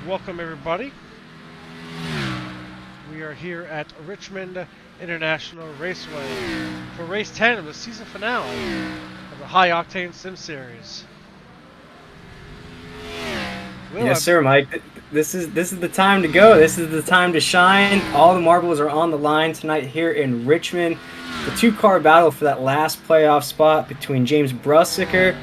Welcome, everybody. We are here at Richmond International Raceway for race 10 of the season finale of the High Octane Sim Series. Will, Yes, sir, Mike. This is the time to go. This is the time to shine. All the marbles are on the line tonight here in Richmond. The two-car battle for that last playoff spot between James Brussiker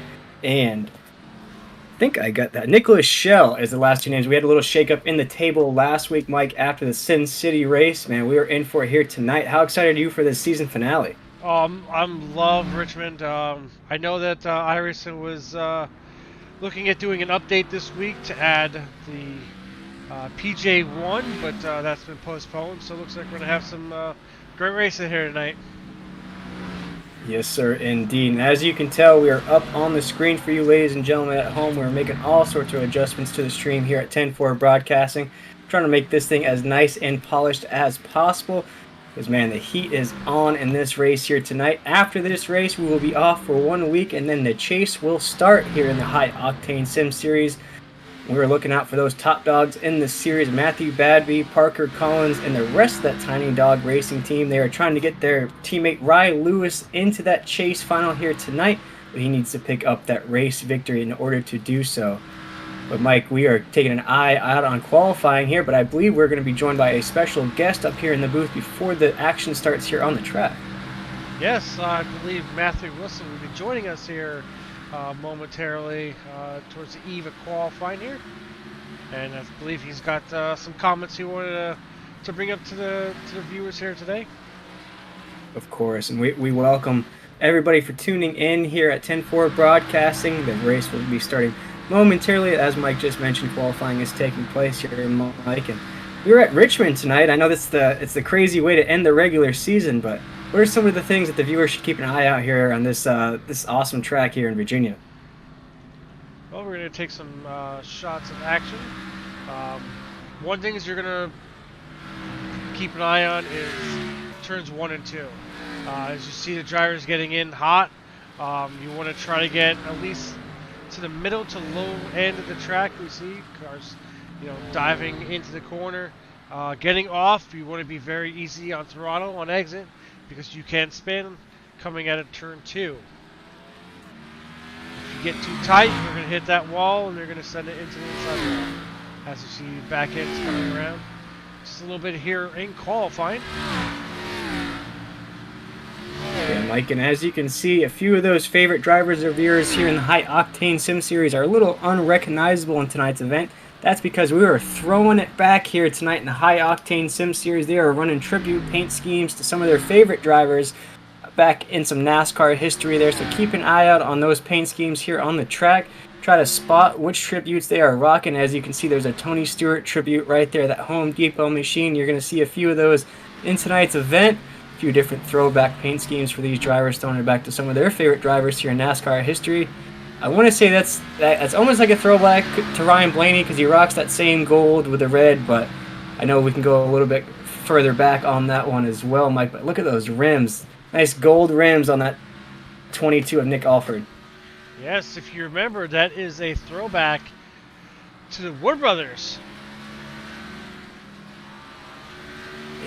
and I think I got that. Nicholas Shell is the last two names. We had a little shakeup in the table last week, Mike, after the Sin City race. Man, we are in for it here tonight. How excited are you for this season finale? I'm love Richmond. I know that Iverson was looking at doing an update this week to add the PJ1, but that's been postponed. So it looks like we're gonna have some great racing here tonight. Yes, sir, indeed. And as you can tell, we are up on the screen for you, ladies and gentlemen at home. We're making all sorts of adjustments to the stream here at 10-4 Broadcasting, trying to make this thing as nice and polished as possible. Because, man, the heat is on in this race here tonight. After this race, we will be off for 1 week, and then the chase will start here in the High Octane Sim Series. We were looking out for those top dogs in the series, Matthew Badby, Parker Collins, and the rest of that Tiny Dog racing team. They are trying to get their teammate Rye Lewis into that chase final here tonight, but he needs to pick up that race victory in order to do so. But Mike, we are taking an eye out on qualifying here, but I believe we're going to be joined by a special guest up here in the booth before the action starts here on the track. Yes, I believe Matthew Wilson will be joining us here momentarily towards the eve of qualifying here, and I believe he's got some comments he wanted to bring up to the viewers here today. Of course, and we welcome everybody for tuning in here at 10-4 Broadcasting. The race will be starting momentarily. As Mike just mentioned, qualifying is taking place here in Mike, and we're at Richmond tonight. I know it's the crazy way to end the regular season, but what are some of the things that the viewers should keep an eye out here on this awesome track here in Virginia? Well, we're going to take some shots of action. One thing is you're going to keep an eye on is turns 1 and 2. As you see the drivers getting in hot, you want to try to get at least to the middle to low end of the track. We see cars, diving into the corner. Getting off, you want to be very easy on throttle on exit, because you can spin coming out of turn 2. If you get too tight, you're going to hit that wall and they're going to send it into the inside wall. As you see, back end's coming around. Just a little bit here in qualifying. Yeah, Mike, and as you can see, a few of those favorite drivers of yours here in the High Octane Sim Series are a little unrecognizable in tonight's event. That's because we are throwing it back here tonight in the High Octane Sim Series. They are running tribute paint schemes to some of their favorite drivers back in some NASCAR history there. So keep an eye out on those paint schemes here on the track. Try to spot which tributes they are rocking. As you can see, there's a Tony Stewart tribute right there, that Home Depot machine. You're going to see a few of those in tonight's event. A few different throwback paint schemes for these drivers, throwing it back to some of their favorite drivers here in NASCAR history. I want to say that's almost like a throwback to Ryan Blaney, because he rocks that same gold with the red, but I know we can go a little bit further back on that one as well, Mike. But look at those rims. Nice gold rims on that 22 of Nick Alford. Yes, if you remember, that is a throwback to the Wood Brothers.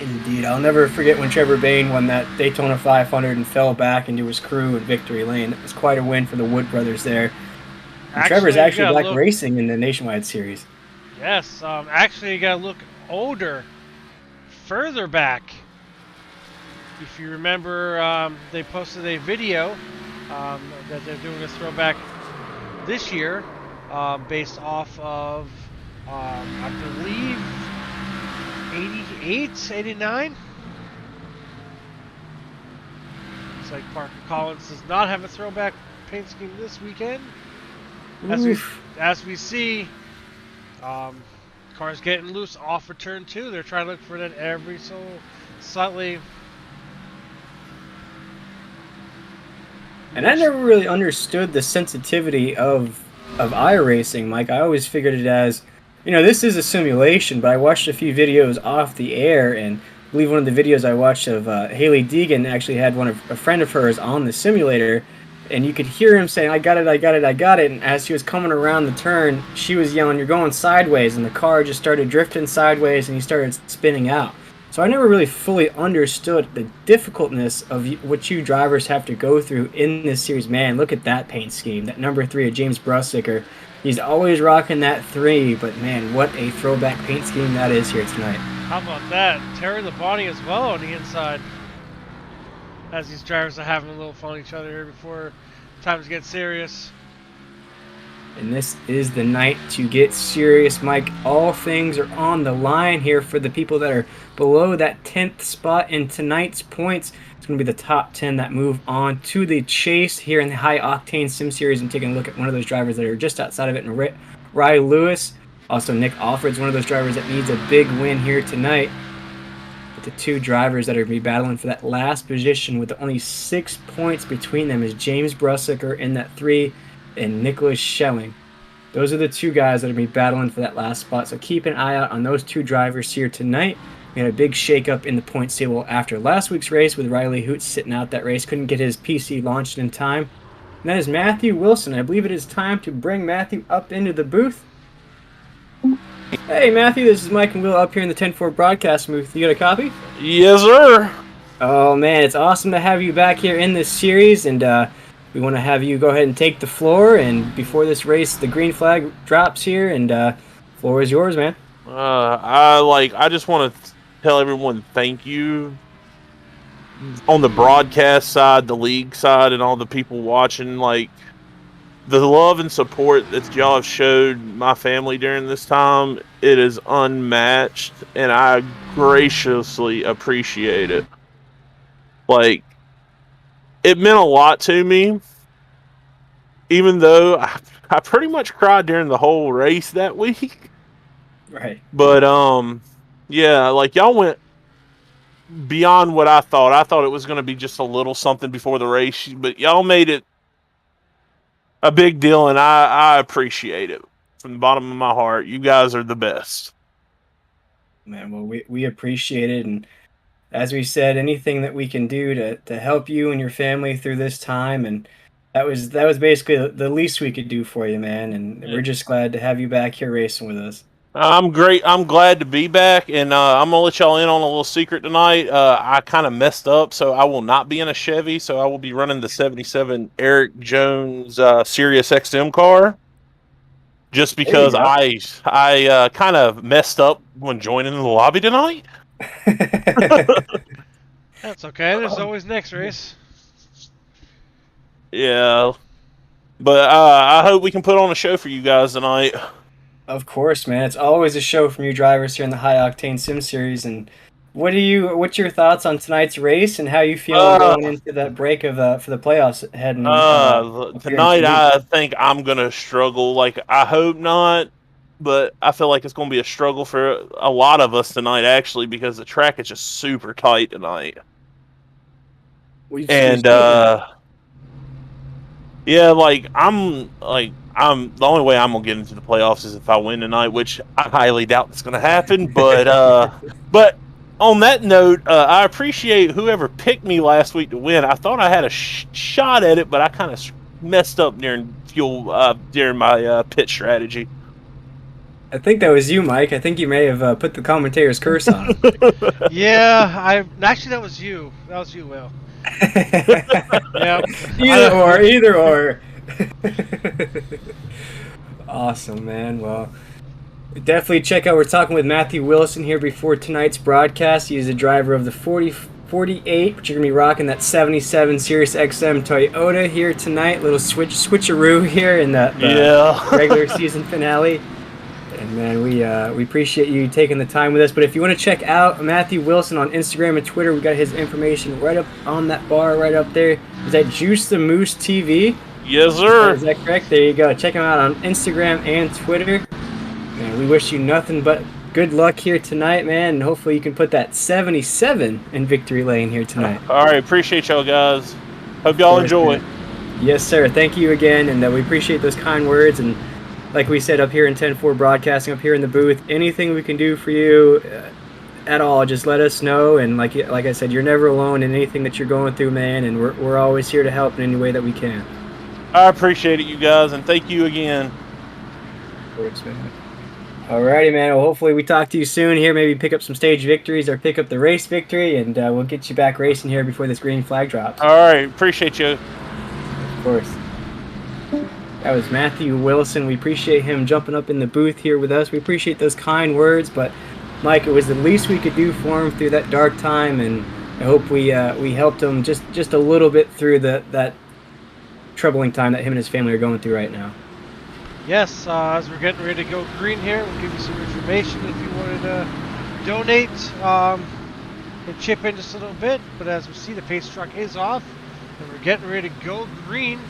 Indeed. I'll never forget when Trevor Bayne won that Daytona 500 and fell back into his crew in victory lane. It was quite a win for the Wood Brothers there. And Trevor's actually back racing in the Nationwide Series. Yes, actually you got to look older, further back. If you remember, they posted a video that they're doing a throwback this year based off of, I believe, 88, 89. Looks like Parker Collins does not have a throwback paint scheme this weekend. As we see, cars getting loose off of turn 2. They're trying to look for that every so slightly. And I never really understood the sensitivity of iRacing, Mike. I always figured it as, this is a simulation, but I watched a few videos off the air, and I believe one of the videos I watched of Haley Deegan actually had a friend of hers on the simulator, and you could hear him saying, I got it, I got it, I got it. And as he was coming around the turn, she was yelling, you're going sideways. And the car just started drifting sideways and he started spinning out. So I never really fully understood the difficultness of what you drivers have to go through in this series. Man, look at that paint scheme. That number 3 of James Brussicker. He's always rocking that 3, but man, what a throwback paint scheme that is here tonight. How about that? Terry Labonte as well on the inside. As these drivers are having a little fun with each other here before times get serious. And this is the night to get serious, Mike. All things are on the line here for the people that are below that 10th spot in tonight's points. It's going to be the top 10 that move on to the chase here in the High Octane Sim Series. I'm taking a look at one of those drivers that are just outside of it, and Rye Lewis. Also, Nick Alfred's one of those drivers that needs a big win here tonight. But the 2 drivers that are going to be battling for that last position with only 6 points between them is James Brussicker in that 3 and Nicholas Schelling. Those are the 2 guys that are going to be battling for that last spot. So keep an eye out on those 2 drivers here tonight. We had a big shakeup in the points table after last week's race with Riley Hoots sitting out that race. Couldn't get his PC launched in time. And that is Matthew Wilson. I believe it is time to bring Matthew up into the booth. Hey, Matthew, this is Mike and Will up here in the 10-4 broadcast booth. You got a copy? Yes, sir. Oh, man, it's awesome to have you back here in this series, and we want to have you go ahead and take the floor, and before this race, the green flag drops here, and floor is yours, man. I just want to tell everyone thank you on the broadcast side, the league side, and all the people watching. Like, the love and support that y'all have showed my family during this time, it is unmatched, and I graciously appreciate it. Like, it meant a lot to me, even though I pretty much cried during the whole race that week. Right. But, yeah, like, y'all went beyond what I thought. I thought it was going to be just a little something before the race, but y'all made it a big deal, and I appreciate it from the bottom of my heart. You guys are the best. Man, well, we appreciate it, and as we said, anything that we can do to help you and your family through this time, and that was basically the least we could do for you, man, and we're just glad to have you back here racing with us. I'm great. I'm glad to be back, and I'm going to let y'all in on a little secret tonight. I kind of messed up, so I will not be in a Chevy, so I will be running the 77 Eric Jones Sirius XM car, just because I kind of messed up when joining the lobby tonight. That's okay. There's always next race. Yeah, but I hope we can put on a show for you guys tonight. Of course, man. It's always a show from you drivers here in the High Octane Sim Series. And what's your thoughts on tonight's race and how you feel going into that break of for the playoffs heading? Tonight, I think I'm gonna struggle. Like, I hope not, but I feel like it's gonna be a struggle for a lot of us tonight, actually, because the track is just super tight tonight. Yeah, I'm the only way I'm gonna get into the playoffs is if I win tonight, which I highly doubt it's gonna happen. But but on that note, I appreciate whoever picked me last week to win. I thought I had a shot at it, but I kind of messed up during my pit strategy. I think that was you, Mike. I think you may have put the commentator's curse on him. Yeah, actually that was you. That was you, Will. Yeah. Either or. Awesome, man. Well, definitely check out. We're talking with Matthew Wilson here before tonight's broadcast. He is a driver of the 48, but you're gonna be rocking that 77 Sirius XM Toyota here tonight. Little switcheroo here in the regular season finale. And man, we appreciate you taking the time with us. But if you want to check out Matthew Wilson on Instagram and Twitter, we got his information right up on that bar right up there. Is that Juice the Moose TV? Yes, sir. Is that correct? There you go. Check him out on Instagram and Twitter. Man, we wish you nothing but good luck here tonight, man. And hopefully you can put that 77 in victory lane here tonight. All right. Appreciate y'all, guys. Hope y'all enjoy. Yes, sir. Thank you again. And we appreciate those kind words. And like we said up here in 10-4 Broadcasting, up here in the booth, anything we can do for you, at all, just let us know. And like I said, you're never alone in anything that you're going through, man. And we're always here to help in any way that we can. I appreciate it, you guys, and thank you again. Of course, man. Alrighty, man. Well, hopefully we talk to you soon here. Maybe pick up some stage victories or pick up the race victory, and we'll get you back racing here before this green flag drops. All right, appreciate you. Of course. That was Matthew Wilson. We appreciate him jumping up in the booth here with us. We appreciate those kind words, but Mike, it was the least we could do for him through that dark time, and I hope we helped him just a little bit through that troubling time that him and his family are going through right now. Yes, as we're getting ready to go green here, we'll give you some information if you wanted to donate and chip in just a little bit. But as we see, the pace truck is off, and we're getting ready to go green.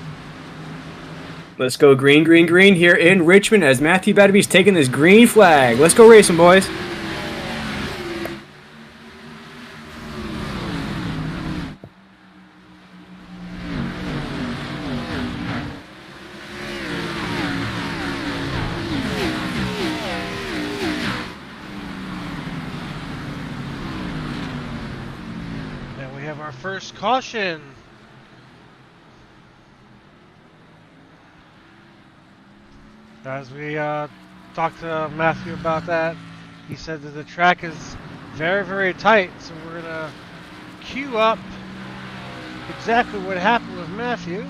Let's go green, green, green here in Richmond as Matthew Batterby's taking this green flag. Let's go racing, boys. Our first caution. As we talked to Matthew about that, he said that the track is very, very tight, so we're going to queue up exactly what happened with Matthew.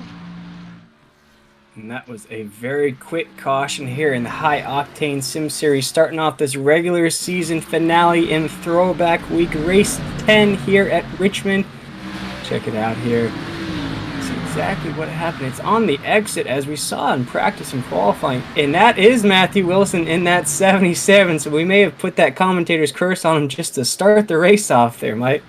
And that was a very quick caution here in the High Octane Sim Series, starting off this regular season finale in Throwback Week, race 10 here at Richmond. Check it out here. See exactly what happened. It's on the exit as we saw in practice and qualifying. And that is Matthew Wilson in that 77. So we may have put that commentator's curse on him just to start the race off there, Mike.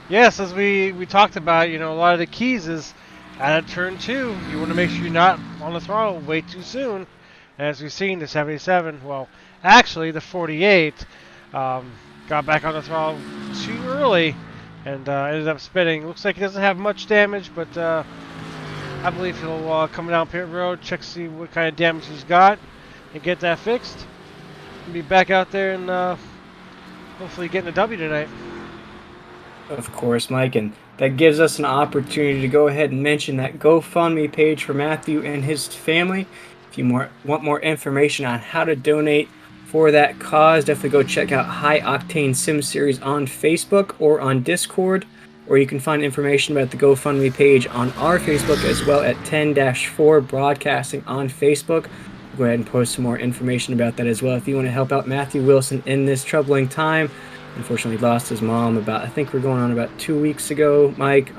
Yes, as we talked about, a lot of the keys is at turn 2, you want to make sure you're not on the throttle way too soon. As we've seen, the 77, well, actually the 48 got back on the throttle too early and ended up spinning. Looks like he doesn't have much damage, but I believe he'll come down pit road, check to see what kind of damage he's got, and get that fixed. He'll be back out there and hopefully getting a W tonight. Of course, Mike, and that gives us an opportunity to go ahead and mention that GoFundMe page for Matthew and his family. If you want more information on how to donate for that cause, definitely go check out High Octane Sim Series on Facebook or on Discord, or you can find information about the GoFundMe page on our Facebook as well at 10-4 Broadcasting on Facebook. Go ahead and post some more information about that as well if you want to help out Matthew Wilson in this troubling time. Unfortunately, lost his mom I think we're going on about 2 weeks ago, Mike.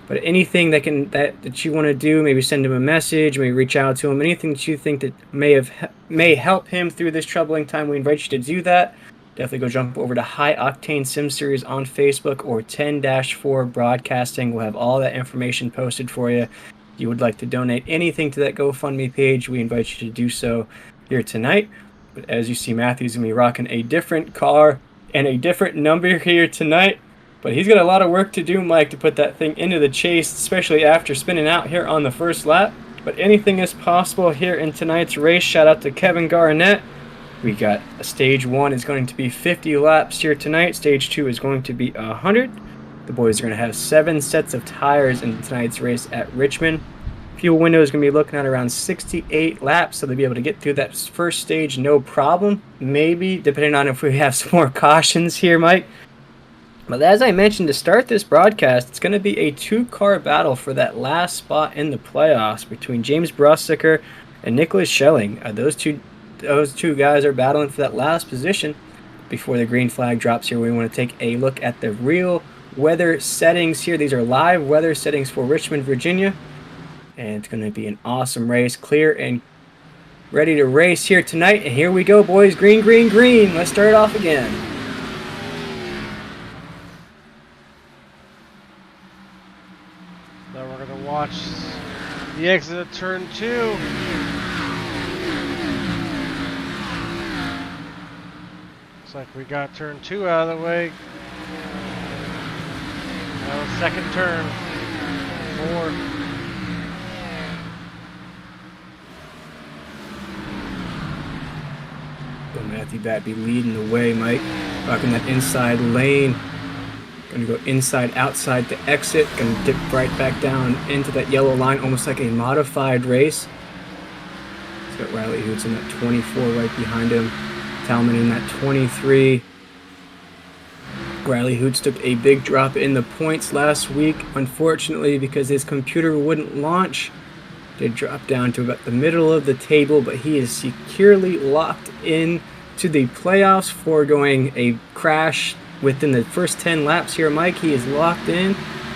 But anything that you want to do, maybe send him a message, maybe reach out to him, anything that you think that may help him through this troubling time, we invite you to do that. Definitely go jump over to High Octane Sim Series on Facebook or 10-4 Broadcasting. We'll have all that information posted for you. If you would like to donate anything to that GoFundMe page, we invite you to do so here tonight. But as you see, Matthew's going to be rocking a different car and a different number here tonight. But he's got a lot of work to do, Mike, to put that thing into the chase, especially after spinning out here on the first lap. But anything is possible here in tonight's race. Shout out to Kevin Garnett. We got stage 1 is going to be 50 laps here tonight. Stage 2 is going to be 100. The boys are going to have 7 sets of tires in tonight's race at Richmond. Fuel window is going to be looking at around 68 laps, so they'll be able to get through that first stage no problem. Maybe, depending on if we have some more cautions here, Mike. But as I mentioned to start this broadcast, it's going to be a 2-car battle for that last spot in the playoffs between James Brussiker and Nicholas Schelling. Those two guys are battling for that last position before the green flag drops here. We want to take a look at the real weather settings here. These are live weather settings for Richmond, Virginia. And it's going to be an awesome race, clear and ready to race here tonight. And here we go, boys. Green, green, green. Let's start off again. Now we're going to watch the exit of turn 2. Looks like we got turn 2 out of the way. Now second turn. 4. Well, Matthew Batby leading the way, Mike. Rocking that inside lane. Going to go inside, outside to exit. Going to dip right back down into that yellow line, almost like a modified race. He's got Riley Hoots in that 24 right behind him. Talman in that 23. Riley Hoots took a big drop in the points last week, unfortunately, because his computer wouldn't launch. Did drop down to about the middle of the table, but he is securely locked in to the playoffs, foregoing a crash within the first 10 laps here. Mike, he is locked in.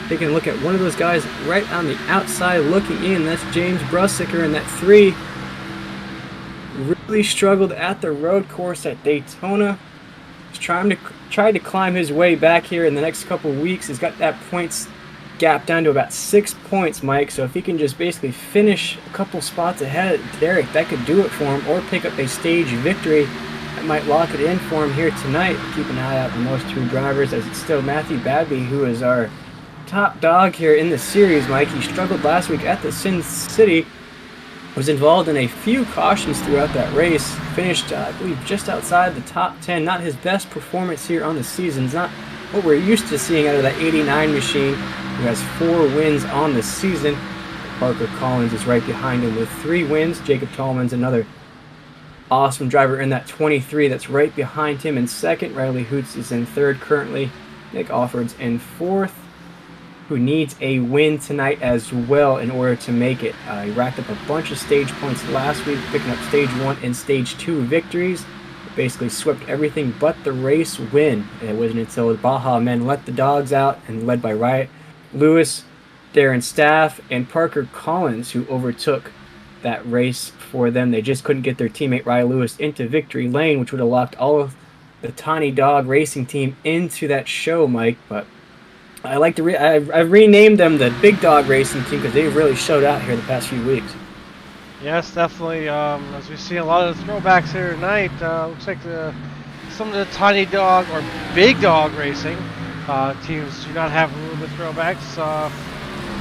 Taking a look at one of those guys right on the outside looking in. That's James Brussicker in that 3. Really struggled at the road course at Daytona. He's tried to climb his way back here in the next couple of weeks. He's got that points gap down to about 6 points, Mike. So if he can just basically finish a couple spots ahead of Derek, that could do it for him, or pick up a stage victory that might lock it in for him here tonight. Keep an eye out on those 2 drivers, as it's still Matthew Badby who is our top dog here in the series, Mike. He struggled last week at the Sin City. Was involved in a few cautions throughout that race. Finished, I believe, just outside the top 10. Not his best performance here on the season. It's not what we're used to seeing out of that 89 machine, who has 4 wins on the season. Parker Collins is right behind him with 3 wins. Jacob Tallman's another awesome driver in that 23 that's right behind him in second. Riley Hoots is in third currently. Nick Alford's in fourth, who needs a win tonight as well in order to make it. He racked up a bunch of stage points last week, picking up stage 1 and stage 2 victories. Basically swept everything but the race win. It wasn't until the Baja men let the dogs out, and led by Riot Lewis, Darren Staff, and Parker Collins, who overtook that race for them. They just couldn't get their teammate Riot Lewis into victory lane, which would have locked all of the Tawny Dog Racing team into that show, Mike. But I like to I've renamed them the Big Dog Racing Team because they've really showed out here the past few weeks. Yes, definitely. As we see a lot of the throwbacks here tonight, looks like some of the Tiny Dog or Big Dog Racing teams do not have a little bit of throwbacks.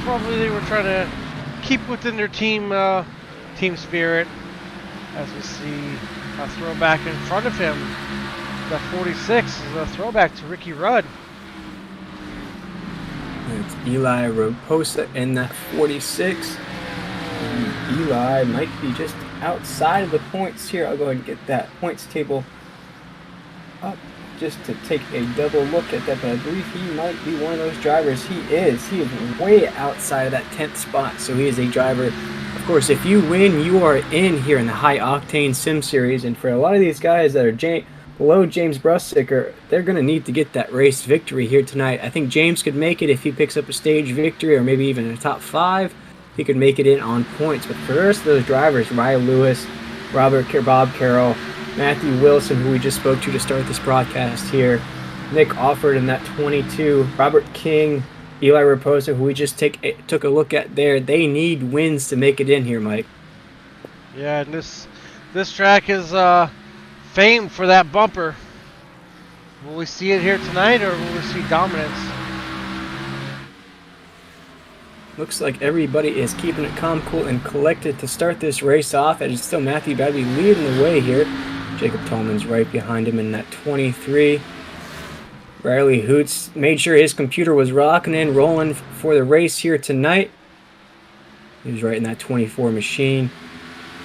Probably they were trying to keep within their team spirit. As we see a throwback in front of him, the 46 is a throwback to Ricky Rudd. It's Eli Raposa in that 46. And Eli might be just outside of the points here. I'll go ahead and get that points table up just to take a double look at that. But I believe he might be one of those drivers. He is way outside of that 10th spot. So he is a driver. Of course, if you win, you are in here in the High Octane Sim Series. And for a lot of these guys that are below James Brussicker, they're going to need to get that race victory here tonight. I think James could make it if he picks up a stage victory, or maybe even a top 5. He could make it in on points. But for the rest of those drivers, Ryan Lewis, Bob Carroll, Matthew Wilson, who we just spoke to start this broadcast here, Nick Alford in that 22, Robert King, Eli Raposa, who we just took a look at there, they need wins to make it in here, Mike. Yeah, and this track is famed for that bumper. Will we see it here tonight, or will we see dominance? Looks like everybody is keeping it calm, cool, and collected to start this race off. And it's still Matthew Badby leading the way here. Jacob Tallman's right behind him in that 23. Riley Hoots made sure his computer was rocking and rolling for the race here tonight. He was right in that 24 machine.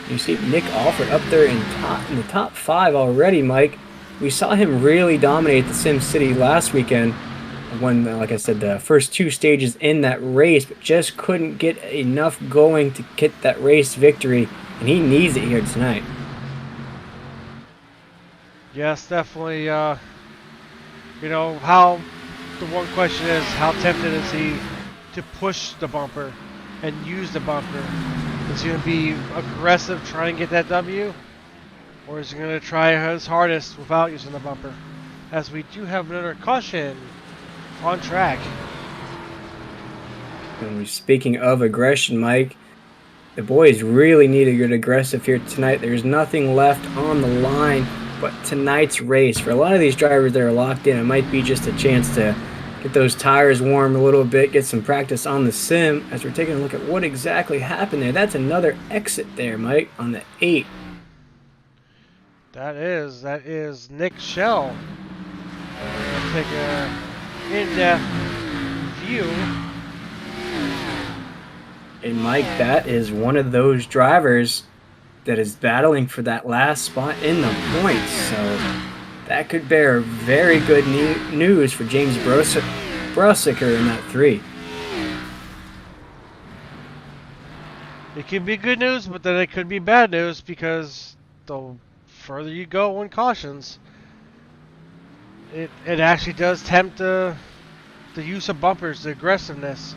You see Nick Alford up there in the top 5 already, Mike. We saw him really dominate the Sim City last weekend. Won, like I said, the first 2 stages in that race, but just couldn't get enough going to get that race victory, and he needs it here tonight. Yes, definitely. You know, how the one question is, how tempted is he to push the bumper and use the bumper? Is he going to be aggressive trying to get that W, or is he going to try his hardest without using the bumper? As we do have another caution on track. And speaking of aggression, Mike, the boys really need to get aggressive here tonight. There's nothing left on the line but tonight's race. For a lot of these drivers that are locked in, it might be just a chance to get those tires warm a little bit, get some practice on the sim, as we're taking a look at what exactly happened there. That's another exit there, Mike, on the 8. That is Nick Shell. We'll take a in-depth view. And Mike, that is one of those drivers that is battling for that last spot in the points. So that could bear very good news for James Brosiker in that 3. It could be good news, but then it could be bad news because the further you go in cautions, it actually does tempt the use of bumpers, the aggressiveness.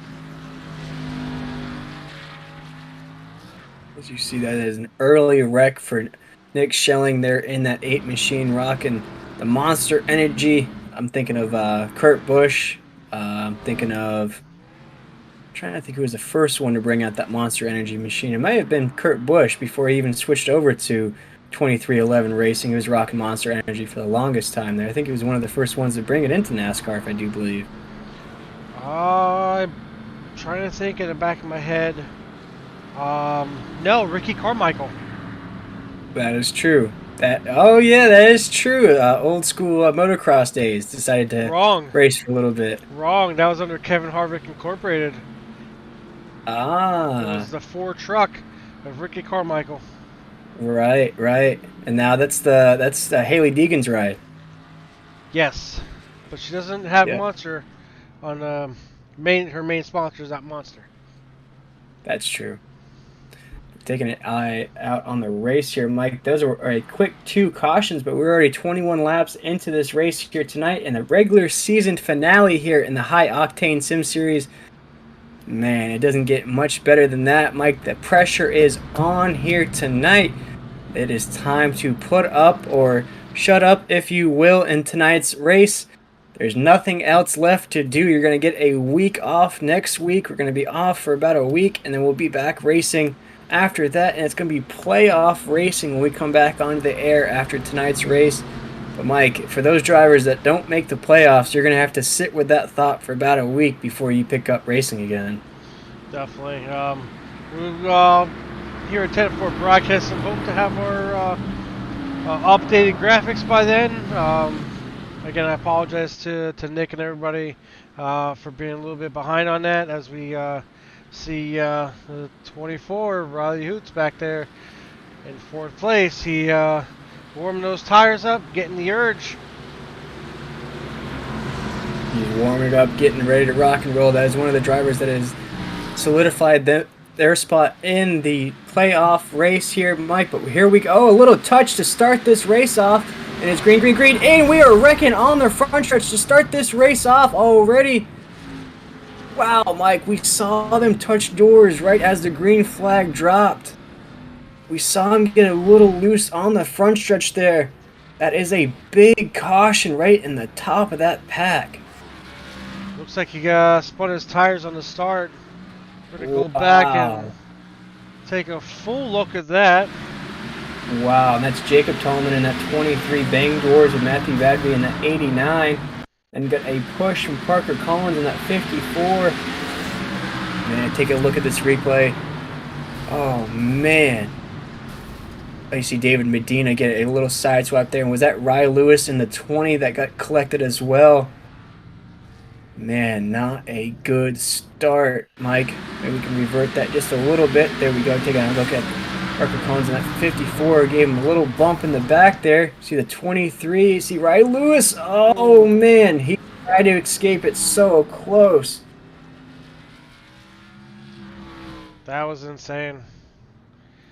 As you see, that is an early wreck for Nick Schelling there in that 8 machine, rocking the Monster Energy. I'm thinking of Kurt Busch. I'm thinking of... trying to think who was the first one to bring out that Monster Energy machine. It might have been Kurt Busch before he even switched over to 2311 Racing. He was rocking Monster Energy for the longest time there. I think he was one of the first ones to bring it into NASCAR, if I do believe. I'm trying to think in the back of my head. No, Ricky Carmichael. That is true. That is true. Old school motocross days. Decided to race for a little bit. Wrong. That was under Kevin Harvick Incorporated. It Ah, was the 4 truck of Ricky Carmichael. right. And now that's Haley Deegan's ride. Yes, but she doesn't have Yeah. Monster on her main sponsor is not Monster. That's true. Taking an eye out on the race here, Mike. Those are a quick 2 cautions, but we're already 21 laps into this race here tonight in the regular season finale here in the High Octane Sim Series. Man, it doesn't get much better than that, Mike. The pressure is on here tonight. It is time to put up or shut up, if you will, in tonight's race. There's nothing else left to do. You're going to get a week off next week. We're going to be off for about a week, and then we'll be back racing after that, and it's going to be playoff racing when we come back onto the air after tonight's race. But Mike, for those drivers that don't make the playoffs, you're going to have to sit with that thought for about a week before you pick up racing again. Definitely. We'll here at 10-4 Broadcast and hope to have more updated graphics by then. Again, I apologize to Nick and everybody for being a little bit behind on that as we see the 24 Riley Hoots back there in 4th place. He warming those tires up, getting the urge. He's warming it up, getting ready to rock and roll. That is one of the drivers that has solidified their spot in the playoff race here, Mike. But here we go. Oh, a little touch to start this race off. And it's green, and we are wrecking on the front stretch to start this race off already. Wow, Mike, we saw them touch doors right as the green flag dropped. We saw him get a little loose on the front stretch there. That is a big caution right in the top of that pack. Looks like he spun his tires on the start. We're going to go back and take a full look at that. Wow, and that's Jacob Tallman in that 23, bang doors with Matthew Vadby in that 89. And got a push from Parker Collins in that 54. Man, take a look at this replay. Oh, man. I see David Medina get a little side swap there. And was that Rye Lewis in the 20 that got collected as well? Man, not a good start, Mike. Maybe we can revert that just a little bit. There we go. Take a look at Parker Collins in that 54. Gave him a little bump in the back there. See the 23. See Rye Lewis. Oh, man. He tried to escape it so close. That was insane.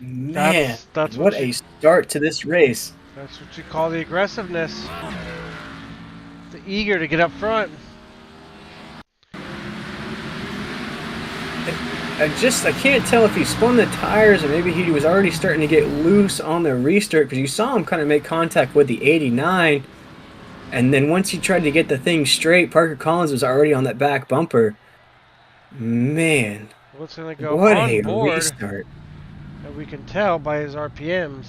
Man, that's what a start to this race. That's what you call the aggressiveness. The eager to get up front. I can't tell if he spun the tires or maybe he was already starting to get loose on the restart, because you saw him kind of make contact with the 89, and then once he tried to get the thing straight, Parker Collins was already on that back bumper. Man, What's going to go what on a board, restart. and we can tell by his RPMs.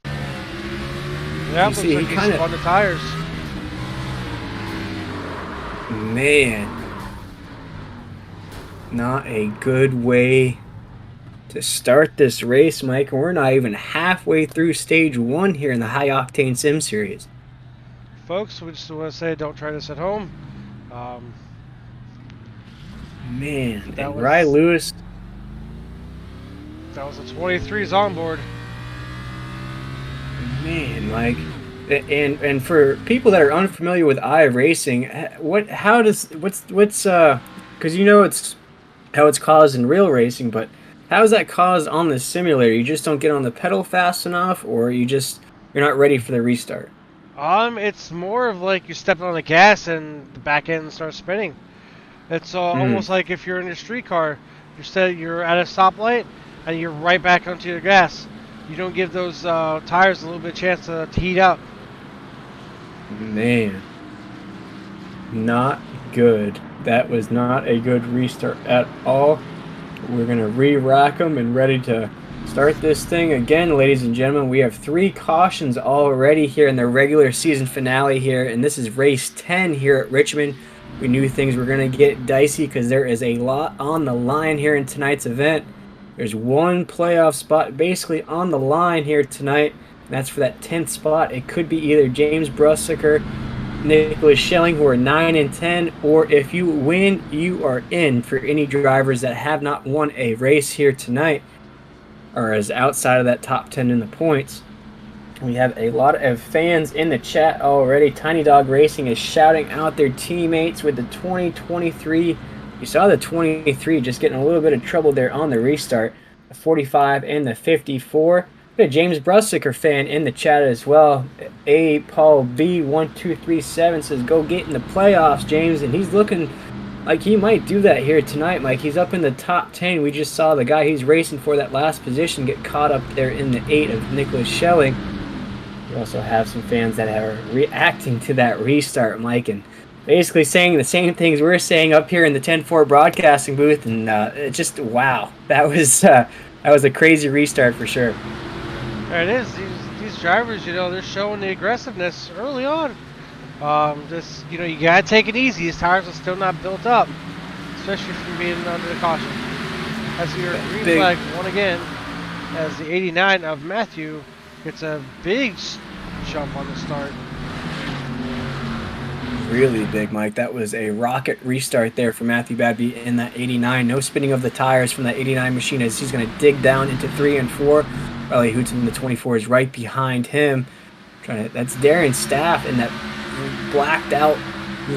Yeah, looks see, like he he spun the tires. Man, not a good way to to start this race, Mike. And we're not even halfway through stage 1 here in the High Octane Sim Series. Folks, we just want to say don't try this at home. Man, and Rye Lewis. That was a 23's on board. Man, Mike. And for people that are unfamiliar with iRacing, because you know it's how it's caused in real racing, but how is that caused on the simulator? You just don't get on the pedal fast enough, or you're not ready for the restart? It's more of like you're stepping on the gas and the back end starts spinning. It's almost like if you're in a street car, you're at a stoplight and you're right back onto your gas. You don't give those tires a little bit of chance to heat up. Man, not good. That was not a good restart at all. We're going to re-rack them and ready to start this thing again, ladies and gentlemen. We have 3 cautions already here in the regular season finale here, and this is race 10 here at Richmond. We knew things were going to get dicey because there is a lot on the line here in tonight's event. There's 1 playoff spot basically on the line here tonight. That's for that 10th spot. It could be either James Brussiker, Nicholas Schelling, who are 9 and 10, or if you win, you are in for any drivers that have not won a race here tonight or is outside of that top 10 in the points. We have a lot of fans in the chat already. Tiny Dog Racing is shouting out their teammates with the 2023. You saw the 23 just getting a little bit of trouble there on the restart. The 45 and the 54. We have a James Brussiker fan in the chat as well. A Paul B1237 says, go get in the playoffs, James. And he's looking like he might do that here tonight, Mike. He's up in the top 10. We just saw the guy he's racing for that last position get caught up there in the 8 of Nicholas Schelling. We also have some fans that are reacting to that restart, Mike, and basically saying the same things we're saying up here in the 10-4 broadcasting booth. And just, wow. That was a crazy restart for sure. It is. These drivers, they're showing the aggressiveness early on. You gotta take it easy. His tires are still not built up, especially from being under the caution. As your green flag won again, as the 89 of Matthew gets a big jump on the start. Really big, Mike. That was a rocket restart there for Matthew Badby in that 89. No spinning of the tires from that 89 machine as he's going to dig down into 3 and 4. Riley Hoots in the 24 is right behind him. That's Darren Staff in that blacked out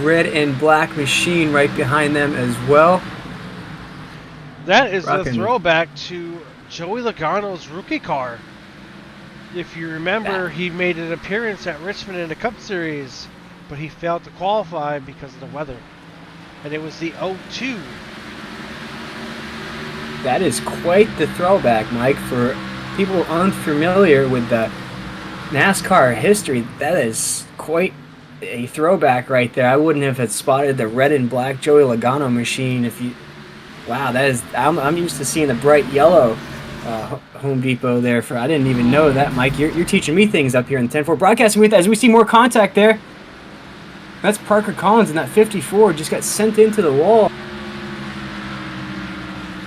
red and black machine right behind them as well. That is a throwback to Joey Logano's rookie car. If you remember, he made an appearance at Richmond in the Cup Series, but he failed to qualify because of the weather. And it was the 02. That is quite the throwback, Mike. For people unfamiliar with the NASCAR history, that is quite a throwback right there. I wouldn't have spotted the red and black Joey Logano machine if you... Wow, that is... I'm used to seeing the bright yellow Home Depot there. I didn't even know that, Mike. You're teaching me things up here in the 10-4 broadcasting with as we see more contact there. That's Parker Collins in that 54. Just got sent into the wall.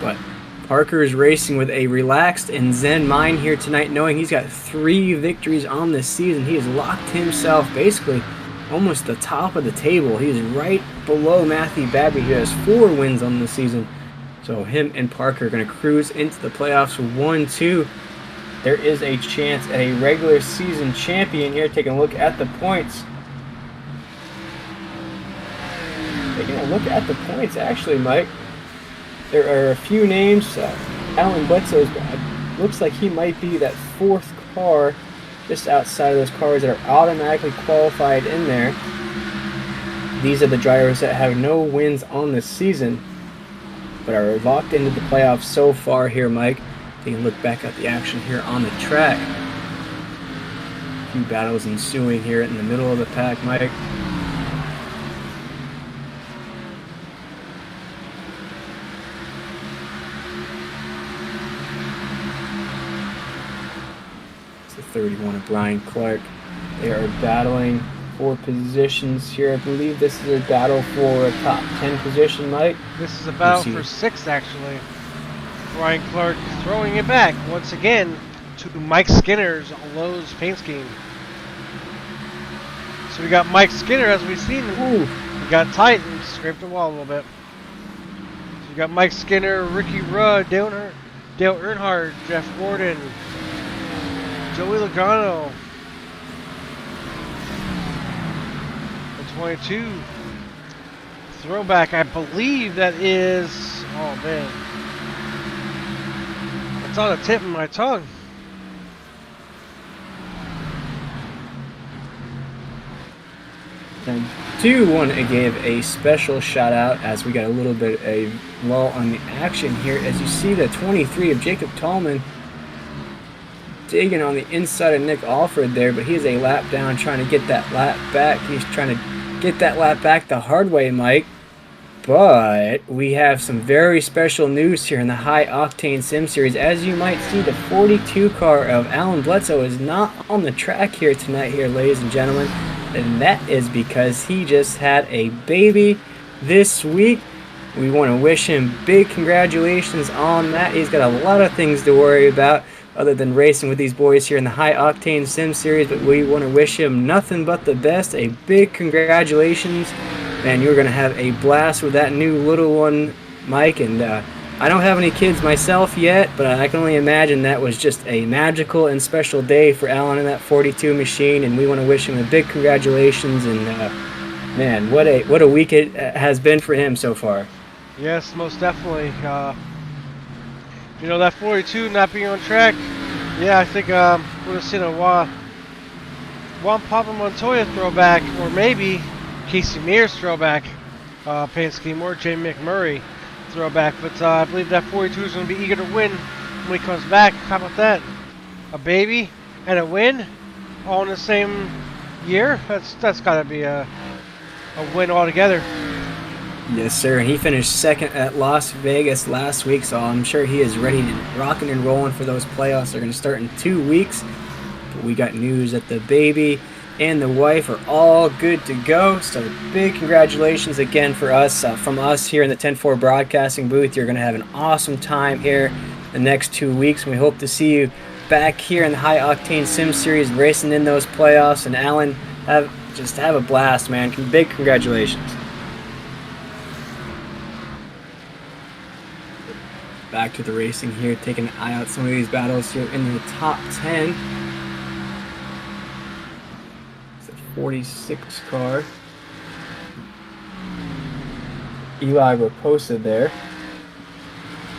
But Parker is racing with a relaxed and zen mind here tonight, knowing he's got 3 victories on this season. He has locked himself basically almost the top of the table. He is right below Matthew Badby, who has 4 wins on the season. So him and Parker are going to cruise into the playoffs with 1-2. There is a chance at a regular season champion here. Taking a look at the points. Taking a look at the points, actually, Mike. There are a few names. Alan Bledsoe looks like he might be that 4th car just outside of those cars that are automatically qualified in there. These are the drivers that have no wins on the season, but are locked into the playoffs so far here, Mike. Taking a look back at the action here on the track. A few battles ensuing here in the middle of the pack, Mike. It's the 31 of Brian Clark. They are battling for positions here. I believe this is a battle for a top 10 position, Mike. This is a battle for 6th, actually. Ryan Clark throwing it back once again to Mike Skinner's Lowe's paint scheme. So we got Mike Skinner, as we've seen. Ooh. He got tight and scraped the wall a little bit. So you got Mike Skinner, Ricky Rudd, Dale Earnhardt, Jeff Gordon, Joey Logano. The 22 throwback, I believe that is. Oh man, it's on the tip of my tongue. I do want to give a special shout out as we got a little bit of a lull on the action here. As you see the 23 of Jacob Tallman digging on the inside of Nick Alford there, but he's a lap down trying to get that lap back. He's trying to get that lap back the hard way, Mike. But we have some very special news here in the High Octane Sim Series. As you might see, the 42 car of Alan Bledsoe is not on the track here tonight, ladies and gentlemen. And that is because he just had a baby this week. We want to wish him big congratulations on that. He's got a lot of things to worry about other than racing with these boys here in the High Octane Sim Series, but we want to wish him nothing but the best. A big congratulations. Man, you're going to have a blast with that new little one, Mike. And I don't have any kids myself yet, but I can only imagine that was just a magical and special day for Alan in that 42 machine, and we want to wish him a big congratulations. And man, what a week it has been for him so far. Yes, most definitely. You know, that 42 not being on track, yeah, I think we're going to see a Juan Papa Montoya throwback, or maybe Casey Mears throwback paint scheme, or Jay McMurray throwback. But I believe that 42 is going to be eager to win when he comes back. How about that? A baby and a win all in the same year? That's got to be a win altogether. Yes, sir. And he finished second at Las Vegas last week, so I'm sure he is ready to rocking and rolling for those playoffs. They're going to start in 2 weeks. But we got news that the baby and the wife are all good to go. So big congratulations again for us, from us here in the 10-4 broadcasting booth. You're going to have an awesome time here the next 2 weeks. And we hope to see you back here in the High Octane Sim Series racing in those playoffs. And Alan, have a blast, man. Big congratulations. Back to the racing here, taking an eye out some of these battles here in the top 10. It's a 46 car. Eli Raposa there.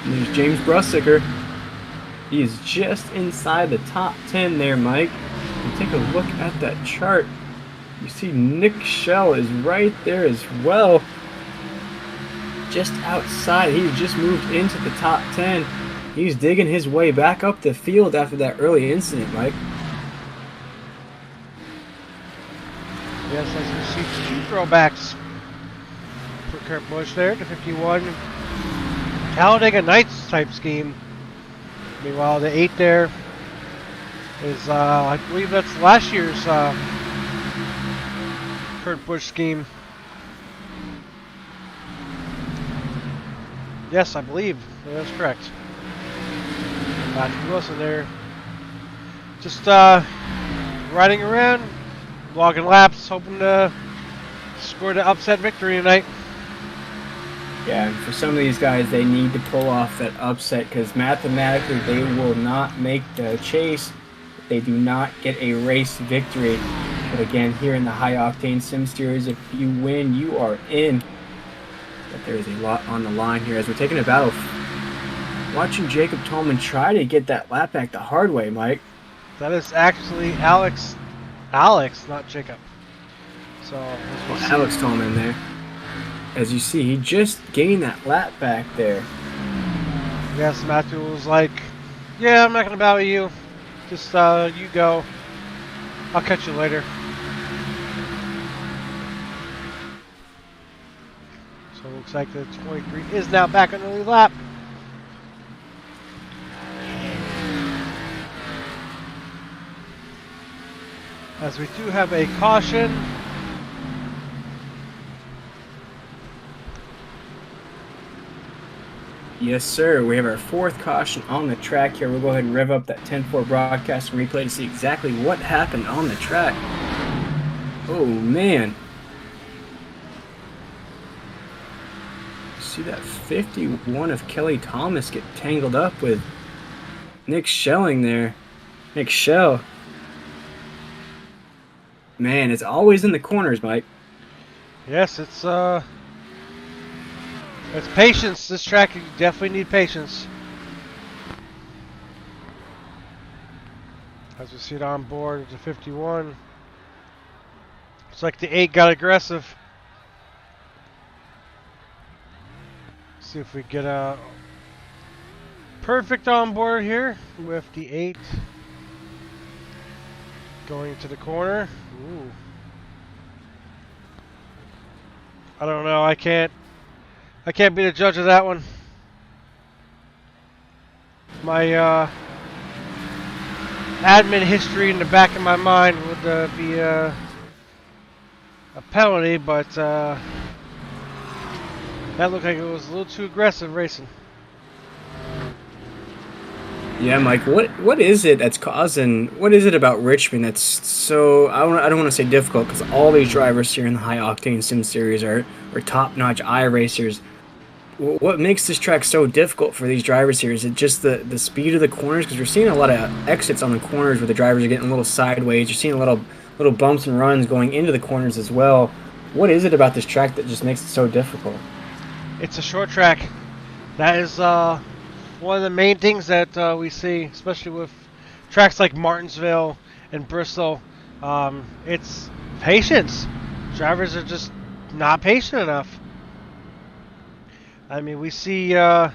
And there's James Brussiger. He is just inside the top 10 there, Mike. And take a look at that chart. You see Nick Schell is right there as well. Just outside. He's just moved into the top 10. He's digging his way back up the field after that early incident, Mike. Yes, as you see, 2 throwbacks for Kurt Busch there, the 51 Talladega Nights type scheme. Meanwhile, the 8 there is, I believe that's last year's Kurt Busch scheme. Yes, I believe that's correct. Patrick Wilson there, just riding around, logging laps, hoping to score the upset victory tonight. Yeah, and for some of these guys, they need to pull off that upset because mathematically they will not make the chase. They do not get a race victory. But again, here in the High Octane Sim Series, if you win, you are in. But there is a lot on the line here as we're taking a battle. Watching Jacob Tallman try to get that lap back the hard way, Mike. That is actually Alex, not Jacob. So Alex Tallman there. As you see, he just gained that lap back there. Yes, Matthew was like, yeah, I'm not going to battle you. Just you go. I'll catch you later. So it looks like the 23 is now back on the lead lap. As we do have a caution. Yes, sir. We have our 4th caution on the track here. We'll go ahead and rev up that 10-4 broadcast and replay to see exactly what happened on the track. Oh, man. See that 51 of Kelly Thomas get tangled up with Nick Schelling there. Nick Schell. Man, it's always in the corners, Mike. Yes, it's patience. This track, you definitely need patience. As we see it on board, it's a 51. It's like the 8 got aggressive. See if we get a perfect on board here with the 8 going to the corner. Ooh. I don't know. I can't be the judge of that one. My admin history in the back of my mind would be a penalty, but that looked like it was a little too aggressive racing. Yeah, Mike, what is it that's causing, what is it about Richmond that's so, I don't want to say difficult, because all these drivers here in the High Octane Sim Series are top-notch iRacers. What makes this track so difficult for these drivers here? Is it just the speed of the corners? Because we're seeing a lot of exits on the corners where the drivers are getting a little sideways. You're seeing a little bumps and runs going into the corners as well. What is it about this track that just makes it so difficult? It's a short track. That is one of the main things that we see, especially with tracks like Martinsville and Bristol. It's patience. Drivers are just not patient enough. I mean, we see in our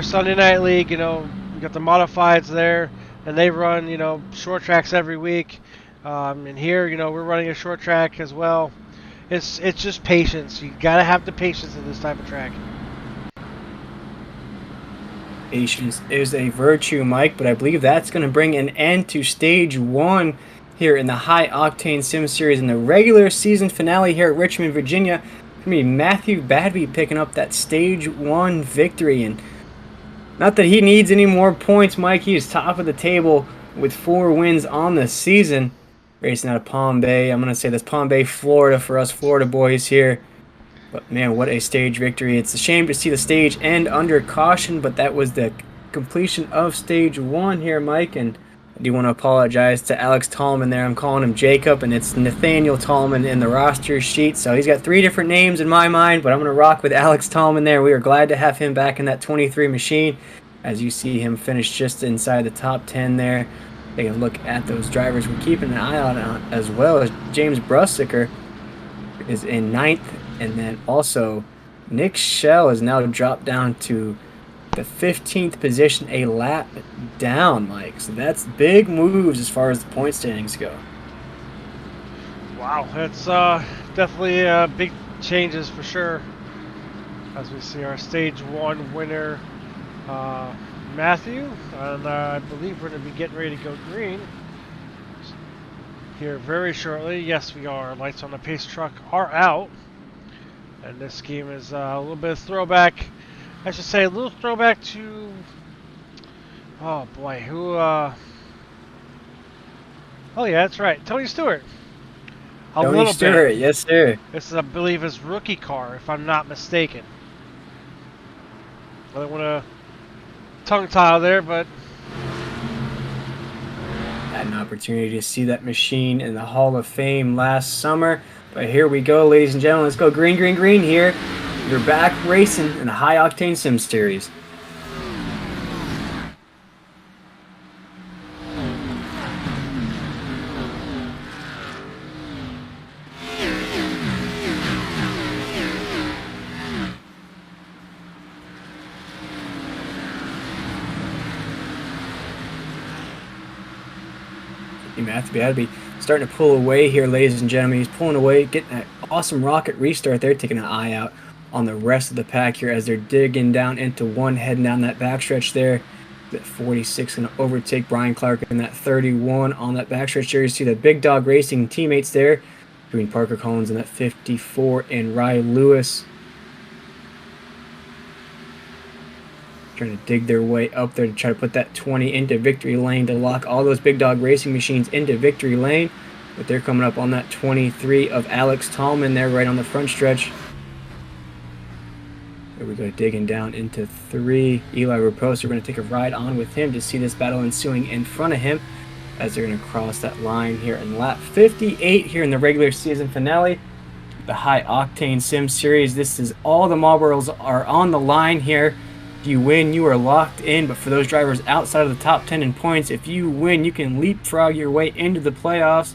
Sunday Night League, we got the modifieds there, and they run, short tracks every week. And here, we're running a short track as well. It's just patience. You gotta have the patience in this type of track. Patience is a virtue, Mike, but I believe that's going to bring an end to Stage 1 here in the High Octane Sim Series in the regular season finale here at Richmond, Virginia. It's going to be Matthew Badby picking up that Stage 1 victory. And not that he needs any more points, Mike. He is top of the table with 4 wins on the season. Racing out of Palm Bay. I'm going to say that's Palm Bay, Florida for us Florida boys here. But man, what a stage victory. It's a shame to see the stage end under caution, but that was the completion of Stage 1 here, Mike. And I do want to apologize to Alex Tallman there. I'm calling him Jacob, and it's Nathaniel Tallman in the roster sheet. So he's got 3 different names in my mind, but I'm going to rock with Alex Tallman there. We are glad to have him back in that 23 machine. As you see him finish just inside the top 10 there. Taking a look at those drivers we're keeping an eye on as well as James Brussicker is in 9th. And then also, Nick Schell has now dropped down to the 15th position, a lap down, Mike. So that's big moves as far as the point standings go. Wow, it's definitely big changes for sure. As we see our Stage 1 winner, Matthew, and I believe we're going to be getting ready to go green here very shortly. Yes, we are. Lights on the pace truck are out. And this scheme is a little bit of throwback. I should say a little throwback to... Oh, boy. Who... Oh, yeah, that's right. Tony Stewart. Tony Stewart, yes, sir. This is, I believe, his rookie car, if I'm not mistaken. I don't want to tongue-tie there, but... Had an opportunity to see that machine in the Hall of Fame last summer. But here we go, ladies and gentlemen. Let's go green, green, green here. You're back racing in the High Octane Sim Series. Matthew Badby starting to pull away here, ladies and gentlemen. He's pulling away, getting that awesome rocket restart there, taking an eye out on the rest of the pack here as they're digging down into one, heading down that backstretch there. That 46 going to overtake Brian Clark in that 31 on that backstretch there. You see the Big Dog Racing teammates there between Parker Collins and that 54 and Rye Lewis. trying to dig their way up there to try to put that 20 into victory lane to lock all those big dog racing machines into victory lane. But they're coming up on that 23 of Alex Tallman there right on the front stretch. There we go, digging down into 3. Eli Raposa, we're going to take a ride on with him to see this battle ensuing in front of him as they're going to cross that line here in lap 58 here in the regular season finale. The High Octane Sim Series. This is all the Marlboros are on the line here. If you win, you are locked in. But for those drivers outside of the top 10 in points, if you win, you can leapfrog your way into the playoffs.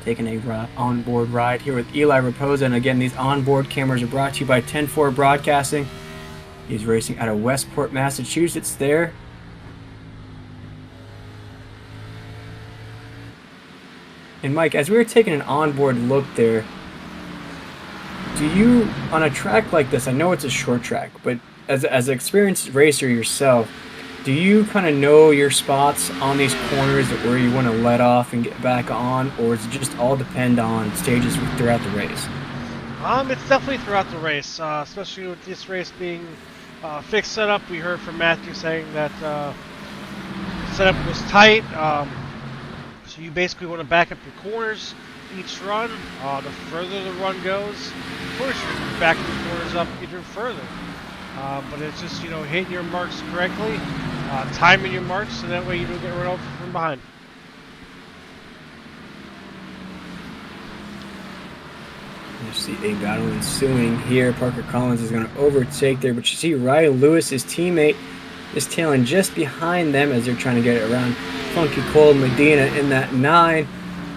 Taking a onboard ride here with Eli Raposa. And again, these onboard cameras are brought to you by 10-4 Broadcasting. He's racing out of Westport, Massachusetts there. And Mike, as we were taking an onboard look there, do you, on a track like this, I know it's a short track, but as an experienced racer yourself, do you kind of know your spots on these corners that where you want to let off and get back on, or does it just all depend on stages throughout the race? It's definitely throughout the race, especially with this race being fixed setup. We heard from Matthew saying that setup was tight, so you basically want to back up your corners each run. The further the run goes, of course you're backing the corners up even further. But it's just, hitting your marks correctly, timing your marks, so that way you don't get run over from behind. You see a battle ensuing here. Parker Collins is going to overtake there, but you see Riley Lewis, his teammate, is tailing just behind them as they're trying to get it around Funky Cold Medina in that 9.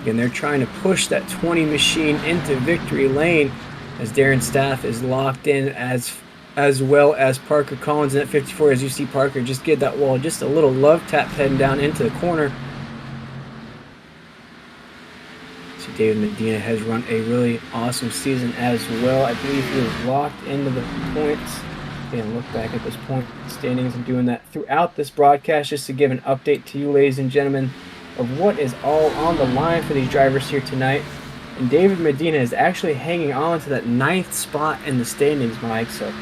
Again, they're trying to push that 20 machine into victory lane as Darren Staff is locked in as well as Parker Collins in that 54. As you see Parker just get that wall, just a little love tap heading down into the corner. See David Medina has run a really awesome season as well. I believe he was locked into the points. Again, look back at this point standings and doing that throughout this broadcast just to give an update to you, ladies and gentlemen, of what is all on the line for these drivers here tonight. And David Medina is actually hanging on to that 9th spot in the standings, Mike. So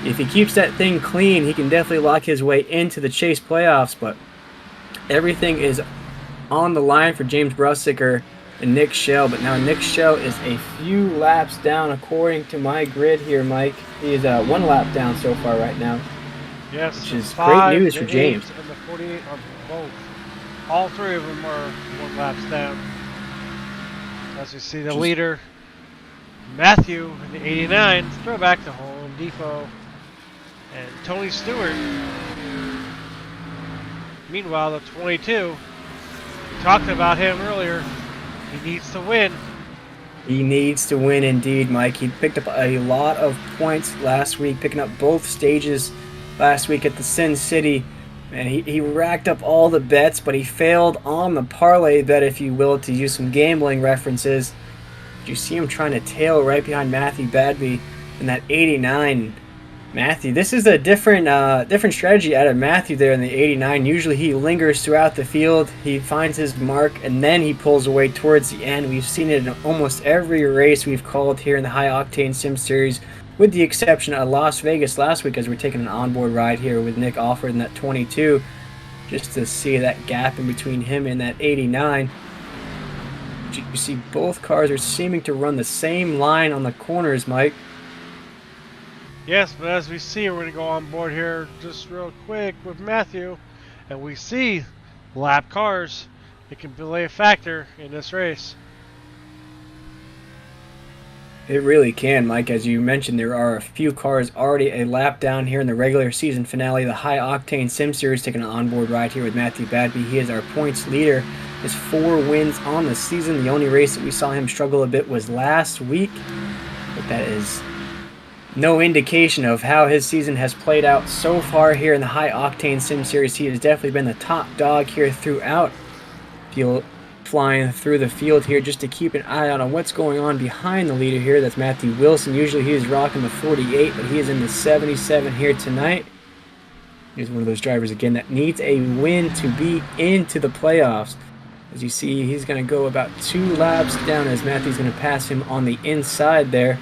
if he keeps that thing clean, he can definitely lock his way into the Chase playoffs. But everything is on the line for James Brussicker and Nick Schell. But now Nick Schell is a few laps down according to my grid here, Mike. He is 1 lap down so far right now. Yes, which is great news for James. And the 48 are both. All 3 of them are 1 laps down. As you see the leader, Matthew in the 89, throwback to Home Depot, and Tony Stewart. Meanwhile, the 22, we talked about him earlier. He needs to win. He needs to win indeed, Mike. He picked up a lot of points last week, picking up both stages last week at the Sin City. And he racked up all the bets, but he failed on the parlay bet, if you will, to use some gambling references. You see him trying to tail right behind Matthew Badby in that 89. Matthew, this is a different strategy out of Matthew there in the 89. Usually he lingers throughout the field, he finds his mark, and then he pulls away towards the end. We've seen it in almost every race we've called here in the High Octane Sim Series, with the exception of Las Vegas last week as we're taking an onboard ride here with Nick Alford in that 22, just to see that gap in between him and that 89. You see both cars are seeming to run the same line on the corners, Mike. Yes, but as we see, we're going to go on board here just real quick with Matthew, and we see lap cars. It can play a factor in this race. It really can, Mike. As you mentioned, there are a few cars already a lap down here in the regular season finale. The High Octane Sim Series taking an onboard ride here with Matthew Badby. He is our points leader. His 4 wins on the season. The only race that we saw him struggle a bit was last week. But that is no indication of how his season has played out so far here in the High Octane Sim Series. He has definitely been the top dog here throughout. Flying through the field here just to keep an eye out on what's going on behind the leader here. That's Matthew Wilson. Usually he is rocking the 48, but he is in the 77 here tonight. He's one of those drivers, again, that needs a win to be into the playoffs. As you see, he's going to go about 2 laps down as Matthew's going to pass him on the inside there.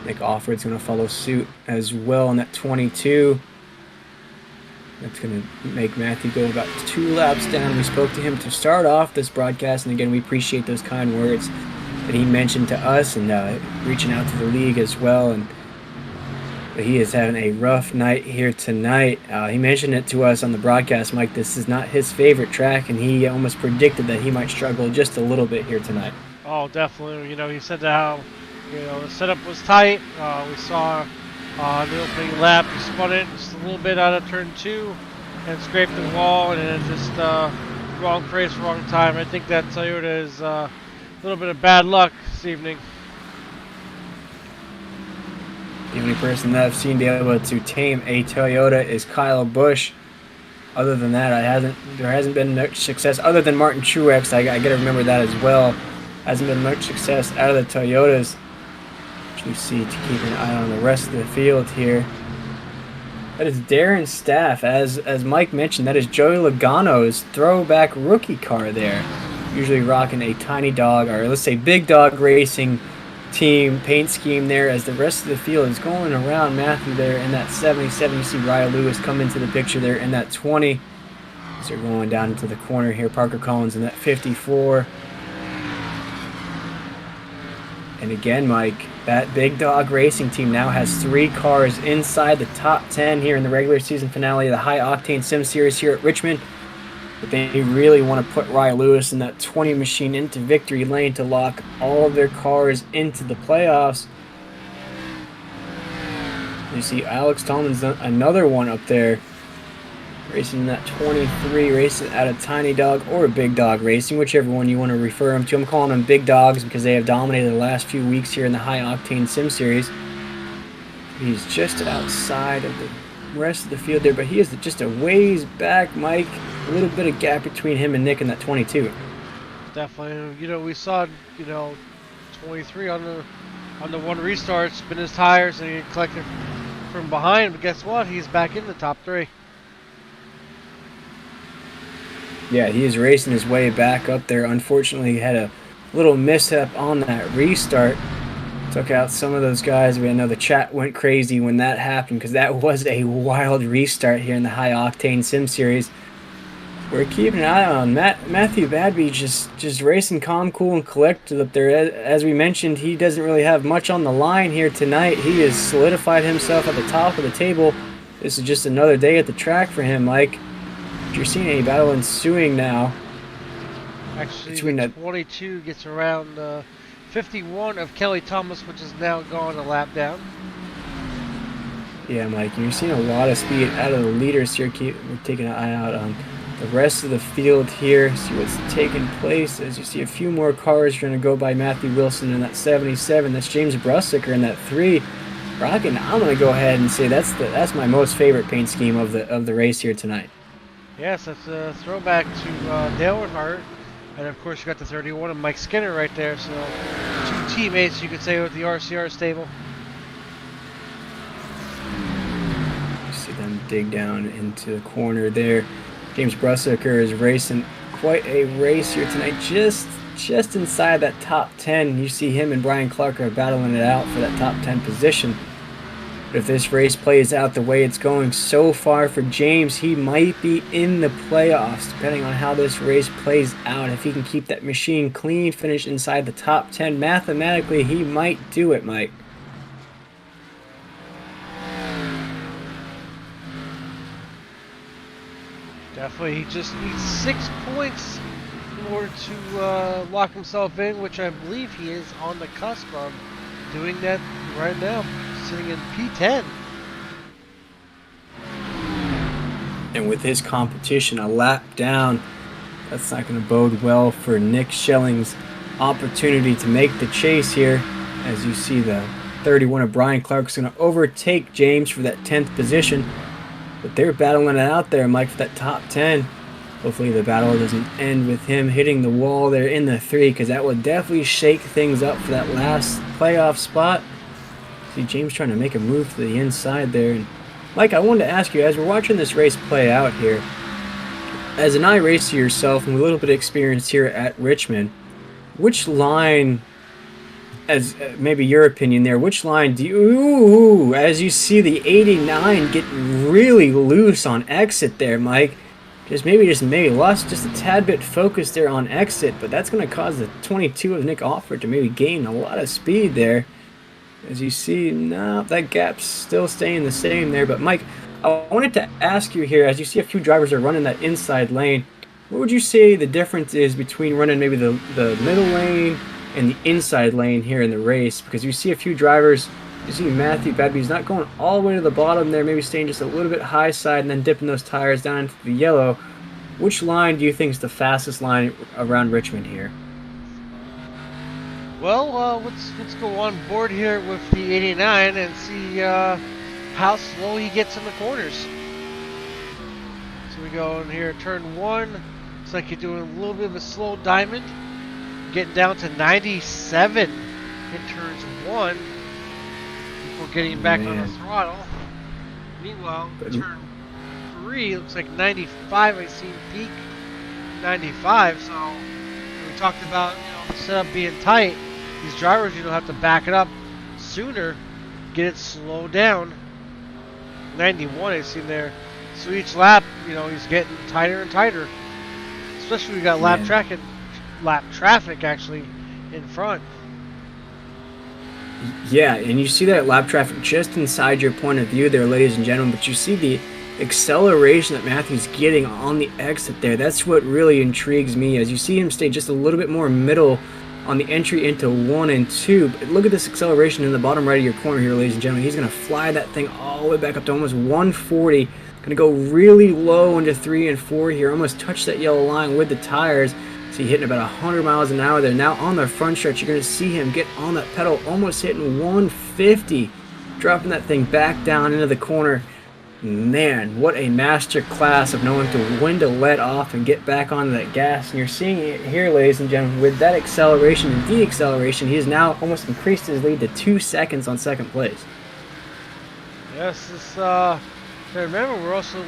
Nick Offord's going to follow suit as well in that 22. That's going to make Matthew go about 2 laps down. We spoke to him to start off this broadcast, and again, we appreciate those kind words that he mentioned to us, and reaching out to the league as well. But he is having a rough night here tonight. He mentioned it to us on the broadcast, Mike. This is not his favorite track, and he almost predicted that he might struggle just a little bit here tonight. Oh, definitely. He said that how the setup was tight. We saw the opening lap, he spun it just a little bit out of turn 2 and scraped the wall, and then just wrong place, wrong time. I think that Toyota is a little bit of bad luck this evening. The only person that I've seen be able to tame a Toyota is Kyle Busch. Other than that, there hasn't been much success. Other than Martin Truex, I got to remember that as well. Hasn't been much success out of the Toyotas. You see, to keep an eye on the rest of the field here. That is Darren Staff. As Mike mentioned, that is Joey Logano's throwback rookie car there. Usually rocking a Tiny Dog, or let's say Big Dog Racing team paint scheme there, as the rest of the field is going around Matthew there in that 77. You see Ryan Lewis come into the picture there in that 20. As they're going down into the corner here, Parker Collins in that 54. And again, Mike, that Big Dog Racing team now has 3 cars inside the top 10 here in the regular season finale of the High Octane Sim Series here at Richmond. But they really want to put Ryan Lewis in that 20 machine into victory lane to lock all of their cars into the playoffs. You see Alex Tolman's another one up there, racing that 23, racing out of Tiny Dog or Big Dog Racing, whichever one you want to refer them to. I'm calling them Big Dogs because they have dominated the last few weeks here in the High Octane Sim Series. He's just outside of the rest of the field there, but he is just a ways back, Mike. A little bit of gap between him and Nick in that 22. Definitely. We saw 23 on the one restart, spin his tires, and he collected from behind. But guess what? He's back in the top 3. Yeah, he is racing his way back up there. Unfortunately, he had a little mishap on that restart. Took out some of those guys. We know the chat went crazy when that happened because that was a wild restart here in the High Octane Sim Series. We're keeping an eye on Matthew Badby, just racing calm, cool, and collected up there. As we mentioned, he doesn't really have much on the line here tonight. He has solidified himself at the top of the table. This is just another day at the track for him, Mike. If you're seeing any battle ensuing now. Actually, 22 gets around 51 of Kelly Thomas, which is now gone a lap down. Yeah, Mike, you're seeing a lot of speed out of the leaders here. We're taking an eye out on the rest of the field here, see what's taking place. As you see a few more cars going to go by Matthew Wilson in that 77. That's James Brussicker in that 3. Rockin', I'm going to go ahead and say that's my most favorite paint scheme of the race here tonight. Yes, that's a throwback to Dale Earnhardt. And of course you got the 31 and Mike Skinner right there, so 2 teammates you could say with the RCR stable. You see them dig down into the corner there. James Brussicker is racing quite a race here tonight, just inside that top 10. You see him and Brian Clark are battling it out for that top 10 position. But if this race plays out the way it's going so far for James, he might be in the playoffs, depending on how this race plays out. If he can keep that machine clean, finish inside the top 10, mathematically he might do it, Mike. Definitely, he just needs 6 points in order to lock himself in, which I believe he is on the cusp of doing that right now, sitting in P10. And with his competition a lap down, that's not going to bode well for Nick Schelling's opportunity to make the chase here. As you see, the 31 of Brian Clark is going to overtake James for that 10th position. But they're battling it out there, Mike, for that top 10. Hopefully the battle doesn't end with him hitting the wall there in the 3, because that would definitely shake things up for that last playoff spot. See James trying to make a move to the inside there. And Mike, I wanted to ask you, as we're watching this race play out here, as an iRacer yourself and with a little bit of experience here at Richmond, which line as maybe your opinion there, which line do you, ooh, as you see the 89 get really loose on exit there, Mike? Just maybe lost just a tad bit focus there on exit, but that's going to cause the 22 of Nick Alford to maybe gain a lot of speed there. As you see, no, that gap's still staying the same there. But Mike, I wanted to ask you here, as you see a few drivers are running that inside lane, what would you say the difference is between running maybe the middle lane and the inside lane here in the race? Because you see a few drivers, you see Matthew Badby's not going all the way to the bottom there, maybe staying just a little bit high side and then dipping those tires down into the yellow. Which line do you think is the fastest line around Richmond here? Well, let's go on board here with the 89 and see how slow he gets in the corners. So we go in here, turn 1. Looks like you're doing a little bit of a slow diamond. Getting down to 97 in turns 1 before getting back on the throttle. Meanwhile, turn 3 looks like 95. I see peak 95. So we talked about the setup being tight. These drivers, have to back it up sooner, get it slowed down. 91, I see there. So each lap, he's getting tighter and tighter. Especially when we got lap traffic actually in front. Yeah, and you see that lap traffic just inside your point of view there, ladies and gentlemen. But you see the acceleration that Matthew's getting on the exit there. That's what really intrigues me, as you see him stay just a little bit more middle on the entry into 1 and 2. But look at this acceleration in the bottom right of your corner here, ladies and gentlemen. He's going to fly that thing all the way back up to almost 140. Going to go really low into 3 and 4 here. Almost touch that yellow line with the tires. So hitting about 100 miles an hour there. Now on the front stretch, you're going to see him get on that pedal, almost hitting 150. Dropping that thing back down into the corner. Man, what a master class of knowing when to let off and get back onto that gas. And you're seeing it here, ladies and gentlemen, with that acceleration and deceleration, he has now almost increased his lead to 2 seconds on second place. Yes, remember, we're also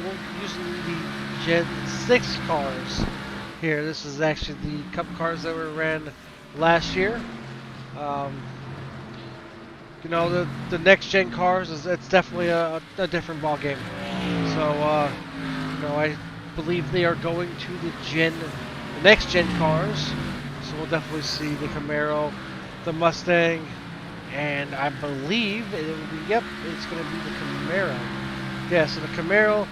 using the Gen 6 cars here. This is actually the Cup cars that were ran last year. The next gen cars it's definitely a different ball game. So I believe they are going to the next gen cars. So we'll definitely see the Camaro, the Mustang, and I believe it will be it's going to be the Camaro. Yeah, so the Camaro,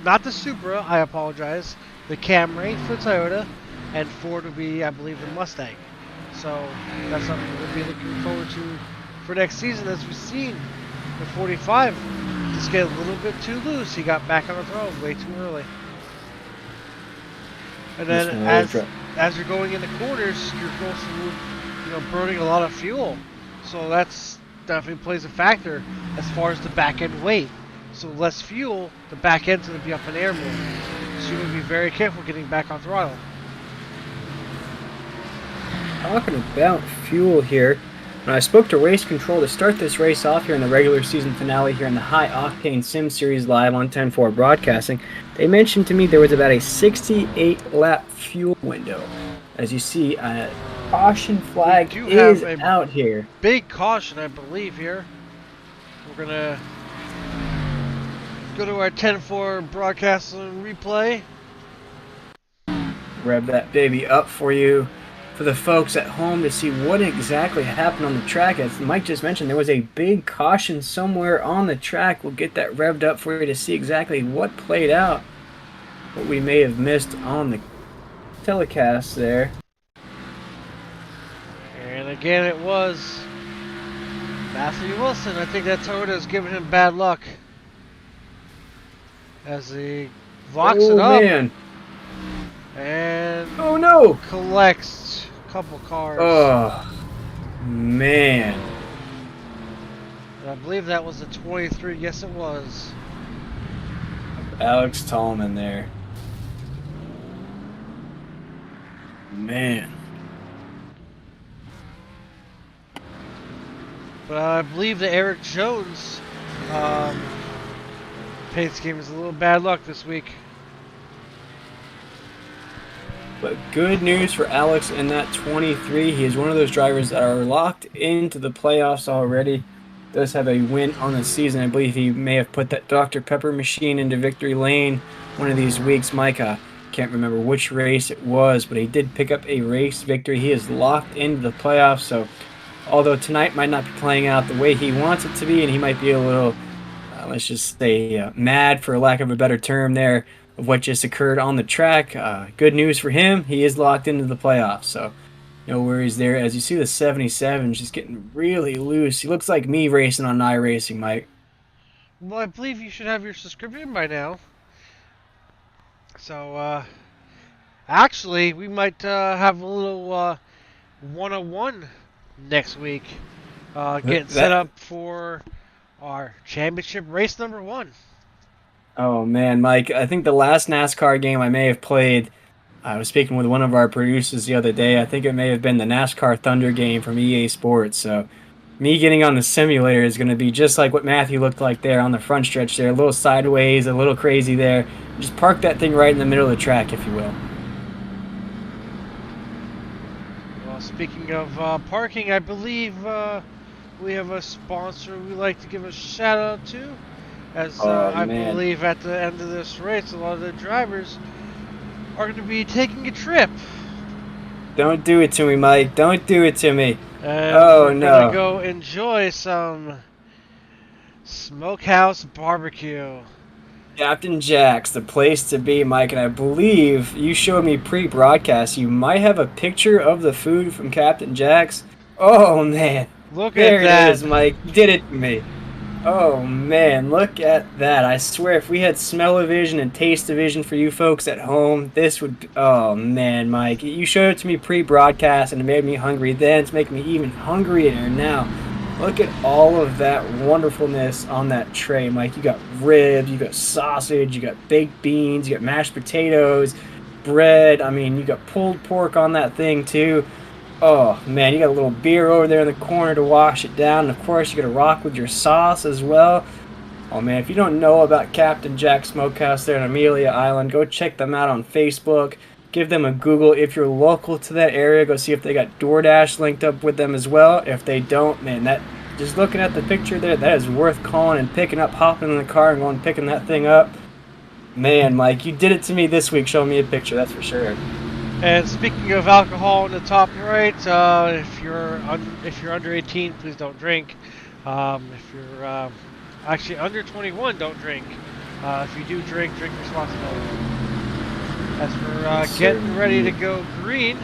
not the Supra. I apologize. The Camry for Toyota, and Ford will be, I believe, the Mustang. So that's something we'll be looking forward to for next season. As we've seen, the 45 just get a little bit too loose. He got back on the throttle way too early. And then as you're going in the corners, you're also burning a lot of fuel. So that's definitely plays a factor as far as the back end weight. So less fuel, the back end's going to be up in air more. So you want to be very careful getting back on throttle. Talking about fuel here, when I spoke to Race Control to start this race off here in the regular season finale here in the High Octane Sim Series live on 10-4 Broadcasting, they mentioned to me there was about a 68 lap fuel window. As you see, a caution flag is out here. Big caution, I believe, here. We're going to go to our 10-4 broadcast and replay. Rev that baby up for you, for the folks at home, to see what exactly happened on the track. As Mike just mentioned, there was a big caution somewhere on the track. We'll get that revved up for you to see exactly what played out, what we may have missed on the telecast there. And again, it was Matthew Wilson. I think that Toyota is giving him bad luck as he locks it up. Man. And oh no! Collects a couple cars. Oh man! And I believe that was a 23. Yes, it was. Alex Tallman there. Man. But I believe that Eric Jones paint scheme is a little bad luck this week. But good news for Alex in that 23. He is one of those drivers that are locked into the playoffs already. Does have a win on the season. I believe he may have put that Dr. Pepper machine into victory lane one of these weeks. Mike, can't remember which race it was, but he did pick up a race victory. He is locked into the playoffs. So, although tonight might not be playing out the way he wants it to be, and he might be a little, let's just say, mad for lack of a better term there, of what just occurred on the track. Good news for him. He is locked into the playoffs. So, no worries there. As you see, the 77 just getting really loose. He looks like me racing on iRacing, Mike. Well, I believe you should have your subscription by now. So, actually, we might have a little 101 next week. Getting set up for our championship race number 1. Oh, man, Mike. I think the last NASCAR game I may have played, I was speaking with one of our producers the other day. I think it may have been the NASCAR Thunder game from EA Sports. So, me getting on the simulator is going to be just like what Matthew looked like there on the front stretch there. A little sideways, a little crazy there. Just park that thing right in the middle of the track, if you will. Well, speaking of parking, I believe we have a sponsor we'd like to give a shout out to. As I believe at the end of this race, a lot of the drivers are going to be taking a trip. Don't do it to me, Mike. Don't do it to me. And we're gonna go enjoy some smokehouse barbecue. Captain Jack's, the place to be, Mike. And I believe you showed me pre-broadcast. You might have a picture of the food from Captain Jack's. Oh, man. Look there at that. There it is, Mike. You did it to me. Oh, man. Look at that. I swear, if we had smell-o-vision and taste-o-vision for you folks at home, this would... Oh, man, Mike. You showed it to me pre-broadcast, and it made me hungry then. It's making me even hungrier now. Look at all of that wonderfulness on that tray, Mike. You got ribs, you got sausage, you got baked beans, you got mashed potatoes, bread. I mean, you got pulled pork on that thing, too. Oh, man, you got a little beer over there in the corner to wash it down. And, of course, you got to rock with your sauce as well. Oh, man, if you don't know about Captain Jack Smokehouse there in Amelia Island, go check them out on Facebook. Give them a Google. If you're local to that area, go see if they got DoorDash linked up with them as well. If they don't, man, that just looking at the picture there, that is worth calling and picking up, hopping in the car and going picking that thing up. Man, Mike, you did it to me this week. Show me a picture, that's for sure. And speaking of alcohol in the top right, if you're under 18, please don't drink. If you're actually under 21, don't drink. If you do drink responsibly. As we're getting ready to go green.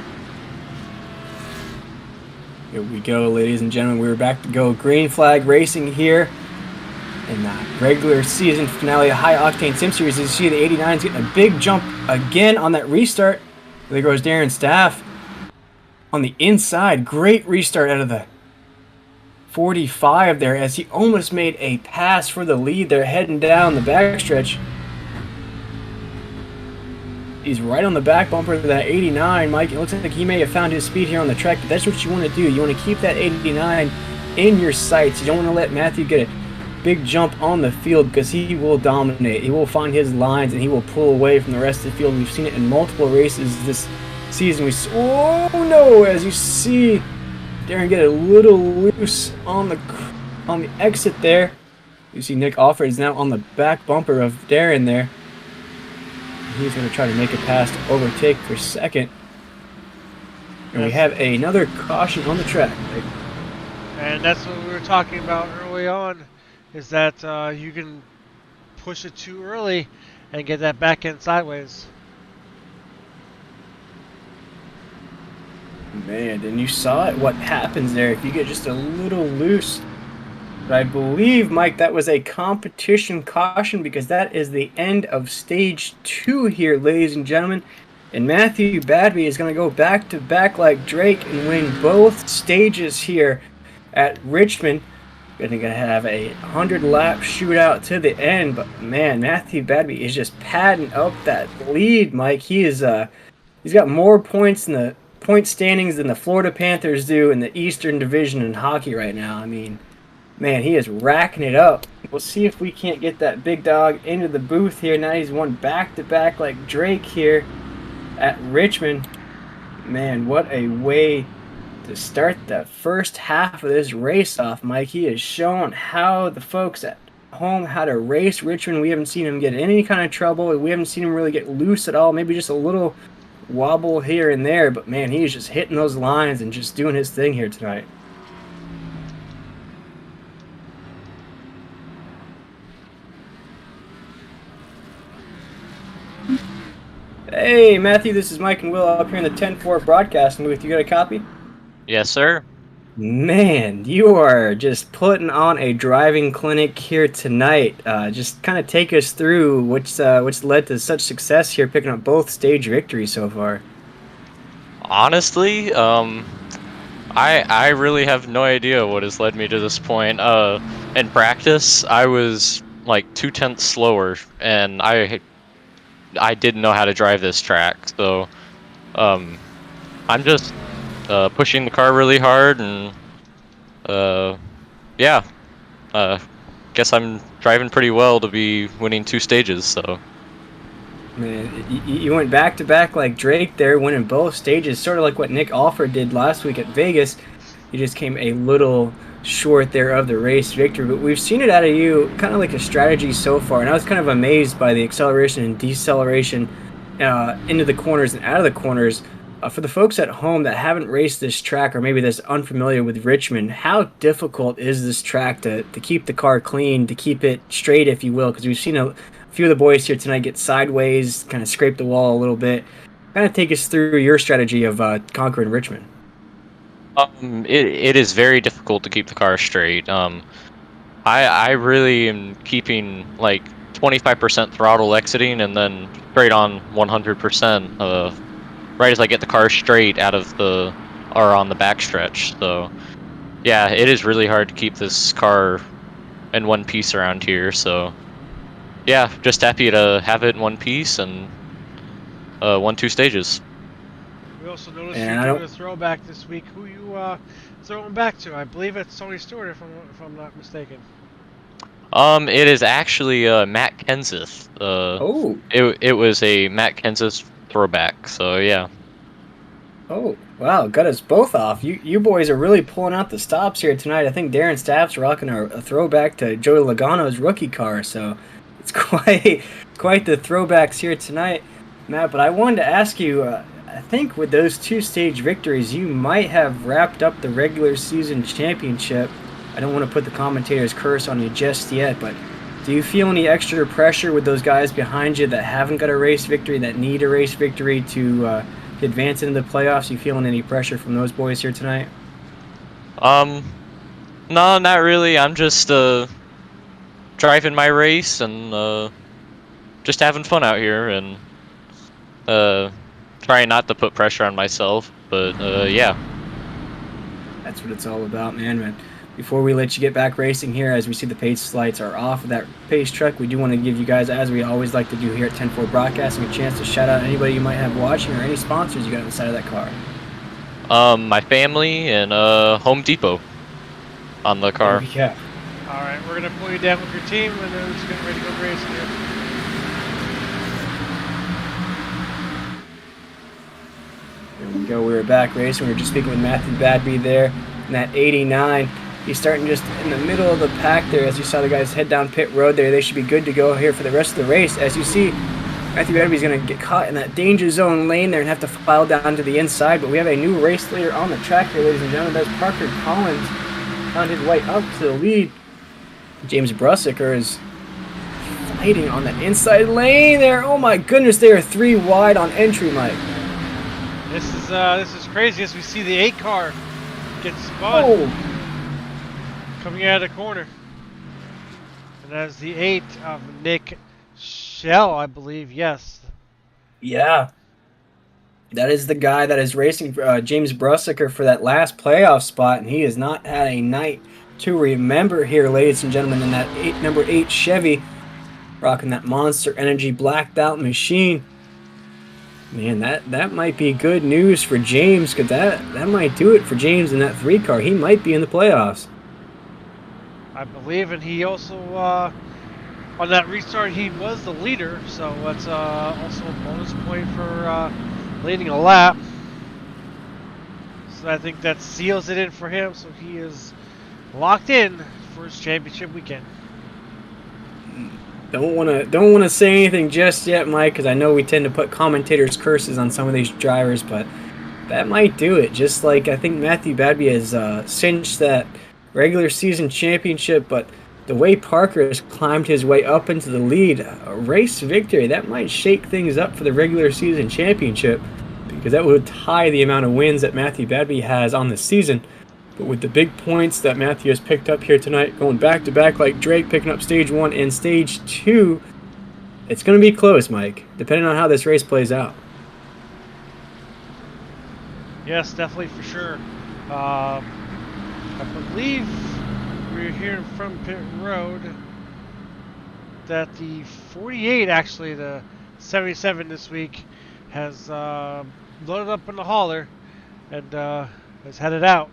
Here we go, ladies and gentlemen. We're back to go green flag racing here in the regular season finale of High Octane Sim Series. As you see, the 89 is getting a big jump again on that restart. There goes Darren Staff on the inside. Great restart out of the 45 there as he almost made a pass for the lead there heading down the backstretch. He's right on the back bumper of that 89, Mike. It looks like he may have found his speed here on the track, but that's what you want to do. You want to keep that 89 in your sights. You don't want to let Matthew get a big jump on the field because he will dominate. He will find his lines and he will pull away from the rest of the field. We've seen it in multiple races this season. Oh no! As you see, Darren get a little loose on the exit there. You see Nick Alfred is now on the back bumper of Darren there. He's going to try to make a pass to overtake for second. And we have another caution on the track. And that's what we were talking about early on, is that you can push it too early and get that back end sideways. Man, and you saw it, what happens there if you get just a little loose. But I believe, Mike, that was a competition caution because that is the end of stage 2 here, ladies and gentlemen. And Matthew Badby is going to go back-to-back like Drake and win both stages here at Richmond. Going to have a 100-lap shootout to the end. But, man, Matthew Badby is just padding up that lead, Mike. He's got more points in the point standings than the Florida Panthers do in the Eastern Division in hockey right now. I mean, man, he is racking it up. We'll see if we can't get that big dog into the booth here. Now he's won back-to-back like Drake here. at Richmond. Man, what a way to start the first half of this race off, Mike. He has shown how the folks at home how to race Richmond. We haven't seen him get in any kind of trouble. We haven't seen him really get loose at all. Maybe just a little wobble here and there, but man, he's just hitting those lines and just doing his thing here tonight. Hey, Matthew, this is Mike and Will up here in the 10-4 broadcasting booth. You got a copy? Yes, sir. Man, you are just putting on a driving clinic here tonight. Just kind of take us through what's led to such success here, picking up both stage victories so far. Honestly, I really have no idea what has led me to this point. In practice, I was like 2/10 slower, and I didn't know how to drive this track. So, I'm just pushing the car really hard, and yeah, guess I'm driving pretty well to be winning 2 stages. So. Man, you went back to back like Drake there, winning both stages, sort of like what Nick Alford did last week at Vegas. You just came a little short there of the race victory, but we've seen it out of you, kind of like a strategy so far. And I was kind of amazed by the acceleration and deceleration into the corners and out of the corners. For the folks at home that haven't raced this track or maybe that's unfamiliar with Richmond, how difficult is this track to keep the car clean, to keep it straight, if you will? Because we've seen a few of the boys here tonight get sideways, kind of scrape the wall a little bit. Kind of take us through your strategy of conquering Richmond. It is very difficult to keep the car straight. I really am keeping like 25% throttle exiting and then straight on 100%. Right as I get the car straight out of the or on the backstretch. So yeah, it is really hard to keep this car in one piece around here. So yeah, just happy to have it in one piece and won 2 stages. We also noticed you're doing a throwback this week. Who you throwing back to? I believe it's Tony Stewart, if I'm not mistaken. It is actually Matt Kenseth. It was a Matt Kenseth throwback. So yeah. Oh wow, got us both off. You boys are really pulling out the stops here tonight. I think Darren Staff's rocking a throwback to Joey Logano's rookie car. So it's quite the throwbacks here tonight, Matt. But I wanted to ask you. I think with those 2 stage victories, you might have wrapped up the regular season championship. I don't want to put the commentator's curse on you just yet, but do you feel any extra pressure with those guys behind you that haven't got a race victory, that need a race victory to advance into the playoffs? You feeling any pressure from those boys here tonight? No, not really. I'm just driving my race and just having fun out here and trying not to put pressure on myself, but yeah. That's what it's all about, man. Before we let you get back racing here, as we see the pace lights are off of that pace truck, we do want to give you guys, as we always like to do here at 10-4 Broadcasting, a chance to shout out anybody you might have watching or any sponsors you got on the side of that car. My family and Home Depot on the car. Yeah. All right, we're gonna pull you down with your team, and then we're just getting ready to go racing here. There we go. We were back racing. We were just speaking with Matthew Badby there. And that 89, he's starting just in the middle of the pack there. As you saw the guys head down pit road there, they should be good to go here for the rest of the race. As you see, Matthew Badby's going to get caught in that danger zone lane there and have to file down to the inside. But we have a new race leader on the track here, ladies and gentlemen. That's Parker Collins found his way up to the lead. James Brussiker is fighting on the inside lane there. Oh my goodness, they are 3 wide on entry, Mike. This is crazy as we see the 8 car get spun coming out of the corner. And that's the 8 of Nick Shell, I believe. Yes. Yeah. That is the guy that is racing James Brussiker for that last playoff spot, and he has not had a night to remember here, ladies and gentlemen, in that number 8 Chevy, rocking that Monster Energy blacked out machine. Man, that might be good news for James, because that might do it for James in that 3 car. He might be in the playoffs. I believe, and he also, on that restart, he was the leader, so that's also a bonus point for leading a lap. So I think that seals it in for him. So he is locked in for his championship weekend. Don't wanna say anything just yet, Mike, because I know we tend to put commentators' curses on some of these drivers, but that might do it. Just like I think Matthew Badby has cinched that regular season championship, but the way Parker has climbed his way up into the lead, a race victory, that might shake things up for the regular season championship, because that would tie the amount of wins that Matthew Badby has on the season. But with the big points that Matthew has picked up here tonight, going back-to-back like Drake picking up Stage 1 and Stage 2, it's going to be close, Mike, depending on how this race plays out. Yes, definitely for sure. I believe we're hearing from pit road that the 48, actually the 77 this week, has loaded up in the hauler and has headed out.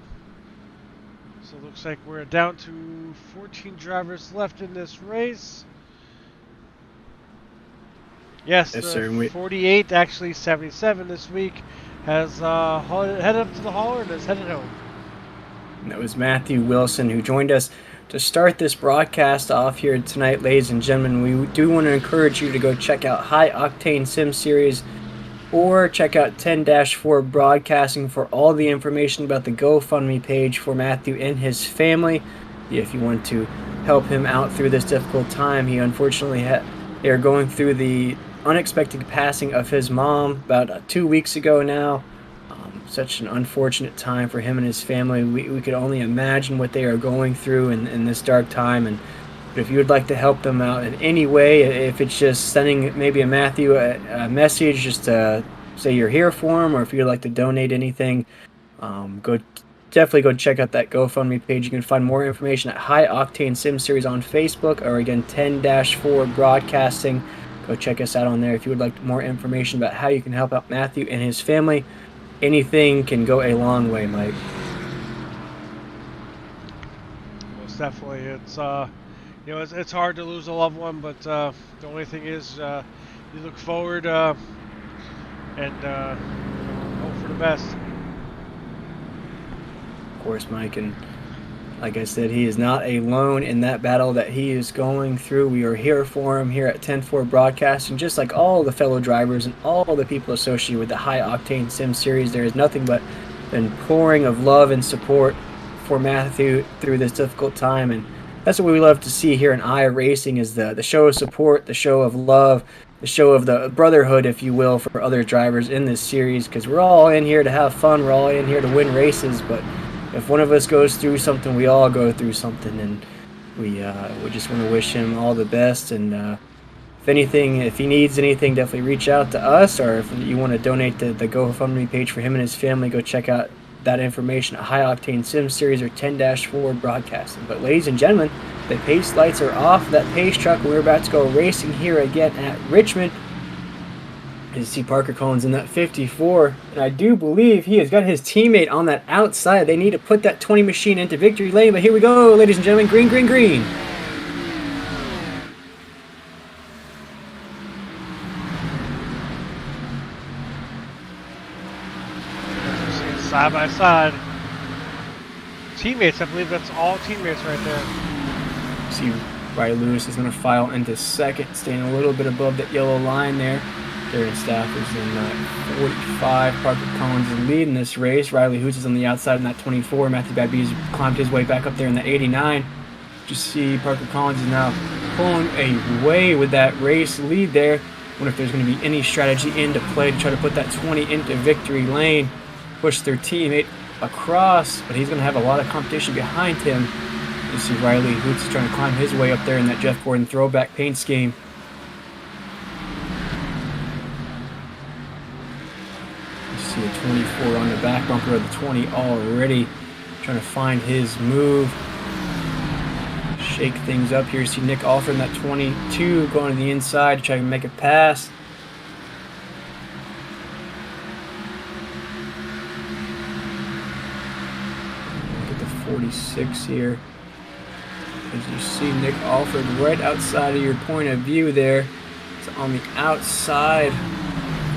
So it looks like we're down to 14 drivers left in this race. Yes, Yes, the sir. 48, actually 77 this week, has headed up to the hauler and is headed home. And that was Matthew Wilson who joined us to start this broadcast off here tonight, ladies and gentlemen. We do want to encourage you to go check out High Octane Sim Series or check out 10-4 Broadcasting for all the information about the GoFundMe page for Matthew and his family. If you want to help him out through this difficult time, he unfortunately they are going through the unexpected passing of his mom about 2 weeks ago now. Such an unfortunate time for him and his family. We could only imagine what they are going through in this dark time. But if you would like to help them out in any way, if it's just sending maybe a Matthew a message just to say you're here for him, or if you'd like to donate anything, definitely go check out that GoFundMe page. You can find more information at High Octane Sim Series on Facebook, or again 10-4 Broadcasting. Go check us out on there if you would like more information about how you can help out Matthew and his family. Anything can go a long way, Mike. Most definitely. It's it's hard to lose a loved one, but the only thing is you look forward and hope for the best. Of course, Mike, and like I said, he is not alone in that battle that he is going through. We are here for him here at 10-4 Broadcasting, just like all the fellow drivers and all the people associated with the High Octane Sim Series. There is nothing but an pouring of love and support for Matthew through this difficult time, and that's what we love to see here in iRacing, is the show of support, the show of love, the show of the brotherhood, if you will, for other drivers in this series, because we're all in here to have fun, we're all in here to win races, but if one of us goes through something, we all go through something, and we just want to wish him all the best. And if he needs anything, definitely reach out to us, or if you want to donate to the GoFundMe page for him and his family, go check out that information at High Octane Sim Series or 10-4 Broadcasting. But ladies and gentlemen, the pace lights are off that pace truck, and we're about to go racing here again at Richmond. You see Parker Collins in that 54, and I do believe he has got his teammate on that outside. They need to put that 20 machine into victory lane, but here we go, ladies and gentlemen. Green, green, green. Side by side. Teammates, I believe that's all teammates right there. See, Riley Lewis is going to file into second, staying a little bit above that yellow line there. Darren Stafford's in 45. Parker Collins is leading this race. Riley Hoots is on the outside in that 24. Matthew Badby has climbed his way back up there in the 89. Just see Parker Collins is now pulling away with that race lead there. Wonder if there's going to be any strategy into play to try to put that 20 into victory lane. Push their teammate across, but he's going to have a lot of competition behind him. You see Riley Hoots is trying to climb his way up there in that Jeff Gordon throwback paint scheme. See a 24 on the back bumper of the 20 already. Trying to find his move. Shake things up here. See Nick Alford in that 22 going to the inside to try to make a pass. Look at the 46 here. As you see Nick Alford right outside of your point of view there. It's on the outside.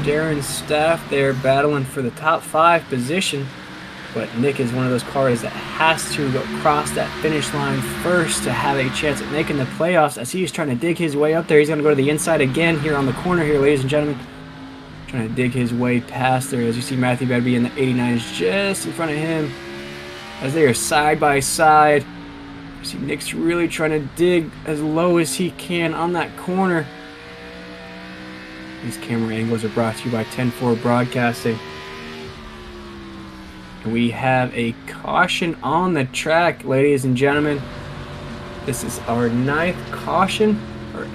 Darren Staff there battling for the top 5 position. But Nick is one of those cars that has to go cross that finish line first to have a chance at making the playoffs. As he's trying to dig his way up there, he's going to go to the inside again here on the corner here, ladies and gentlemen. Trying to dig his way past there. As you see, Matthew Badby in the 89 is just in front of him. As they are side by side. You see Nick's really trying to dig as low as he can on that corner. These camera angles are brought to you by 10-4 Broadcasting. We have a caution on the track, ladies and gentlemen. This is our 9th caution, or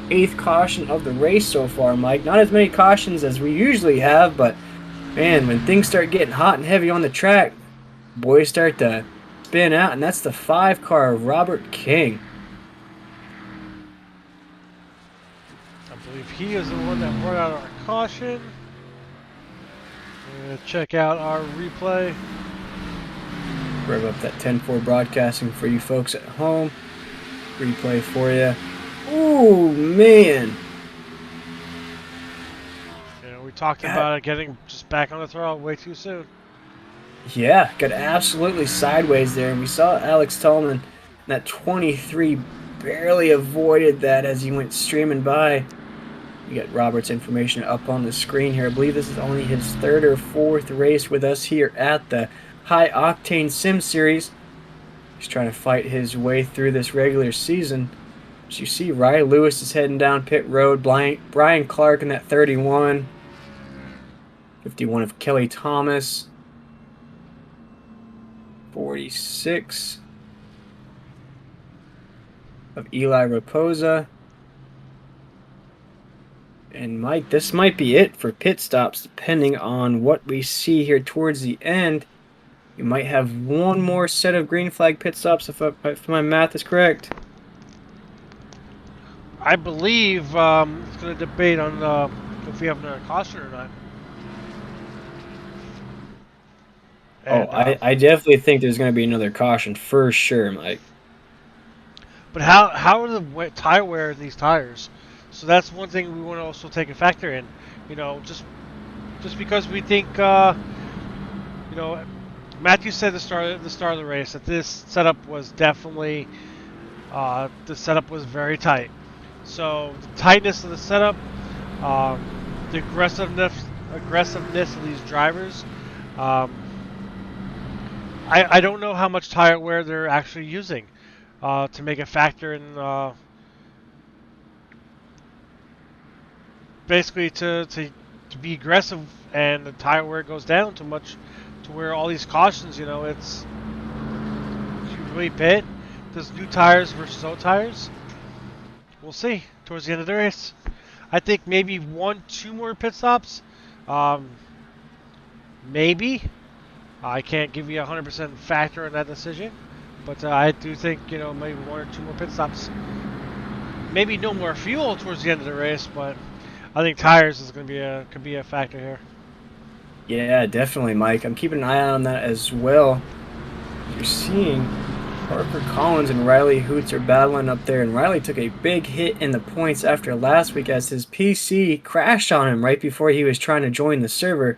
8th caution of the race so far, Mike. Not as many cautions as we usually have, but man, when things start getting hot and heavy on the track, boys start to spin out, and that's the 5 car of Robert King. I believe he is the one that brought out our caution. Check out our replay. Rev up that 10-4 Broadcasting for you folks at home. Replay for you. Ooh, man. We talked about it getting just back on the throttle way too soon. Yeah, got absolutely sideways there. And we saw Alex Tolman, that 23, barely avoided that as he went streaming by. We got Robert's information up on the screen here. I believe this is only his 3rd or 4th race with us here at the High Octane Sim Series. He's trying to fight his way through this regular season. As you see, Riley Lewis is heading down pit road. Brian Clark in that 31. 51 of Kelly Thomas. 46 of Eli Raposa. And Mike, this might be it for pit stops, depending on what we see here towards the end. You might have one more set of green flag pit stops if my math is correct. I believe it's going to debate on if we have another caution or not. And, I definitely think there's going to be another caution for sure, Mike. But how are the tire wear in these tires? So that's one thing we want to also take a factor in. Just because we think, Matthew said at the start of the race that this setup was definitely, the setup was very tight. So the tightness of the setup, the aggressiveness of these drivers. I don't know how much tire wear they're actually using to make a factor in. Basically, to be aggressive, and the tire wear goes down too much, to where all these cautions, it's you really pit. There's new tires versus old tires. We'll see towards the end of the race. I think maybe 1-2 more pit stops. Maybe. I can't give you a 100% factor in that decision, but I do think maybe 1 or 2 more pit stops. Maybe no more fuel towards the end of the race, but I think tires is going to could be a factor here. Yeah, definitely, Mike. I'm keeping an eye on that as well. You're seeing Parker Collins and Riley Hoots are battling up there, and Riley took a big hit in the points after last week as his PC crashed on him right before he was trying to join the server.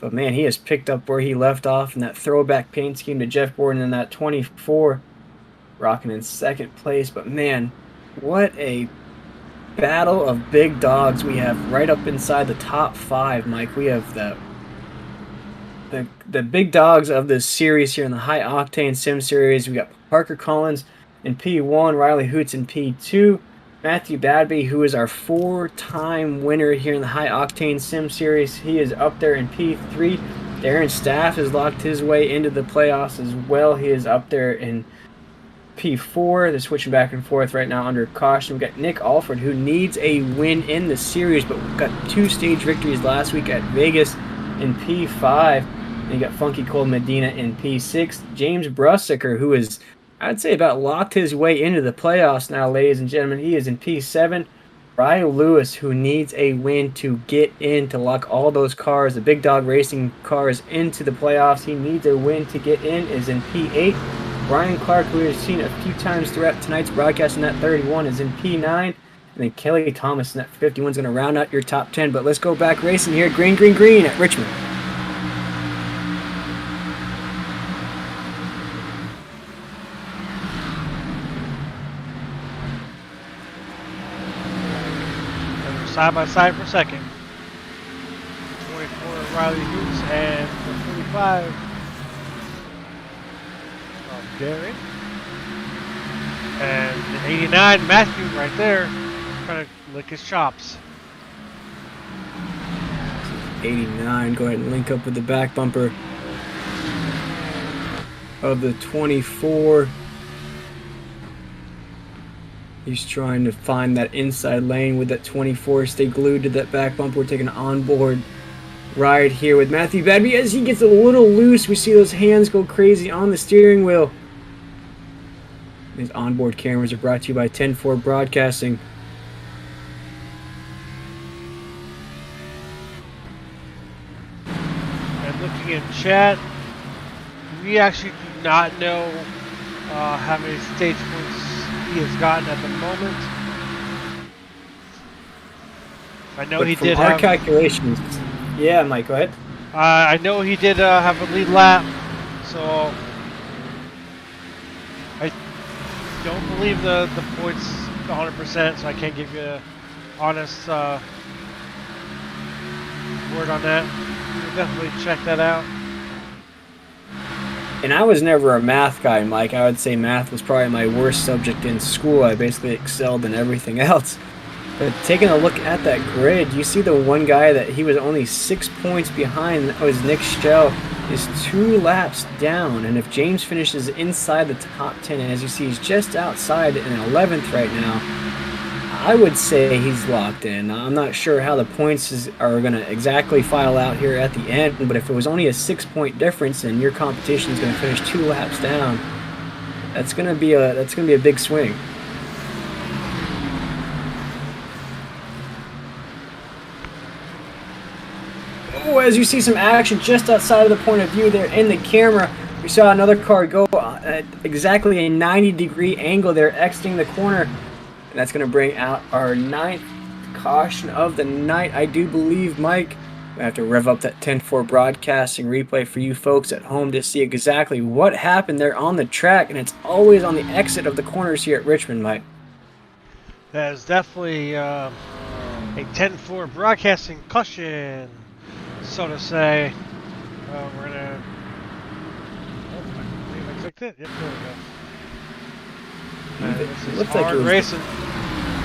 But man, he has picked up where he left off in that throwback paint scheme to Jeff Gordon in that 24, rocking in 2nd place. But man, what a battle of big dogs we have right up inside the top 5, Mike. We have the big dogs of this series here in the High Octane Sim Series. We got Parker Collins in P1, Riley Hoots in P2, Matthew Badby, who is our 4-time winner here in the High Octane Sim Series. He is up there in P3. Darren Staff has locked his way into the playoffs as well. He is up there in P4. They're switching back and forth right now under caution. We've got Nick Alford, who needs a win in the series, but we've got 2 stage victories last week at Vegas in P5. And you got Funky Cold Medina in P6. James Brussicker, who is, I'd say, about locked his way into the playoffs now, ladies and gentlemen. He is in P7. Ryan Lewis, who needs a win to get in, to lock all those cars, the big dog racing cars, into the playoffs. He needs a win to get in, is in P8. Brian Clark, who we've seen a few times throughout tonight's broadcast in that 31, is in P9. And then Kelly Thomas in that 51 is going to round out your top 10. But let's go back racing here. Green, green, green at Richmond. And they're side by side for second. 24 Riley Hoots and the 45 of Darren. And the 89 Matthew right there trying to lick his chops. 89, go ahead and link up with the back bumper of the 24. He's trying to find that inside lane with that 24. Stay glued to that back bumper. We're taking an onboard ride here with Matthew Badby. As he gets a little loose, we see those hands go crazy on the steering wheel. These onboard cameras are brought to you by 10-4 Broadcasting. And looking in chat, we actually do not know how many stage points he has gotten at the moment. I know But he from did our have calculations. Yeah, Mike, go ahead. I know he did have a lead lap, so I don't believe the points 100%, so I can't give you an honest word on that. We'll definitely check that out. And I was never a math guy, Mike. I would say math was probably my worst subject in school. I basically excelled in everything else. But taking a look at that grid, you see the one guy that he was only 6 points behind, that was Nick Schell, is 2 laps down. And if James finishes inside the top 10, and as you see, he's just outside in 11th right now, I would say he's locked in. I'm not sure how the points are going to exactly file out here at the end, but if it was only a 6-point difference and your competition is going to finish 2 laps down, that's going to be a big swing. Oh, as you see some action just outside of the point of view there in the camera, we saw another car go at exactly a 90-degree angle there, exiting the corner. And that's going to bring out our 9th caution of the night, I do believe, Mike. I have to rev up that 10-4 broadcasting replay for you folks at home to see exactly what happened there on the track. And it's always on the exit of the corners here at Richmond, Mike. That is definitely a 10-4 broadcasting caution, so to say. We're gonna. Oh, I believe I clicked it. Yep, there we go. This is Looks like it hard was racing.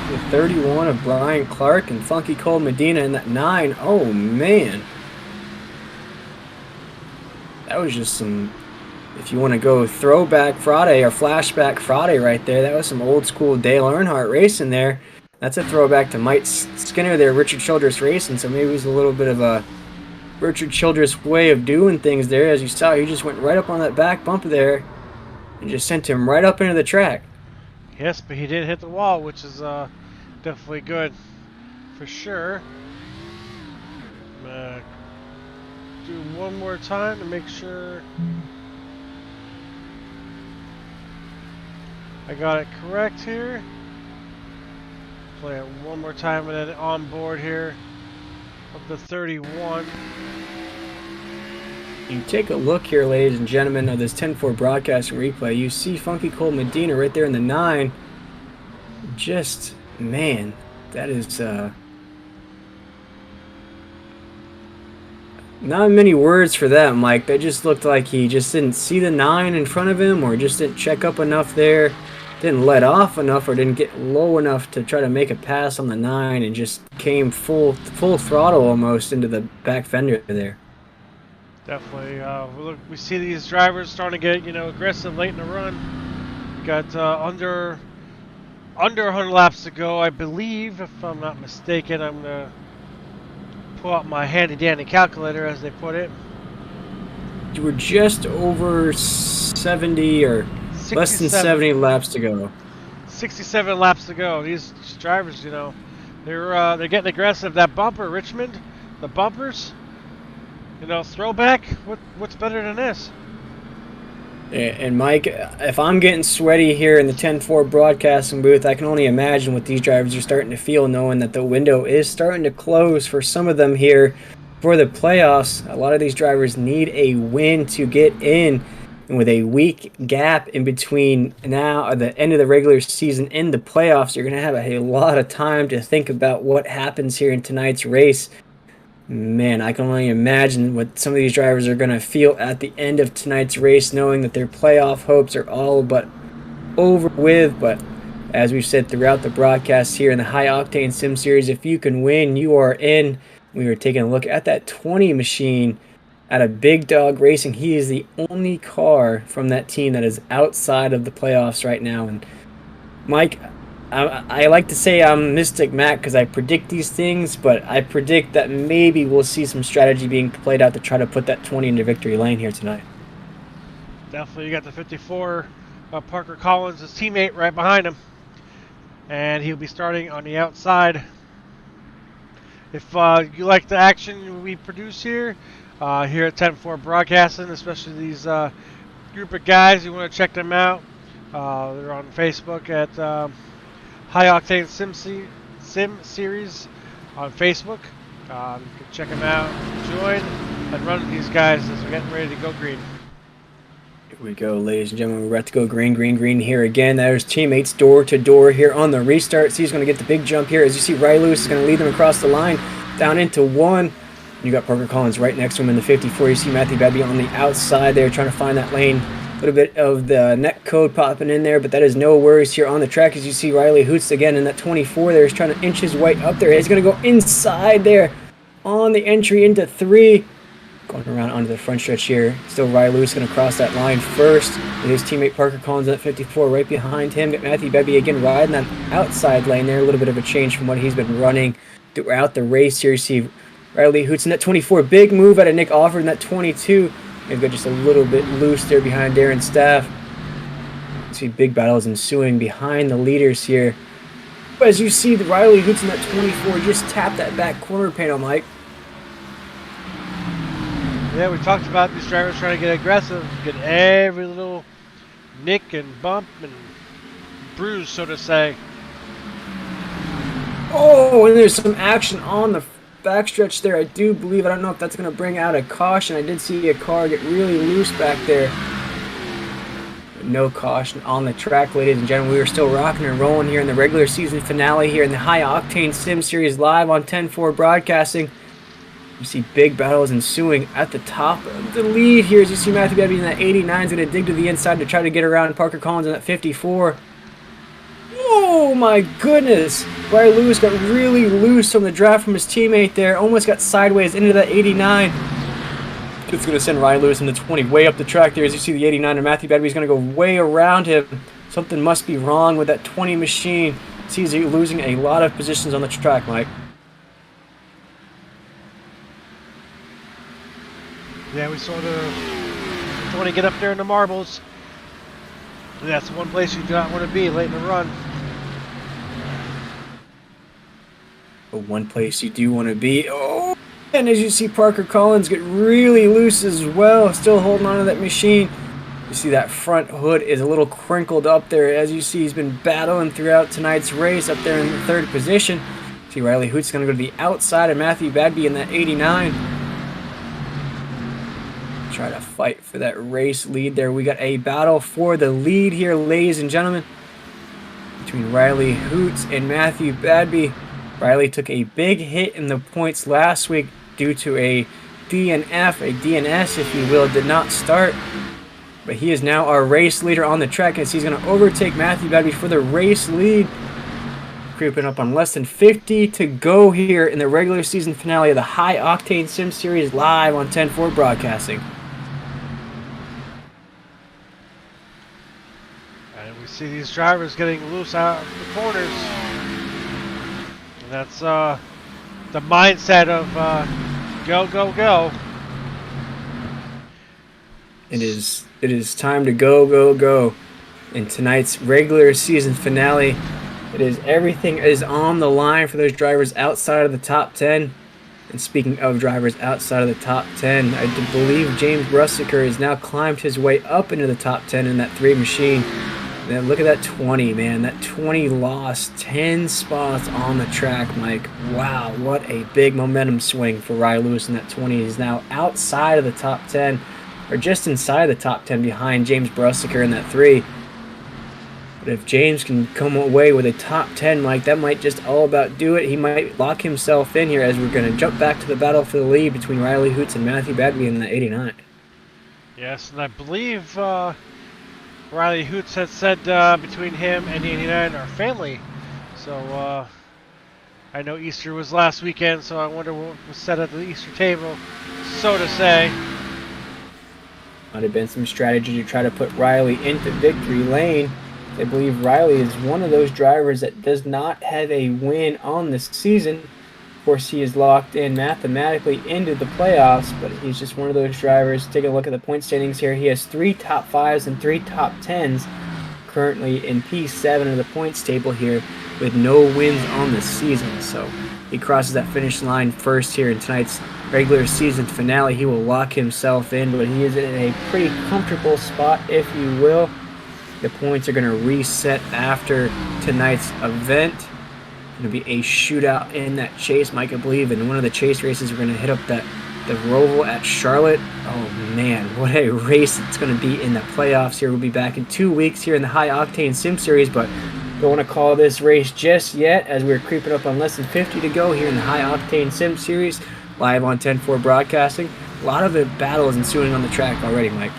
the 31 of Brian Clark and Funky Cole Medina in that 9. Oh man, that was just some. If you want to go throwback Friday or flashback Friday right there, that was some old school Dale Earnhardt racing there. That's a throwback to Mike Skinner there, Richard Childress racing. So maybe it was a little bit of a Richard Childress way of doing things there. As you saw, he just went right up on that back bumper there and just sent him right up into the track. Yes, but he did hit the wall, which is definitely good for sure. I'm gonna do one more time to make sure I got it correct here. Play it one more time and then on board here of the 31. You take a look here, ladies and gentlemen, of this 10-4 broadcasting replay. You see Funky Cole Medina right there in the 9. Just, man, that is not many words for that, Mike. That just looked like he just didn't see the 9 in front of him, or just didn't check up enough there, didn't let off enough, or didn't get low enough to try to make a pass on the 9, and just came full throttle almost into the back fender there. Definitely. We see these drivers starting to get, aggressive late in the run. We got under 100 laps to go, I believe, if I'm not mistaken. I'm gonna pull out my handy-dandy calculator, as they put it. We're just over 70 or less than 70 laps to go. 67 laps to go. These drivers, they're getting aggressive. That bumper, Richmond, the bumpers. Throwback. What's better than this? And Mike, if I'm getting sweaty here in the 10-4 broadcasting booth, I can only imagine what these drivers are starting to feel, knowing that the window is starting to close for some of them here for the playoffs. A lot of these drivers need a win to get in. And with a week gap in between now the end of the regular season and the playoffs, you're going to have a lot of time to think about what happens here in tonight's race. Man, I can only imagine what some of these drivers are going to feel at the end of tonight's race, knowing that their playoff hopes are all but over with. But as we've said throughout the broadcast here in the High Octane Sim Series, if you can win, you are in. We were taking a look at that 20 machine out of Big Dog Racing. He is the only car from that team that is outside of the playoffs right now. And Mike, I like to say I'm Mystic Mac because I predict these things, but I predict that maybe we'll see some strategy being played out to try to put that 20 into victory lane here tonight. Definitely, you got the 54, Parker Collins, his teammate, right behind him. And he'll be starting on the outside. If you like the action we produce here at 10-4 Broadcasting, especially these group of guys, you want to check them out. They're on Facebook at High Octane Sim Series on Facebook. You can check them out, join, and run with these guys as we're getting ready to go green. Here we go, ladies and gentlemen. We're about to go green here again. There's teammates door to door here on the restart. So he's going to get the big jump here. As you see, Riley Lewis is going to lead them across the line down into one. You got Parker Collins right next to him in the 54. You see Matthew Babby on the outside there trying to find that lane. A little bit of the net code popping in there, but that is no worries here on the track. As you see Riley Hoots again in that 24 there is trying to inch his way up there. He's going to go inside there on the entry into 3. Going around onto the front stretch here. Still Riley Lewis going to cross that line first. With his teammate Parker Collins at 54 right behind him. Got Matthew Bebby again riding that outside lane there. A little bit of a change from what he's been running throughout the race here. You see Riley Hoots in that 24. Big move out of Nick Offord in that 22. Maybe got just a little bit loose there behind Darren Staff. You see big battles ensuing behind the leaders here. But as you see, the Riley Hoots in that 24 just tapped that back corner panel, Mike. Yeah, we talked about these drivers trying to get aggressive, get every little nick and bump and bruise, so to say. Oh, and there's some action on the backstretch there, I do believe. I don't know if that's going to bring out a caution. I did see a car get really loose back there. But no caution on the track, ladies and gentlemen. We are still rocking and rolling here in the regular season finale here in the High Octane Sim Series live on 10-4 Broadcasting. You see big battles ensuing at the top of the lead here. As you see Matthew Bebby in that 89 is going to dig to the inside to try to get around Parker Collins in that 54. Oh my goodness! Riley Lewis got really loose from the draft from his teammate there. Almost got sideways into that 89. It's going to send Riley Lewis in the 20 way up the track there. As you see the 89 and Matthew Bebby is going to go way around him. Something must be wrong with that 20 machine. He's losing a lot of positions on the track, Mike. Yeah, we saw the 20 get up there in the marbles. And that's one place you do not want to be late in the run. But one place you do want to be. Oh, and as you see Parker Collins get really loose as well, still holding on to that machine. You see that front hood is a little crinkled up there. As you see, he's been battling throughout tonight's race up there in the 3rd position. See Riley Hoots going to go to the outside of Matthew Bagby in that 89. Try to fight for that race lead there. We got a battle for the lead here, ladies and gentlemen, between Riley Hoots and Matthew Badby. Riley took a big hit in the points last week due to a DNF, a DNS if you will, did not start. But he is now our race leader on the track as he's going to overtake Matthew Badby for the race lead. Creeping up on less than 50 to go here in the regular season finale of the High Octane Sim Series live on 10-4 Broadcasting. And we see these drivers getting loose out of the corners. And that's the mindset of go, go, go. It is time to go, go, go. In tonight's regular season finale, everything is on the line for those drivers outside of the top 10. And speaking of drivers outside of the top 10, I do believe James Brussiker has now climbed his way up into the top 10 in that 3 machine. Man, look at that 20, man. That 20 lost 10 spots on the track, Mike. Wow, what a big momentum swing for Riley Lewis in that 20. He's now outside of the top 10, or just inside the top 10 behind James Brussiker in that 3. But if James can come away with a top 10, Mike, that might just all about do it. He might lock himself in here as we're going to jump back to the battle for the lead between Riley Hoots and Matthew Badby in the 89. Yes, and I believe Riley Hoots had said between him and the 89 are family. So I know Easter was last weekend, so I wonder what was said at the Easter table, so to say. Might have been some strategy to try to put Riley into victory lane. I believe Riley is one of those drivers that does not have a win on this season. Of course, he is locked in mathematically into the playoffs, but he's just one of those drivers. Take a look at the point standings here. He has 3 top 5s and 3 top 10s, currently in P7 of the points table here, with no wins on the season. So he crosses that finish line first here in tonight's regular season finale. He will lock himself in, but he is in a pretty comfortable spot, if you will. The points are going to reset after tonight's event. Going to be a shootout in that chase, Mike, I believe. In one of the chase races, we're going to hit up the Roval at Charlotte. Oh, man, what a race it's going to be in the playoffs here. We'll be back in 2 weeks here in the High Octane Sim Series, but don't want to call this race just yet as we're creeping up on less than 50 to go here in the High Octane Sim Series, live on 10-4 Broadcasting. A lot of battles ensuing on the track already, Mike.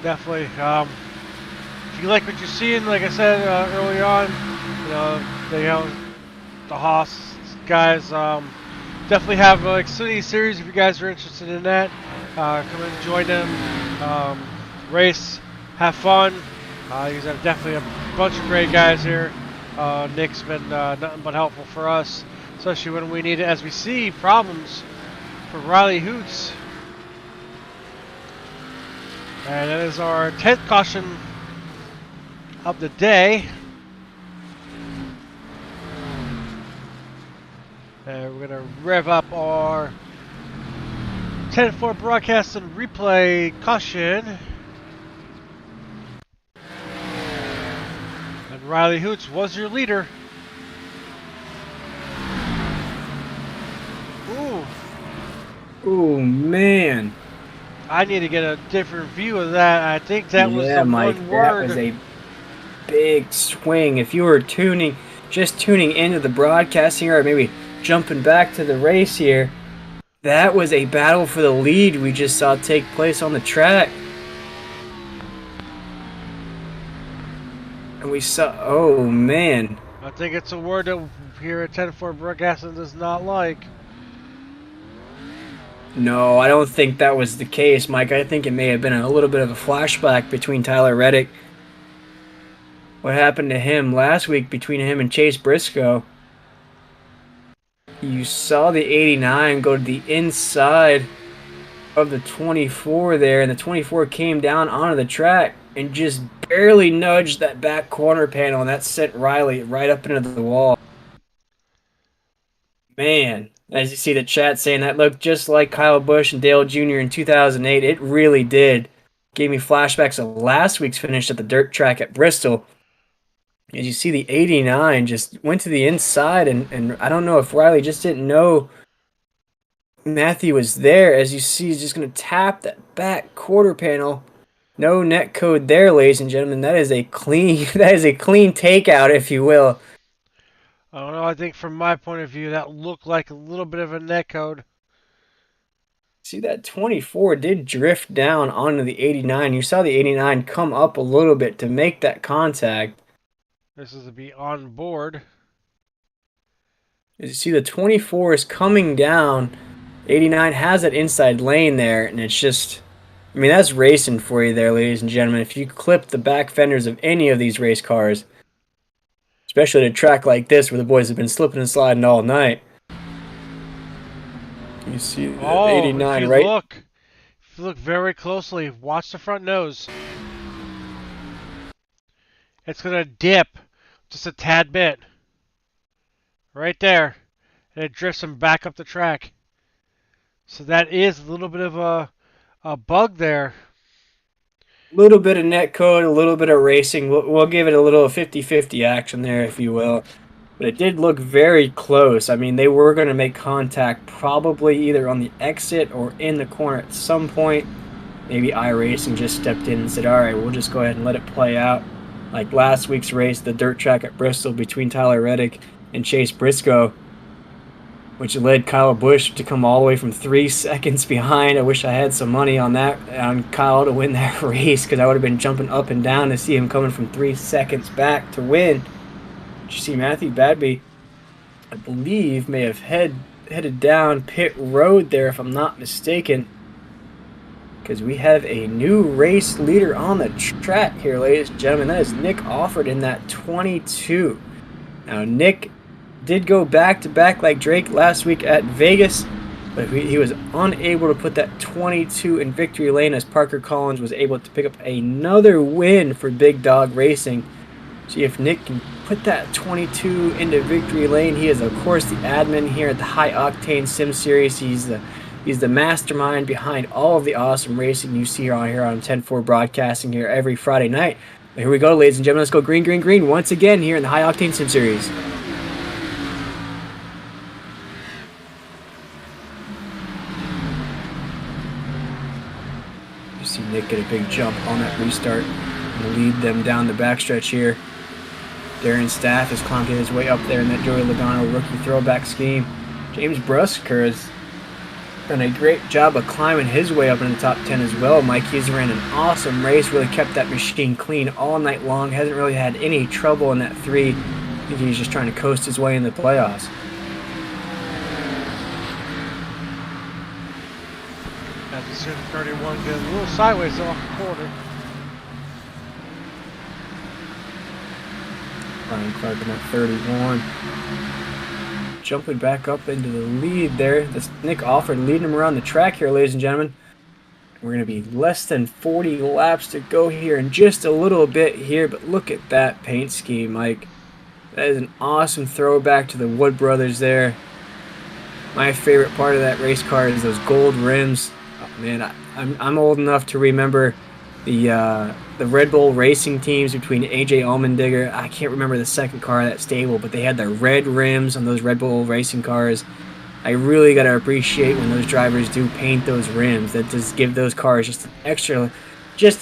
Definitely. If you like what you're seeing, like I said early on, the H.O.S.S guys definitely have an Xfinity series if you guys are interested in that. Come and join them, race, have fun. You guys have definitely a bunch of great guys here. Nick's been nothing but helpful for us, especially when we need it, as we see problems for Riley Hoots. And that is our 10th caution of the day. And we're going to rev up our 10-4 broadcast and replay caution. And Riley Hoots was your leader. Ooh, man. I need to get a different view of that. I think that was the Mike, one word. that was a big swing. If you were just tuning into the broadcast here, or maybe jumping back to the race here, that was a battle for the lead we just saw take place on the track. And we saw, oh man. I think it's a word that here at 10-4 Broadcasting does not like. No, I don't think that was the case, Mike. I think it may have been a little bit of a flashback between Tyler Reddick. What happened to him last week between him and Chase Briscoe? You saw the 89 go to the inside of the 24 there, and the 24 came down onto the track and just barely nudged that back corner panel, and that sent Riley right up into the wall. Man, as you see the chat saying that looked just like Kyle Busch and Dale Jr. in 2008. It really did. Gave me flashbacks of last week's finish at the dirt track at Bristol. As you see, the 89 just went to the inside, and I don't know if Riley just didn't know Matthew was there. As you see, he's just going to tap that back quarter panel. No net code there, ladies and gentlemen. That is a clean takeout, if you will. I don't know. I think from my point of view, that looked like a little bit of a net code. See, that 24 did drift down onto the 89. You saw the 89 come up a little bit to make that contact. This is to be on board. As you see, the 24 is coming down. 89 has that inside lane there, and it's just, I mean, that's racing for you there, ladies and gentlemen. If you clip the back fenders of any of these race cars, especially at a track like this where the boys have been slipping and sliding all night. You see the 89 if you look very closely, watch the front nose. It's going to dip just a tad bit. Right there. and it drifts him back up the track. So that is a little bit of a bug there. A little bit of netcode, a little bit of racing. We'll give it a little 50-50 action there, if you will. But it did look very close. I mean, they were going to make contact probably either on the exit or in the corner at some point. Maybe iRacing just stepped in and said, all right, we'll just go ahead and let it play out. Like last week's race, the dirt track at Bristol between Tyler Reddick and Chase Briscoe, which led Kyle Busch to come all the way from 3 seconds behind. I wish I had some money on Kyle to win that race, because I would have been jumping up and down to see him coming from 3 seconds back to win. Did you see Matthew Badby, I believe, may have headed down pit road there, if I'm not mistaken, because we have a new race leader on the track here, ladies and gentlemen. That is Nick Offord in that 22. Now, Nick did go back-to-back like Drake last week at Vegas, but he was unable to put that 22 in victory lane, as Parker Collins was able to pick up another win for Big Dog Racing. See if Nick can put that 22 into victory lane. He is, of course, the admin here at the High Octane Sim Series. He's the mastermind behind all of the awesome racing you see here on 10-4 Broadcasting here every Friday night. But here we go, ladies and gentlemen. Let's go green, green, green once again here in the High Octane Sim Series. You see Nick get a big jump on that restart and lead them down the backstretch here. Darren Staff is clonking his way up there in that Joey Logano rookie throwback scheme. James Brusker has done a great job of climbing his way up in the top 10 as well. Mike, he's ran an awesome race, really kept that machine clean all night long. Hasn't really had any trouble in that 3. I think he's just trying to coast his way in the playoffs. As you see, 31 goes a little sideways off the corner. Ryan Clark in that 31. Jumping back up into the lead there. That's Nick Offord leading him around the track here, ladies and gentlemen. We're going to be less than 40 laps to go here in just a little bit here, but look at that paint scheme, Mike. That is an awesome throwback to the Wood Brothers there. My favorite part of that race car is those gold rims. Oh, man, I'm old enough to remember the Red Bull racing teams between AJ Allmendinger. I can't remember the second car of that stable, but they had the red rims on those Red Bull racing cars. I really got to appreciate when those drivers do paint those rims. That just give those cars just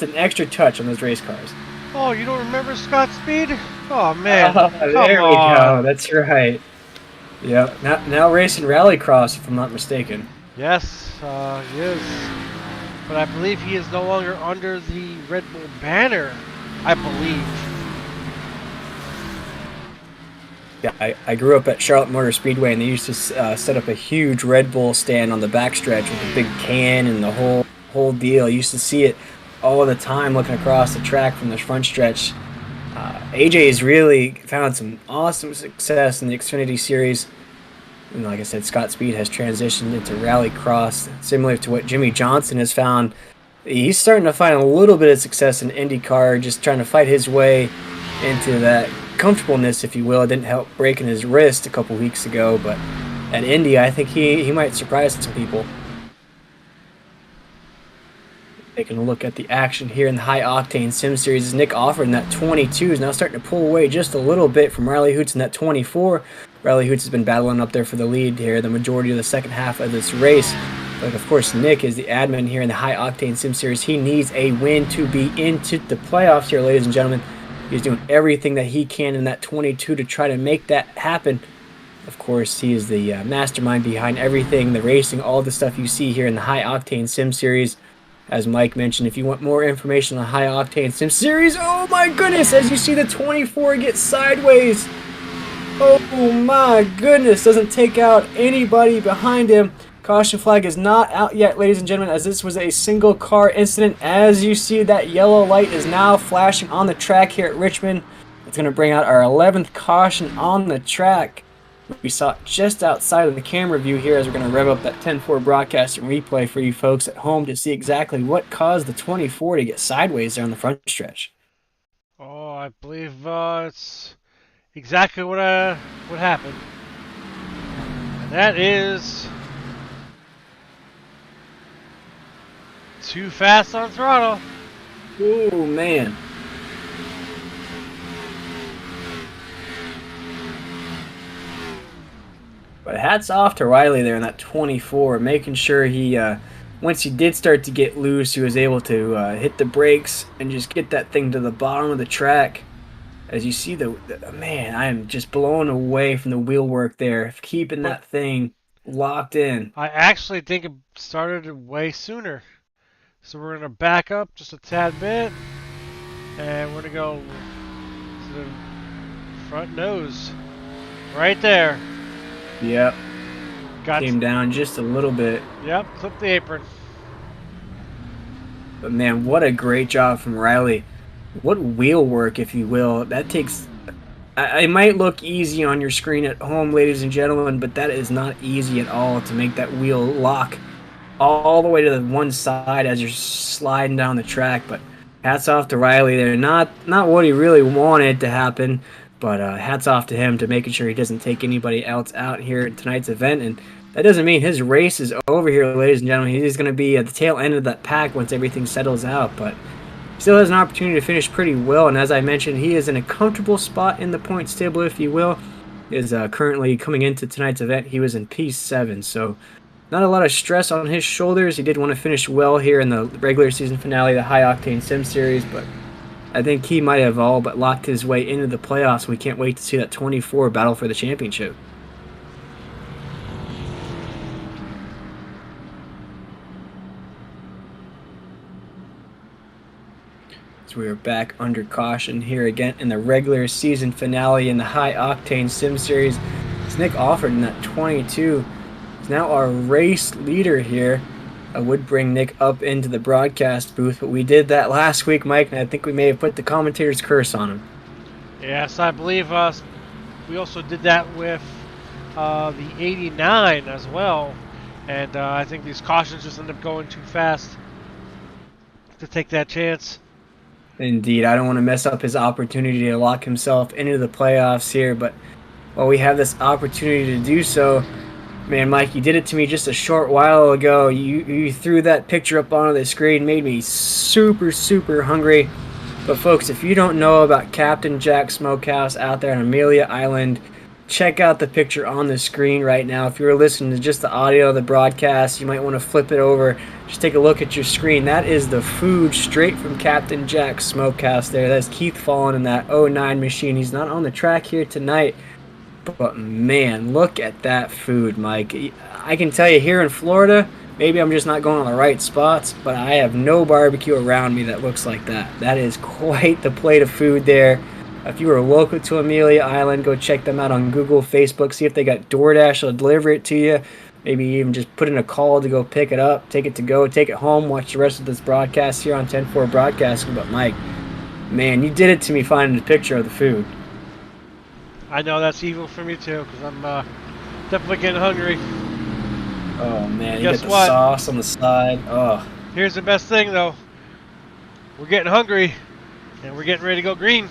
an extra touch on those race cars. Oh, you don't remember Scott Speed? Oh man, there we go. That's right. Yep. Now racing Rallycross, if I'm not mistaken. Yes, he is. But I believe he is no longer under the Red Bull banner, I believe. Yeah, I grew up at Charlotte Motor Speedway, and they used to set up a huge Red Bull stand on the backstretch with a big can and the whole deal. I used to see it all the time looking across the track from the front stretch. AJ has really found some awesome success in the Xfinity Series. And like I said, Scott Speed has transitioned into Rallycross, similar to what Jimmy Johnson has found. He's starting to find a little bit of success in IndyCar, just trying to fight his way into that comfortableness, if you will. It didn't help breaking his wrist a couple weeks ago, but at Indy, I think he might surprise some people. Taking a look at the action here in the High Octane Sim Series, Nick Offord in that 22 is now starting to pull away just a little bit from Riley Hoots in that 24. Riley Hoots has been battling up there for the lead here the majority of the second half of this race. But of course, Nick is the admin here in the High Octane Sim Series. He needs a win to be into the playoffs here, ladies and gentlemen. He's doing everything that he can in that 22 to try to make that happen. Of course, he is the mastermind behind everything, the racing, all the stuff you see here in the High Octane Sim Series. As Mike mentioned, if you want more information on High Octane Sim Series, oh my goodness, as you see the 24 get sideways. Oh my goodness, doesn't take out anybody behind him. Caution flag is not out yet, ladies and gentlemen, as this was a single car incident. As you see, that yellow light is now flashing on the track here at Richmond. It's going to bring out our 11th caution on the track. We saw it just outside of the camera view here, as we're going to rev up that 10-4 broadcast and replay for you folks at home to see exactly what caused the 24 to get sideways there on the front stretch. Oh, I believe it's exactly what happened. And that is too fast on throttle. Oh, man. But hats off to Riley there in that 24, making sure he, once he did start to get loose, he was able to hit the brakes and just get that thing to the bottom of the track. As you see, man, I am just blown away from the wheel work there, keeping that thing locked in. I actually think it started way sooner. So we're going to back up just a tad bit. And we're going to go to the front nose. Right there. Yep. Came To, down just a little bit. Yep, clip the apron. But man, what a great job from Riley. What wheel work, if you will. That takes... it might look easy on your screen at home, ladies and gentlemen, but that is not easy at all to make that wheel lock all the way to the one side as you're sliding down the track. But hats off to Riley there. Not what he really wanted to happen, but hats off to him to making sure he doesn't take anybody else out here at tonight's event. And that doesn't mean his race is over here, ladies and gentlemen. He's going to be at the tail end of that pack once everything settles out, but still has an opportunity to finish pretty well. And as I mentioned, he is in a comfortable spot in the points table, if you will. Is currently coming into tonight's event. He was in P7, so not a lot of stress on his shoulders. He did want to finish well here in the regular season finale of the High Octane Sim Series, but I think he might have all but locked his way into the playoffs. We can't wait to see that 24 battle for the championship. So we are back under caution here again in the regular season finale in the High Octane Sim Series. It's Nick Alford in that 22. He's now our race leader here. I would bring Nick up into the broadcast booth, but we did that last week, Mike, and I think we may have put the commentator's curse on him. Yes, I believe we also did that with the 89 as well. And I think these cautions just end up going too fast to take that chance. Indeed, I don't want to mess up his opportunity to lock himself into the playoffs here, but while we have this opportunity to do so, man, Mike, you did it to me just a short while ago. You threw that picture up onto the screen, made me super, super hungry. But folks, if you don't know about Captain Jack Smokehouse out there on Amelia Island, check out the picture on the screen right now. If you're listening to just the audio of the broadcast, you might want to flip it over. Just take a look at your screen. That is the food straight from Captain Jack Smokehouse there. That's Keith Fallen in that 09 machine. He's not on the track here tonight. But man, look at that food, Mike. I can tell you here in Florida, maybe I'm just not going on the right spots, but I have no barbecue around me that looks like that. That is quite the plate of food there. If you are local to Amelia Island, go check them out on Google, Facebook, see if they got DoorDash, they'll deliver it to you. Maybe even just put in a call to go pick it up, take it to go, take it home, watch the rest of this broadcast here on 10-4 Broadcasting. But Mike, man, you did it to me finding the picture of the food. I know that's evil for me too, because I'm definitely getting hungry. Oh man, you Guess got the what? sauce on the side. Oh. Here's the best thing though. We're getting hungry, and we're getting ready to go green.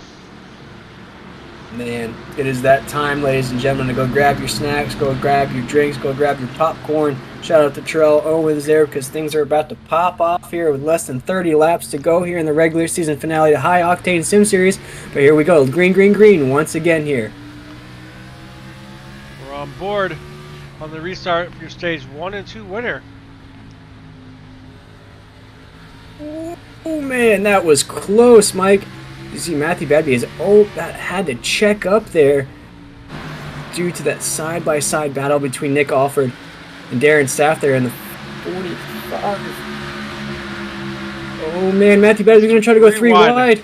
Man, it is that time, ladies and gentlemen, to go grab your snacks, go grab your drinks, go grab your popcorn. Shout out to Terrell Owens there, because things are about to pop off here with less than 30 laps to go here in the regular season finale of the High Octane Sim Series. But here we go, green, green, green once again here. We're on board on the restart for your stage 1 and 2 winner. Oh man, that was close, Mike. You see Matthew Badby that had to check up there due to that side-by-side battle between Nick Alford and Darren Staff there in the 45. Oh man, Matthew Badby's going to try to go three wide.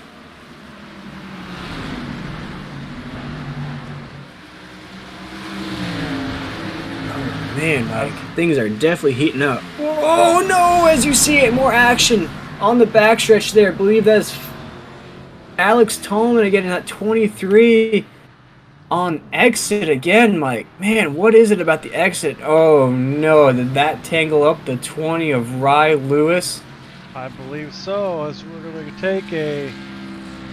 Oh man, Mike, things are definitely heating up. Oh no, as you see it, more action on the backstretch there. I believe that's Alex Tolman again in that 23 on exit again, Mike. Man, what is it about the exit? Oh no, did that tangle up the 20 of Rye Lewis? I believe so, as we're going to take a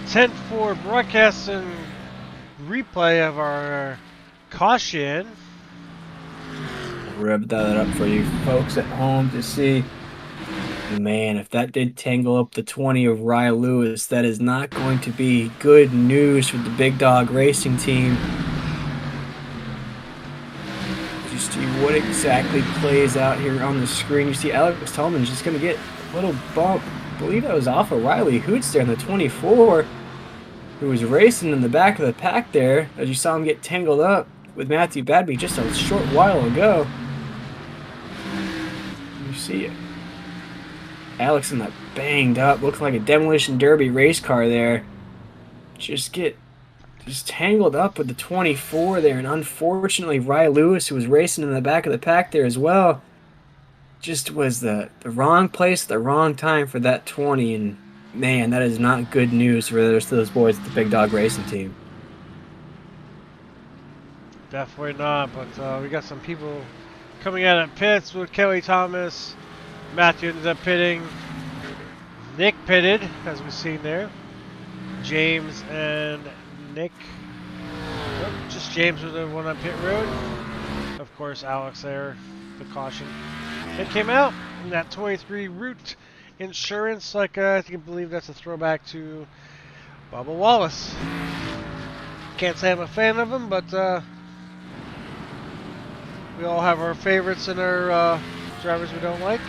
10-4 broadcasting replay of our caution. rub that up for you folks at home to see. Man, if that did tangle up the 20 of Rye Lewis, that is not going to be good news for the Big Dog Racing team. Just see what exactly plays out here on the screen. You see Alex Tolman's just going to get a little bump. I believe that was off of Riley Hoots there in the 24, who was racing in the back of the pack there, as you saw him get tangled up with Matthew Badby just a short while ago. You see it. Alex in that banged up, looking like a demolition derby race car there. Just tangled up with the 24 there, and unfortunately Rye Lewis, who was racing in the back of the pack there as well, just was the wrong place at the wrong time for that 20, and man, that is not good news for the rest of those boys at the Big Dog Racing team. Definitely not, but we got some people coming out of pits with Kelly Thomas. Matthew ended up pitting. Nick pitted, as we've seen there. James and Nick. Nope, just James was the one on pit road. Of course, Alex there, the caution. It came out in that 23 Root Insurance. I believe that's a throwback to Bubba Wallace. Can't say I'm a fan of him, but we all have our favorites and our drivers we don't like.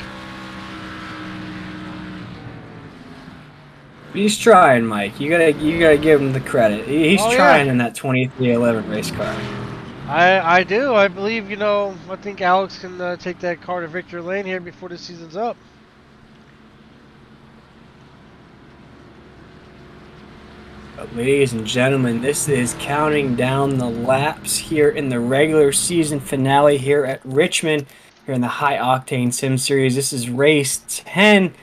He's trying, Mike. You gotta give him the credit. He's trying in that 2311 race car. I do. I believe, I think Alex can take that car to victory lane here before the season's up. But ladies and gentlemen, this is counting down the laps here in the regular season finale here at Richmond, here in the High Octane Sim Series. This is race 10.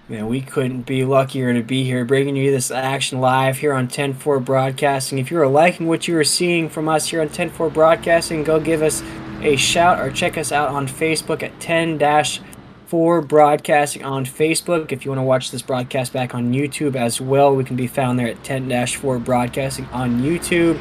Man, we couldn't be luckier to be here, bringing you this action live here on 10-4 Broadcasting. If you're liking what you are seeing from us here on 10-4 Broadcasting, go give us a shout or check us out on Facebook at 10-4 Broadcasting on Facebook. If you want to watch this broadcast back on YouTube as well, we can be found there at 10-4 Broadcasting on YouTube.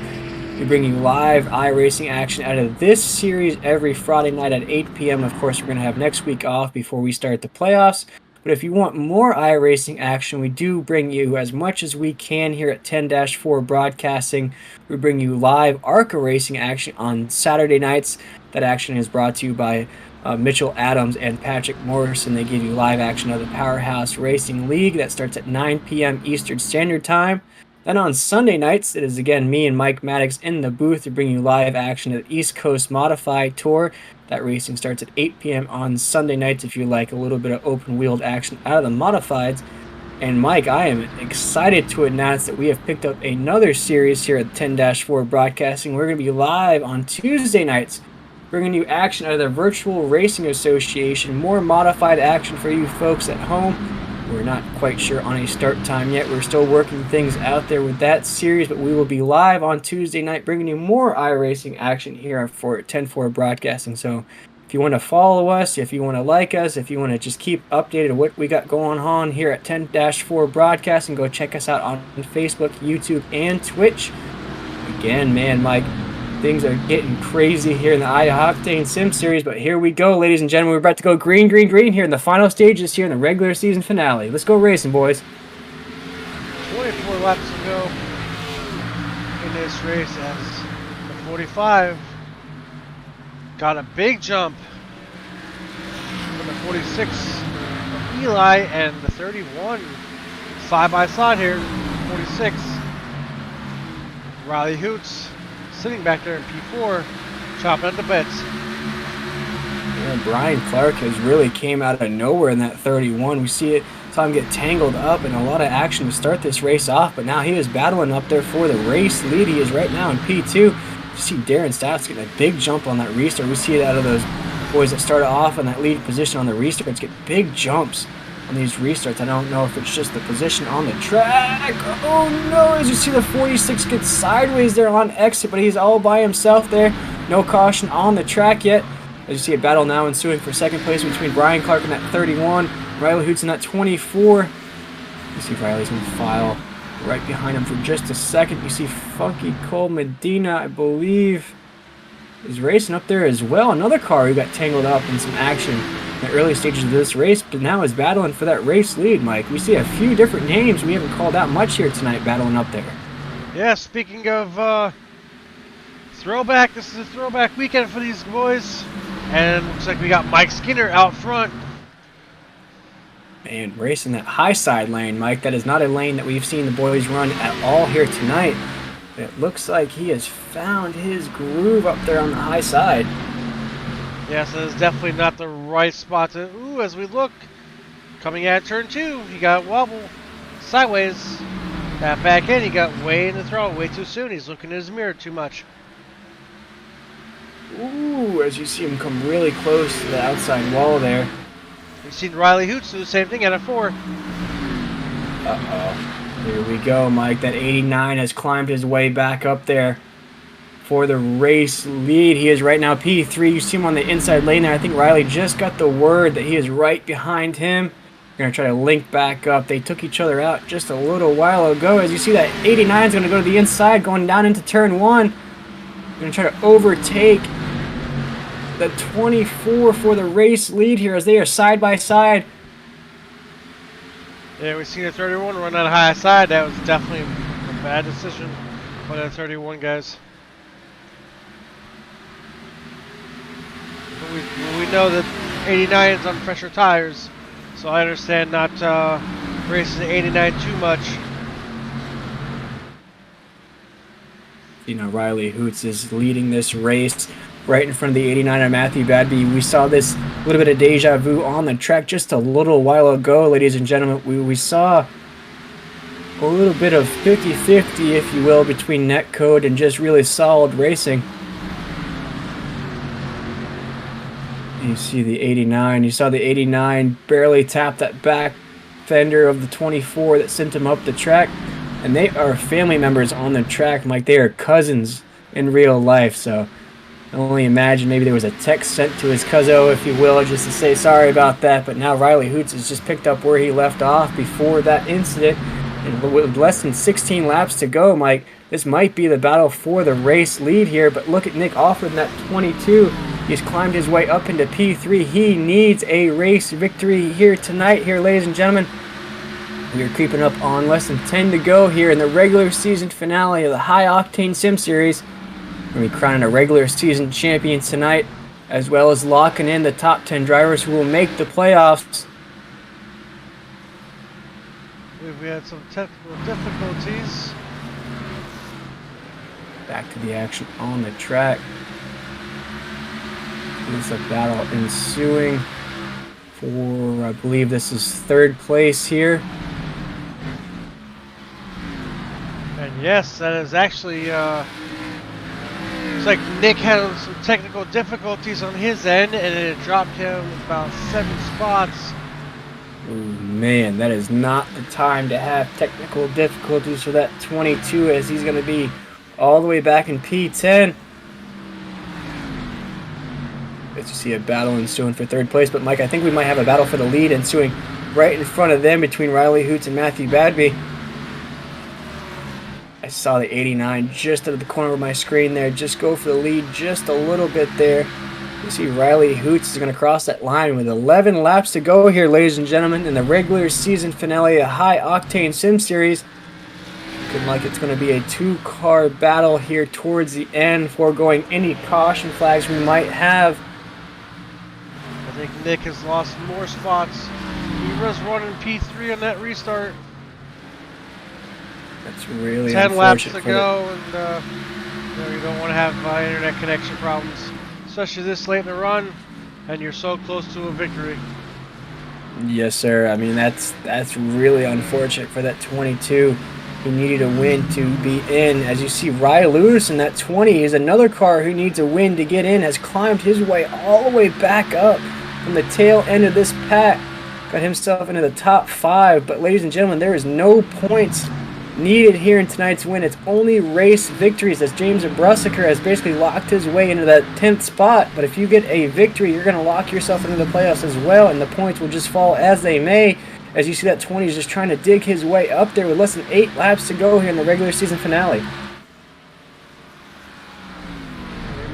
We bring you live iRacing action out of this series every Friday night at 8 p.m. Of course, we're going to have next week off before we start the playoffs. But if you want more iRacing action, we do bring you as much as we can here at 10-4 Broadcasting. We bring you live ARCA racing action on Saturday nights. That action is brought to you by Mitchell Adams and Patrick Morrison. They give you live action of the Powerhouse Racing League. That starts at 9 p.m. Eastern Standard Time. Then on Sunday nights, it is again me and Mike Maddox in the booth to bring you live action of the East Coast Modified Tour. That racing starts at 8 p.m. on Sunday nights if you like a little bit of open-wheeled action out of the Modifieds. And Mike, I am excited to announce that we have picked up another series here at 10-4 Broadcasting. We're going to be live on Tuesday nights, bringing you action out of the Virtual Racing Association. More modified action for you folks at home. We're not quite sure on a start time yet. We're still working things out there with that series, but we will be live on Tuesday night bringing you more iRacing action here for 10-4 Broadcasting. So if you want to follow us, if you want to like us, if you want to just keep updated on what we got going on here at 10-4 Broadcasting, go check us out on Facebook, YouTube, and Twitch. Again, man, Mike, things are getting crazy here in the Octane Sim Series, but here we go, ladies and gentlemen. We're about to go green, green, green here in the final stages here in the regular season finale. Let's go racing, boys. 24 laps to go in this race as the 45 got a big jump from the 46 of Eli, and the 31 side by side here, 46 Riley Hoots sitting back there in P4, chopping at the bits. Yeah, Brian Clark has really came out of nowhere in that 31. We saw him get tangled up and a lot of action to start this race off, but now he is battling up there for the race lead. He is right now in P2. You see Darren Stats getting a big jump on that restart. We see it out of those boys that started off in that lead position on the restarts, get big jumps on these restarts. I don't know if it's just the position on the track. Oh no, as you see the 46 get sideways there on exit, but he's all by himself there. No caution on the track yet. As you see a battle now ensuing for second place between Brian Clark and that 31. Riley Hoots in that 24. You see Riley's going to file right behind him for just a second. You see Funky Cole Medina, I believe. is racing up there as well. Another car who got tangled up in some action in the early stages of this race, but now is battling for that race lead, Mike. We see a few different names we haven't called out much here tonight battling up there. Yeah, speaking of throwback, this is a throwback weekend for these boys. And looks like we got Mike Skinner out front. And racing that high side lane, Mike. That is not a lane that we've seen the boys run at all here tonight. It looks like he has found his groove up there on the high side. Yeah, so it's definitely not the right spot to... Ooh, as we look, coming at turn 2, he got wobble sideways. That back end, he got way in the throttle, way too soon. He's looking in his mirror too much. Ooh, as you see him come really close to the outside wall there. We've seen Riley Hoots do the same thing at a 4. Uh-oh. Here we go, Mike. That 89 has climbed his way back up there for the race lead. He is right now P3. You see him on the inside lane there. I think Riley just got the word that he is right behind him. We're going to try to link back up. They took each other out just a little while ago. As you see, that 89 is going to go to the inside, going down into turn 1. Going to try to overtake the 24 for the race lead here as they are side by side. Yeah, we've seen a 31 run on the high side. That was definitely a bad decision by that 31, guys. But we know that 89 is on fresher tires, so I understand not racing 89 too much. You know, Riley Hoots is leading this race right in front of the 89 of Matthew Badby. We saw this little bit of deja vu on the track just a little while ago, ladies and gentlemen. We saw a little bit of 50-50, if you will, between netcode and just really solid racing. You see the 89. You saw the 89 barely tap that back fender of the 24 that sent him up the track. And they are family members on the track, like they are cousins in real life. So I only imagine maybe there was a text sent to his cuzzo, if you will, just to say sorry about that. But now Riley Hoots has just picked up where he left off before that incident. And with less than 16 laps to go, Mike, this might be the battle for the race lead here. But look at Nick Offord in that 22. He's climbed his way up into P3. He needs a race victory here tonight, here, ladies and gentlemen. We are creeping up on less than 10 to go here in the regular season finale of the High Octane Sim Series. We're going to be crowning a regular season champion tonight, as well as locking in the top 10 drivers who will make the playoffs. We had some technical difficulties. Back to the action on the track. There's a battle ensuing for, I believe this is third place here. And yes, that is actually, looks like Nick had some technical difficulties on his end, and it dropped him about 7 spots. Ooh, man, that is not the time to have technical difficulties for that 22, as he's going to be all the way back in P10. As you see a battle ensuing for third place, but Mike, I think we might have a battle for the lead ensuing right in front of them between Riley Hoots and Matthew Badby. I saw the 89 just out of the corner of my screen there. Just go for the lead just a little bit there. You see Riley Hoots is going to cross that line with 11 laps to go here, ladies and gentlemen, in the regular season finale of High Octane Sim Series. Looking like it's going to be a 2-car battle here towards the end, foregoing any caution flags we might have. I think Nick has lost more spots. He was running P3 on that restart. That's really 10 laps to unfortunate go, and you don't want to have internet connection problems, especially this late in the run, and you're so close to a victory. Yes, sir. I mean, that's really unfortunate for that 22. He needed a win to be in. As you see, Ryan Lewis in that 20 is another car who needs a win to get in, has climbed his way all the way back up from the tail end of this pack. Got himself into the top 5. But ladies and gentlemen, there is no points needed here in tonight's win. It's only race victories, as James Abrusiker has basically locked his way into that 10th spot. But if you get a victory, you're going to lock yourself into the playoffs as well, and the points will just fall as they may. As you see, that 20 is just trying to dig his way up there with less than 8 laps to go here in the regular season finale.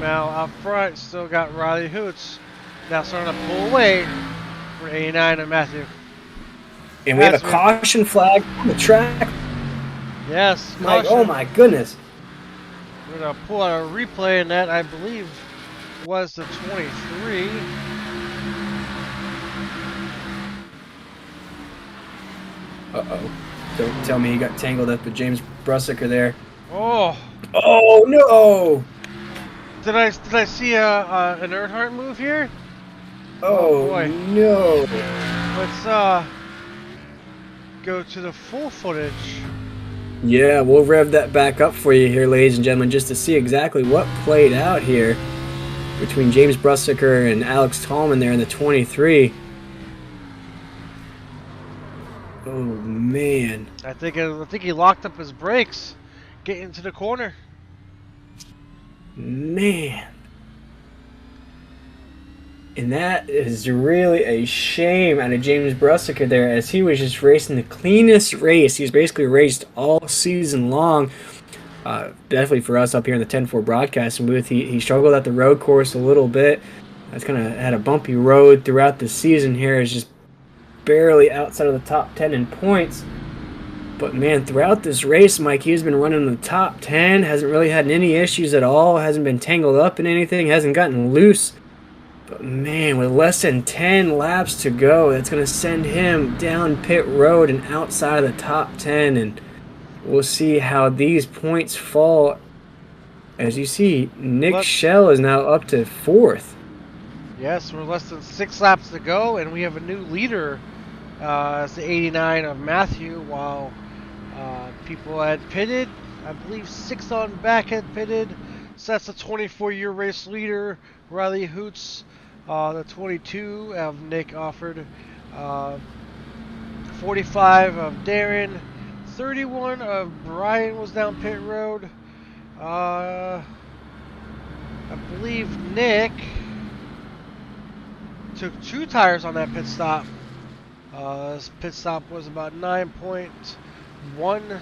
Meanwhile, out front, still got Riley Hoots. Now starting to pull away for 89 and Matthew. And we have a As we- caution flag on the track. Yes, Mike, caution. oh my goodness. We're going to pull out a replay, and that, I believe, was the 23. Uh-oh. Don't tell me he got tangled up with James Brussiker there. Oh, Oh, no! did I see an Earnhardt move here? Oh, boy. no. Let's go to the full footage. Yeah, we'll rev that back up for you here, ladies and gentlemen, just to see exactly what played out here between James Brussiker and Alex Tallman there in the 23. Oh, man. I think he locked up his brakes, getting into the corner. Man. And that is really a shame out of James Brussiker there, as he was just racing the cleanest race he's basically raced all season long. Definitely for us up here in the 10-4 broadcasting booth, he struggled at the road course a little bit. That's kind of had a bumpy road throughout the season here. Is just barely outside of the top 10 in points. But man, throughout this race, Mike, he's been running in the top 10. Hasn't really had any issues at all. Hasn't been tangled up in anything. Hasn't gotten loose. But man, with less than 10 laps to go, that's going to send him down pit road and outside of the top 10. And we'll see how these points fall. As you see, Nick Schell is now up to 4th. Yes, we're less than 6 laps to go, and we have a new leader. It's the 89 of Matthew, while people had pitted. I believe 6 on back had pitted. So that's the 24-year race leader, Riley Hoots. The 22 of Nick offered. 45 of Darren. 31 of Brian was down pit road. I believe Nick took 2 tires on that pit stop. This pit stop was about 9.1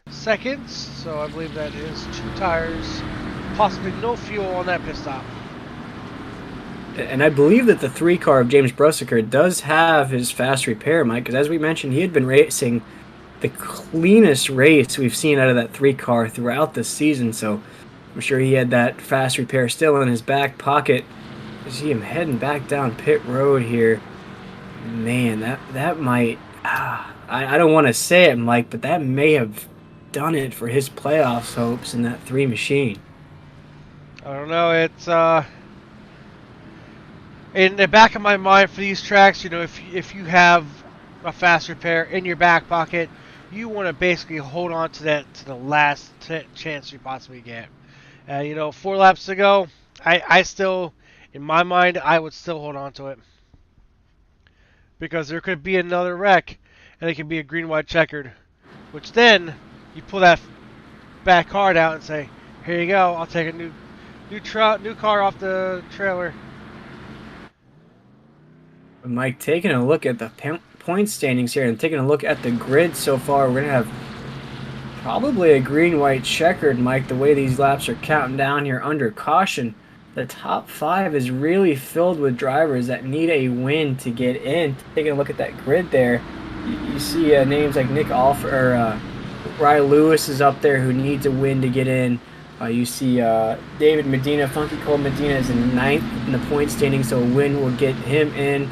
seconds, so I believe that is 2 tires, possibly no fuel on that pit stop. And I believe that the 3 car of James Brussiker does have his fast repair, Mike, because as we mentioned, he had been racing the cleanest race we've seen out of that 3 car throughout the season, so I'm sure he had that fast repair still in his back pocket. You see him heading back down pit road here. Man, that might... I don't want to say it, Mike, but that may have done it for his playoffs hopes in that 3 machine. I don't know, it's... in the back of my mind for these tracks, you know, if you have a fast repair in your back pocket, you want to basically hold on to that to the last chance you possibly get. You know, 4 laps to go, I still, in my mind, I would still hold on to it. Because there could be another wreck, and it could be a green-white checkered. Which then, you pull that back card out and say, here you go, I'll take a new car off the trailer. Mike, taking a look at the point standings here and taking a look at the grid so far, we're going to have probably a green-white checkered, Mike, the way these laps are counting down here under caution. The top 5 is really filled with drivers that need a win to get in. Taking a look at that grid there, you see names like Nick Ryan Lewis is up there who needs a win to get in. You see David Medina, Funky Cole Medina is in 9th in the point standing, so a win will get him in.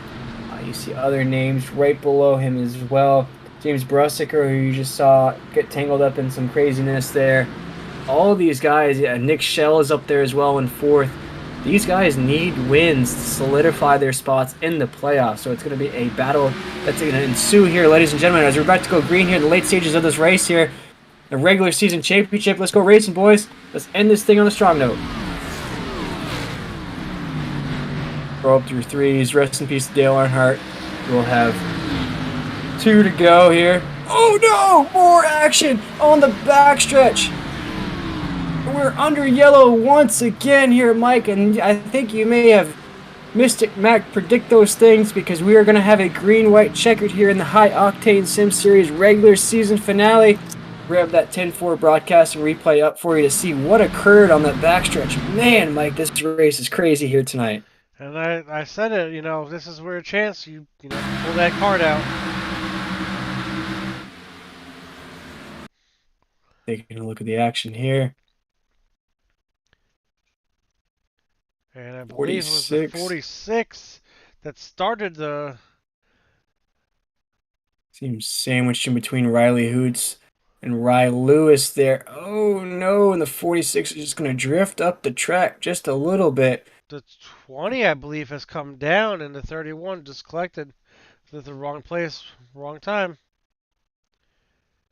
You see other names right below him as well. James Brussiker, who you just saw get tangled up in some craziness there. All of these guys, Nick Schell is up there as well in 4th. These guys need wins to solidify their spots in the playoffs. So it's going to be a battle that's going to ensue here, ladies and gentlemen, as we're about to go green here in the late stages of this race here. The regular season championship. Let's go racing, boys. Let's end this thing on a strong note. Roll up through 3s. Rest in peace to Dale Earnhardt. We'll have 2 to go here. Oh no! More action on the backstretch. We're under yellow once again here, Mike, and I think you may have Mystic Mac predict those things because we are going to have a green-white checkered here in the High Octane Sim Series regular season finale. grab that 10-4 broadcast and replay up for you to see what occurred on that backstretch. Man, Mike, this race is crazy here tonight. And I said it, you know, this is where a chance you know, pull that card out. Taking a look at the action here. And I believe it was the 46 that started the... Seems sandwiched in between Riley Hoots and Rye Lewis there. Oh no, and the 46 is just going to drift up the track just a little bit. The 20, I believe, has come down, and the 31 just collected at the wrong place, wrong time.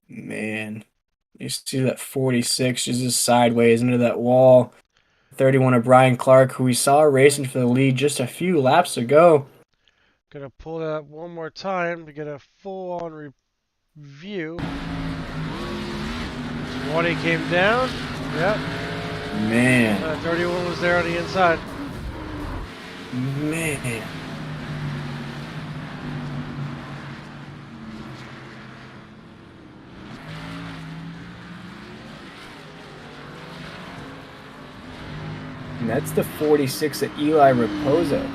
Man, you see that 46 just sideways into that wall. 31 of Brian Clark, who we saw racing for the lead just a few laps ago. Gonna pull that one more time to get a full-on review. 20 came down. Yep. Man. 31 was there on the inside. Man. And that's the 46 at Eli Raposo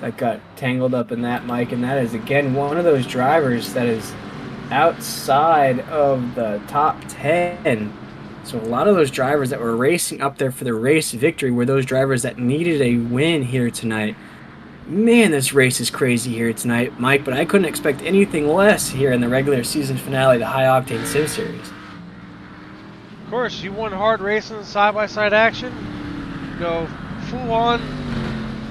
that got tangled up in that, Mike. And that is, again, one of those drivers that is outside of the top 10. So a lot of those drivers that were racing up there for the race victory were those drivers that needed a win here tonight. Man, this race is crazy here tonight, Mike, but I couldn't expect anything less here in the regular season finale of the High Octane Sim Series. Of course, you won hard racing, side-by-side action. Go full on,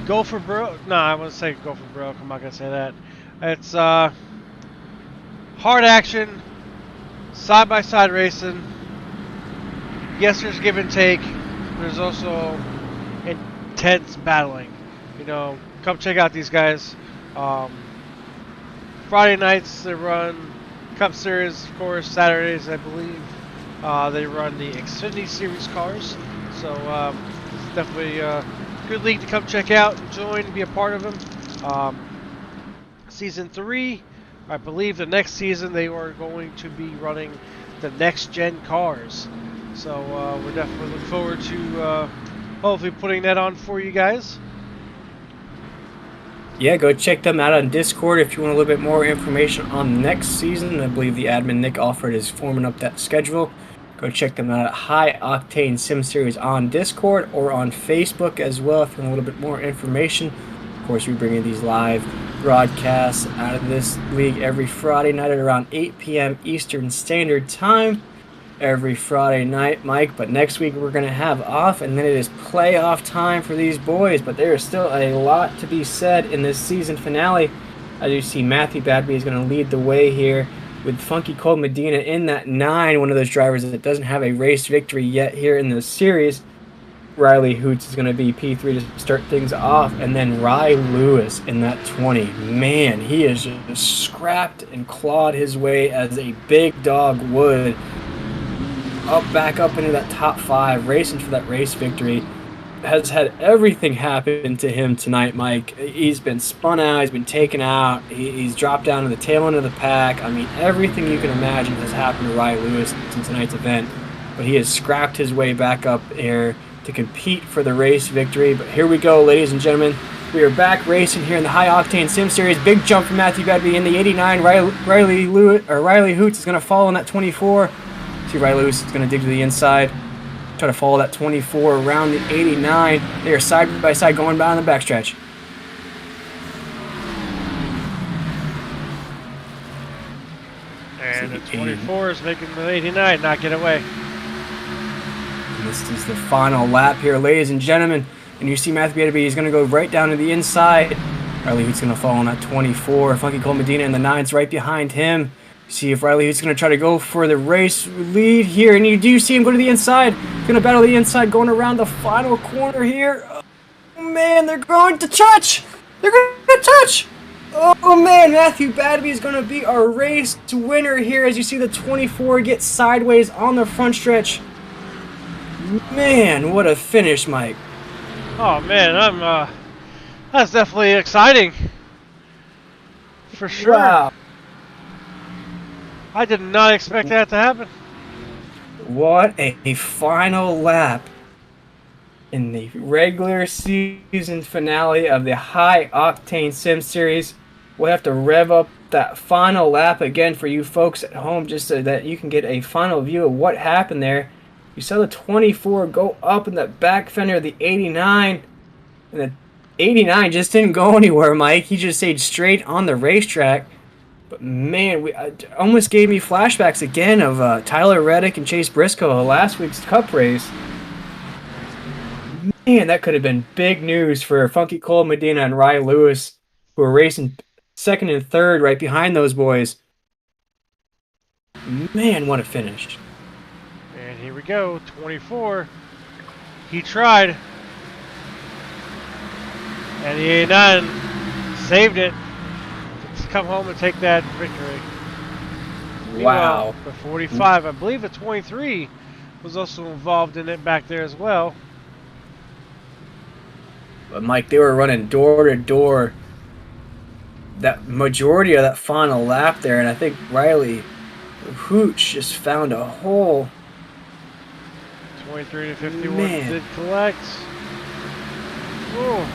go for broke. No, I wouldn't say go for broke. I'm not gonna say that. It's hard action, side-by-side racing. Yes, there's give and take. There's also intense battling. You know, come check out these guys. Friday nights they run Cup Series, of course. Saturdays, I believe, they run the Xfinity Series cars. So it's definitely a good league to come check out and join and be a part of them. Season 3, I believe the next season they are going to be running the next gen cars. So we're definitely looking forward to hopefully putting that on for you guys. Yeah, go check them out on Discord if you want a little bit more information on next season. I believe the admin Nick Alfred is forming up that schedule. Go check them out at High Octane Sim Series on Discord or on Facebook as well if you want a little bit more information. Of course, we bring in these live broadcasts out of this league every Friday night at around 8 p.m. Eastern Standard Time. Every Friday night, Mike, but next week we're going to have off, and then it is playoff time for these boys, but there is still a lot to be said in this season finale. As you see, Matthew Badby is going to lead the way here with Funky Cold Medina in that 9, one of those drivers that doesn't have a race victory yet here in the series. Riley Hoots is going to be P3 to start things off, and then Rye Lewis in that 20. Man, he has just scrapped and clawed his way as a big dog would back up into that top 5, racing for that race victory. Has had everything happen to him tonight, Mike. He's been spun out, he's been taken out, he's dropped down to the tail end of the pack. I mean, everything you can imagine has happened to Rye Lewis in tonight's event. But he has scrapped his way back up here to compete for the race victory. But here we go, ladies and gentlemen. We are back racing here in the High Octane Sim Series. Big jump from Matthew Badby in the 89. Riley Hoots is going to follow in that 24. See, Riley Lewis is going to dig to the inside. Try to follow that 24 around the 89. They are side by side going down the backstretch. And the 24 is making the 89 not get away. And this is the final lap here, ladies and gentlemen. And you see Matthew Badby is going to go right down to the inside. Riley Hoots is going to follow on that 24. Funky Cold Medina in the 9's right behind him. See if Riley Hoots is going to try to go for the race lead here. And you do see him go to the inside. Going to battle the inside going around the final corner here. Oh, man, they're going to touch. They're going to touch. Oh, man, Matthew Badby is going to be our race winner here as you see the 24 get sideways on the front stretch. Man, what a finish, Mike. Oh, man, that's definitely exciting. For sure. Wow. I did not expect that to happen. What a final lap in the regular season finale of the High Octane Sim Series. We'll have to rev up that final lap again for you folks at home just so that you can get a final view of what happened there. You saw the 24 go up in the back fender of the 89, and the 89 just didn't go anywhere, Mike. He just stayed straight on the racetrack. But man, we almost gave me flashbacks again of Tyler Reddick and Chase Briscoe last week's Cup race. Man, that could have been big news for Funky Cole Medina and Ryan Lewis, who were racing second and third right behind those boys. Man, what a finish. And here we go, 24. He tried. And the 89 saved it to come home and take that victory. Wow. The 45, I believe the 23 was also involved in it back there as well. But Mike, they were running door to door that majority of that final lap there, and I think Riley Hooch just found a hole. 23 to 51 Man. did collect. Ooh.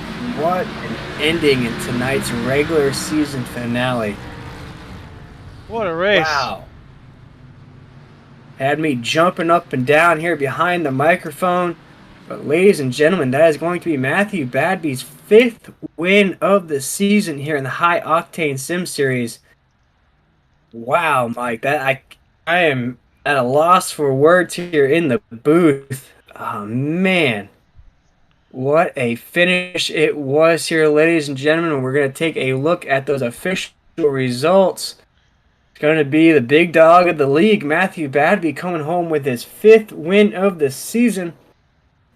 What an ending in tonight's regular season finale. What a race. Wow. Had me jumping up and down here behind the microphone. But ladies and gentlemen, that is going to be Matthew Badby's 5th win of the season here in the High Octane Sim Series. Wow, Mike, I am at a loss for words here in the booth. Oh, man. What a finish it was here, ladies and gentlemen. We're going to take a look at those official results. It's going to be the big dog of the league, Matthew Badby, coming home with his 5th win of the season.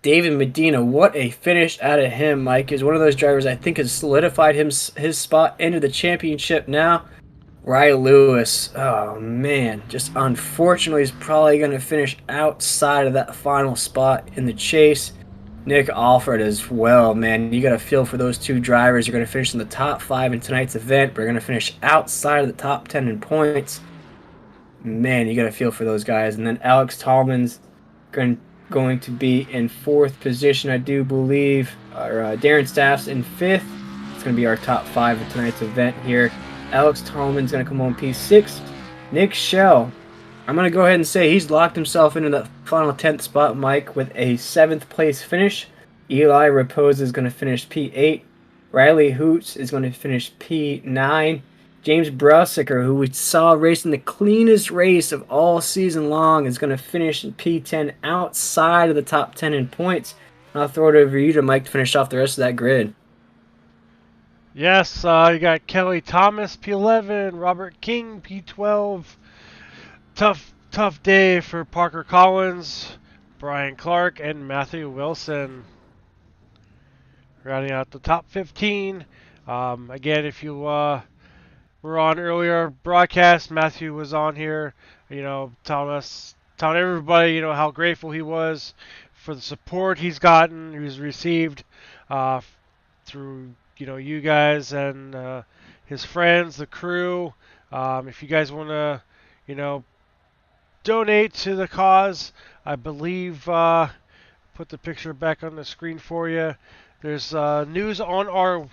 David Medina, what a finish out of him, Mike. Is one of those drivers I think has solidified his spot into the championship now. Ryan Lewis, oh man, just unfortunately is probably going to finish outside of that final spot in the chase. Nick Alford as well, man. You got to feel for those two drivers. You're going to finish in the top 5 in tonight's event, but you're going to finish outside of the top 10 in points. Man, you got to feel for those guys. And then Alex Tallman's going to be in 4th position, I do believe. Darren Staff's in 5th. It's going to be our top 5 of tonight's event here. Alex Tallman's going to come home P6. Nick Schell, I'm going to go ahead and say he's locked himself into the final 10th spot, Mike, with a 7th place finish. Eli Raposa is going to finish P8. Riley Hoots is going to finish P9. James Brussicker, who we saw racing the cleanest race of all season long, is going to finish in P10 outside of the top 10 in points. I'll throw it over to you to Mike to finish off the rest of that grid. Yes, you got Kelly Thomas, P11, Robert King, P12. Tough day for Parker Collins, Brian Clark, and Matthew Wilson. Rounding out the top 15. Again, if you were on earlier broadcast, Matthew was on here, telling everybody, how grateful he was for the support he's received through, you guys and his friends, the crew. If you guys want to, donate to the cause, I believe, put the picture back on the screen for you. There's news on our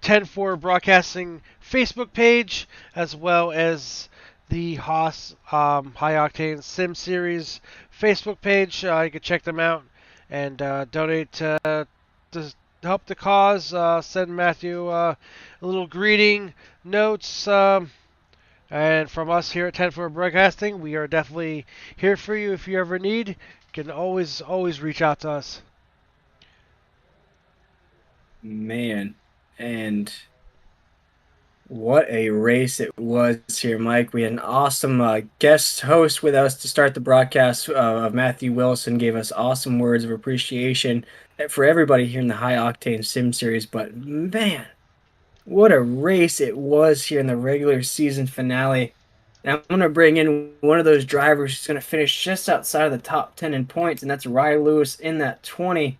10-4 Broadcasting Facebook page, as well as the H.O.S.S High Octane Sim Series Facebook page. You can check them out and donate to help the cause. Send Matthew a little greeting, notes, and from us here at 10-4 Broadcasting, we are definitely here for you if you ever need. You can always reach out to us. Man, and what a race it was here, Mike. We had an awesome guest host with us to start the broadcast of Matthew Wilson. Gave us awesome words of appreciation for everybody here in the High Octane Sim Series. But man, what a race it was here in the regular season finale. And I'm going to bring in one of those drivers who's going to finish just outside of the top 10 in points, and that's Ryan Lewis in that 20.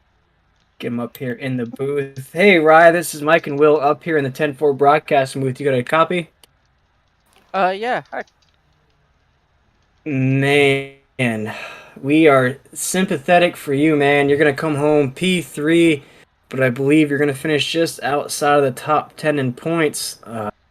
Get him up here in the booth. Hey, Ryan, this is Mike and Will up here in the 10-4 broadcasting booth. You got a copy? Yeah. Hi. Man, we are sympathetic for you, man. You're going to come home P3, but I believe you're going to finish just outside of the top 10 in points.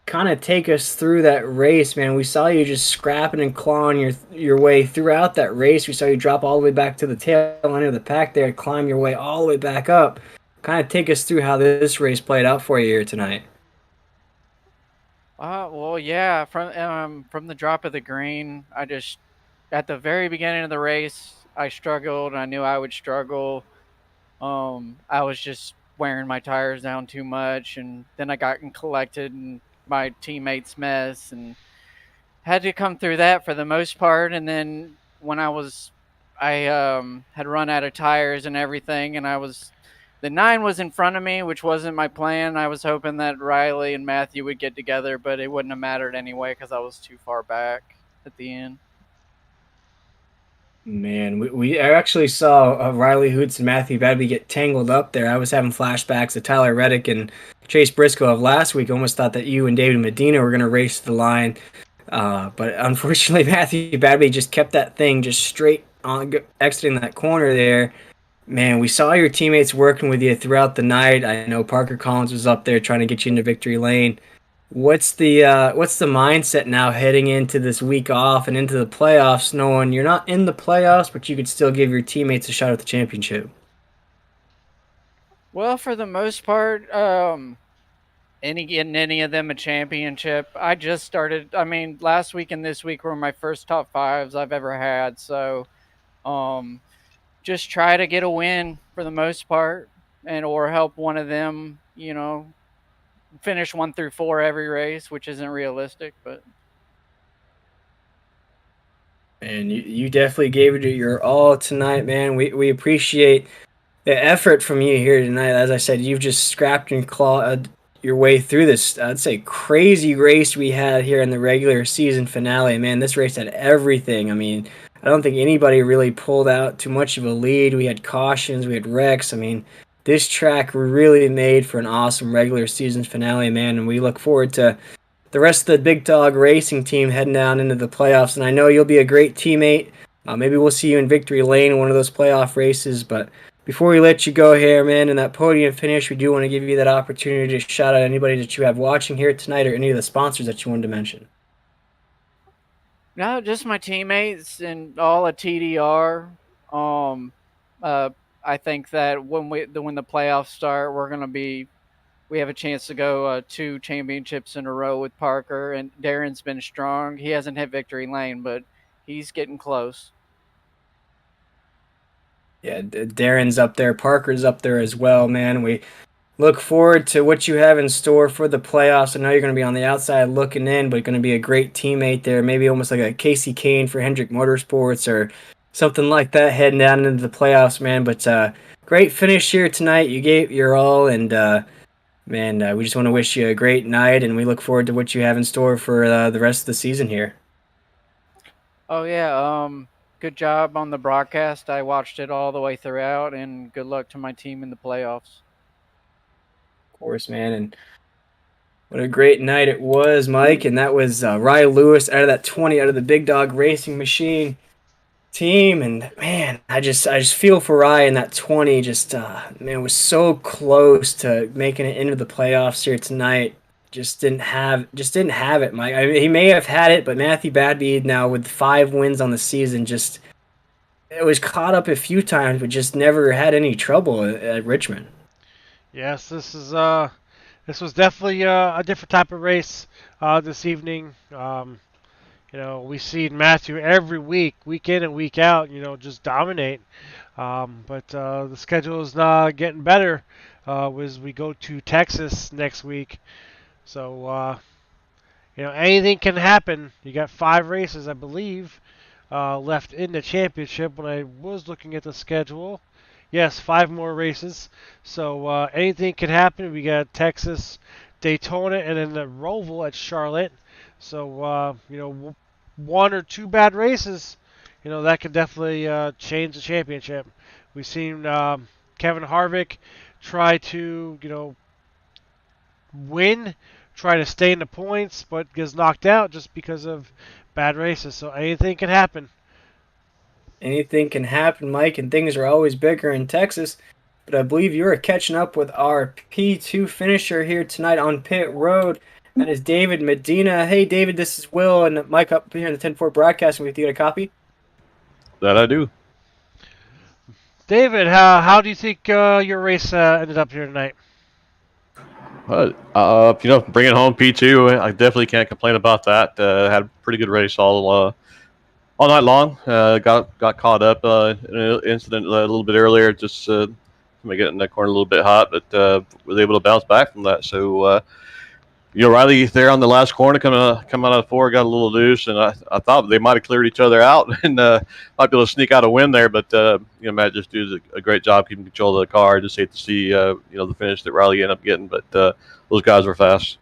Kind of take us through that race, man. We saw you just scrapping and clawing your way throughout that race. We saw you drop all the way back to the tail end of the pack there, climb your way all the way back up. Kind of take us through how this race played out for you here tonight. Well, yeah, from the drop of the green, I just at the very beginning of the race, I struggled. I knew I would struggle. I was just wearing my tires down too much, and then I got collected in my teammates' mess, and had to come through that for the most part. And then when I had run out of tires and everything, and the 9 was in front of me, which wasn't my plan. I was hoping that Riley and Matthew would get together, but it wouldn't have mattered anyway because I was too far back at the end. Man, we actually saw Riley Hoots and Matthew Badby get tangled up there. I was having flashbacks of Tyler Reddick and Chase Briscoe of last week. Almost thought that you and David Medina were going to race to the line. But unfortunately, Matthew Badby just kept that thing just straight on exiting that corner there. Man, we saw your teammates working with you throughout the night. I know Parker Collins was up there trying to get you into victory lane. What's the mindset now heading into this week off and into the playoffs, knowing you're not in the playoffs, but you could still give your teammates a shot at the championship? Well, for the most part, getting any of them a championship. I just started. I mean, last week and this week were my first top fives I've ever had. So, um, just try to get a win for the most part, and or help one of them. Finish 1 through 4 every race, which isn't realistic, but. And you definitely gave it your all tonight, man. We appreciate the effort from you here tonight. As I said, you've just scrapped and clawed your way through this, I'd say, crazy race we had here in the regular season finale. Man, this race had everything. I mean, I don't think anybody really pulled out too much of a lead. We had cautions, we had wrecks. I mean, this track really made for an awesome regular season finale, man, and we look forward to the rest of the Big Dog Racing team heading down into the playoffs. And I know you'll be a great teammate. Maybe we'll see you in victory lane in one of those playoff races, but before we let you go here, man, in that podium finish, we do want to give you that opportunity to shout out anybody that you have watching here tonight or any of the sponsors that you wanted to mention. No, just my teammates and all at TDR. Um, I think that when the playoffs start, we have a chance to go 2 championships in a row with Parker, and Darren's been strong. He hasn't hit victory lane, but he's getting close. Yeah, Darren's up there. Parker's up there as well, man. We look forward to what you have in store for the playoffs. I know you're going to be on the outside looking in, but going to be a great teammate there. Maybe almost like a Casey Kane for Hendrick Motorsports or something like that heading down into the playoffs, man. But great finish here tonight. You gave your all, and man, we just want to wish you a great night, and we look forward to what you have in store for the rest of the season here. Oh yeah, good job on the broadcast. I watched it all the way throughout, and good luck to my team in the playoffs. Of course, man, and what a great night it was, Mike. And that was Rye Lewis out of that 20 out of the Big Dog Racing Machine team. And man, I just feel for Rye in that 20. Just man, was so close to making it into the playoffs here tonight. Just didn't have it, Mike. I mean, he may have had it, but Matthew Badby now with 5 wins on the season, just it was caught up a few times, but just never had any trouble at Richmond. Yes, this was definitely a different type of race this evening. We see Matthew every week, week in and week out, just dominate. But the schedule is getting better as we go to Texas next week. So, anything can happen. You got 5 races, I believe, left in the championship when I was looking at the schedule. Yes, 5 more races. So anything can happen. We got Texas, Daytona, and then the Roval at Charlotte. So, 1 or 2 bad races, that could definitely change the championship. We've seen Kevin Harvick try to, win, try to stay in the points, but gets knocked out just because of bad races. So anything can happen. Anything can happen, Mike, and things are always bigger in Texas. But I believe you are catching up with our P2 finisher here tonight on pit road. That is David Medina. Hey, David, this is Will and Mike up here in the 10-4 broadcasting with you. Get a copy? That I do. David, how do you think your race ended up here tonight? Bringing home P2, I definitely can't complain about that. Had a pretty good race all night long. Got caught up in an incident a little bit earlier, just getting that corner a little bit hot, but was able to bounce back from that. So Riley there on the last corner coming out of 4 got a little loose, and I thought they might have cleared each other out and might be able to sneak out a win there. But Matt just does a great job keeping control of the car. Just hate to see the finish that Riley ended up getting, but those guys were fast.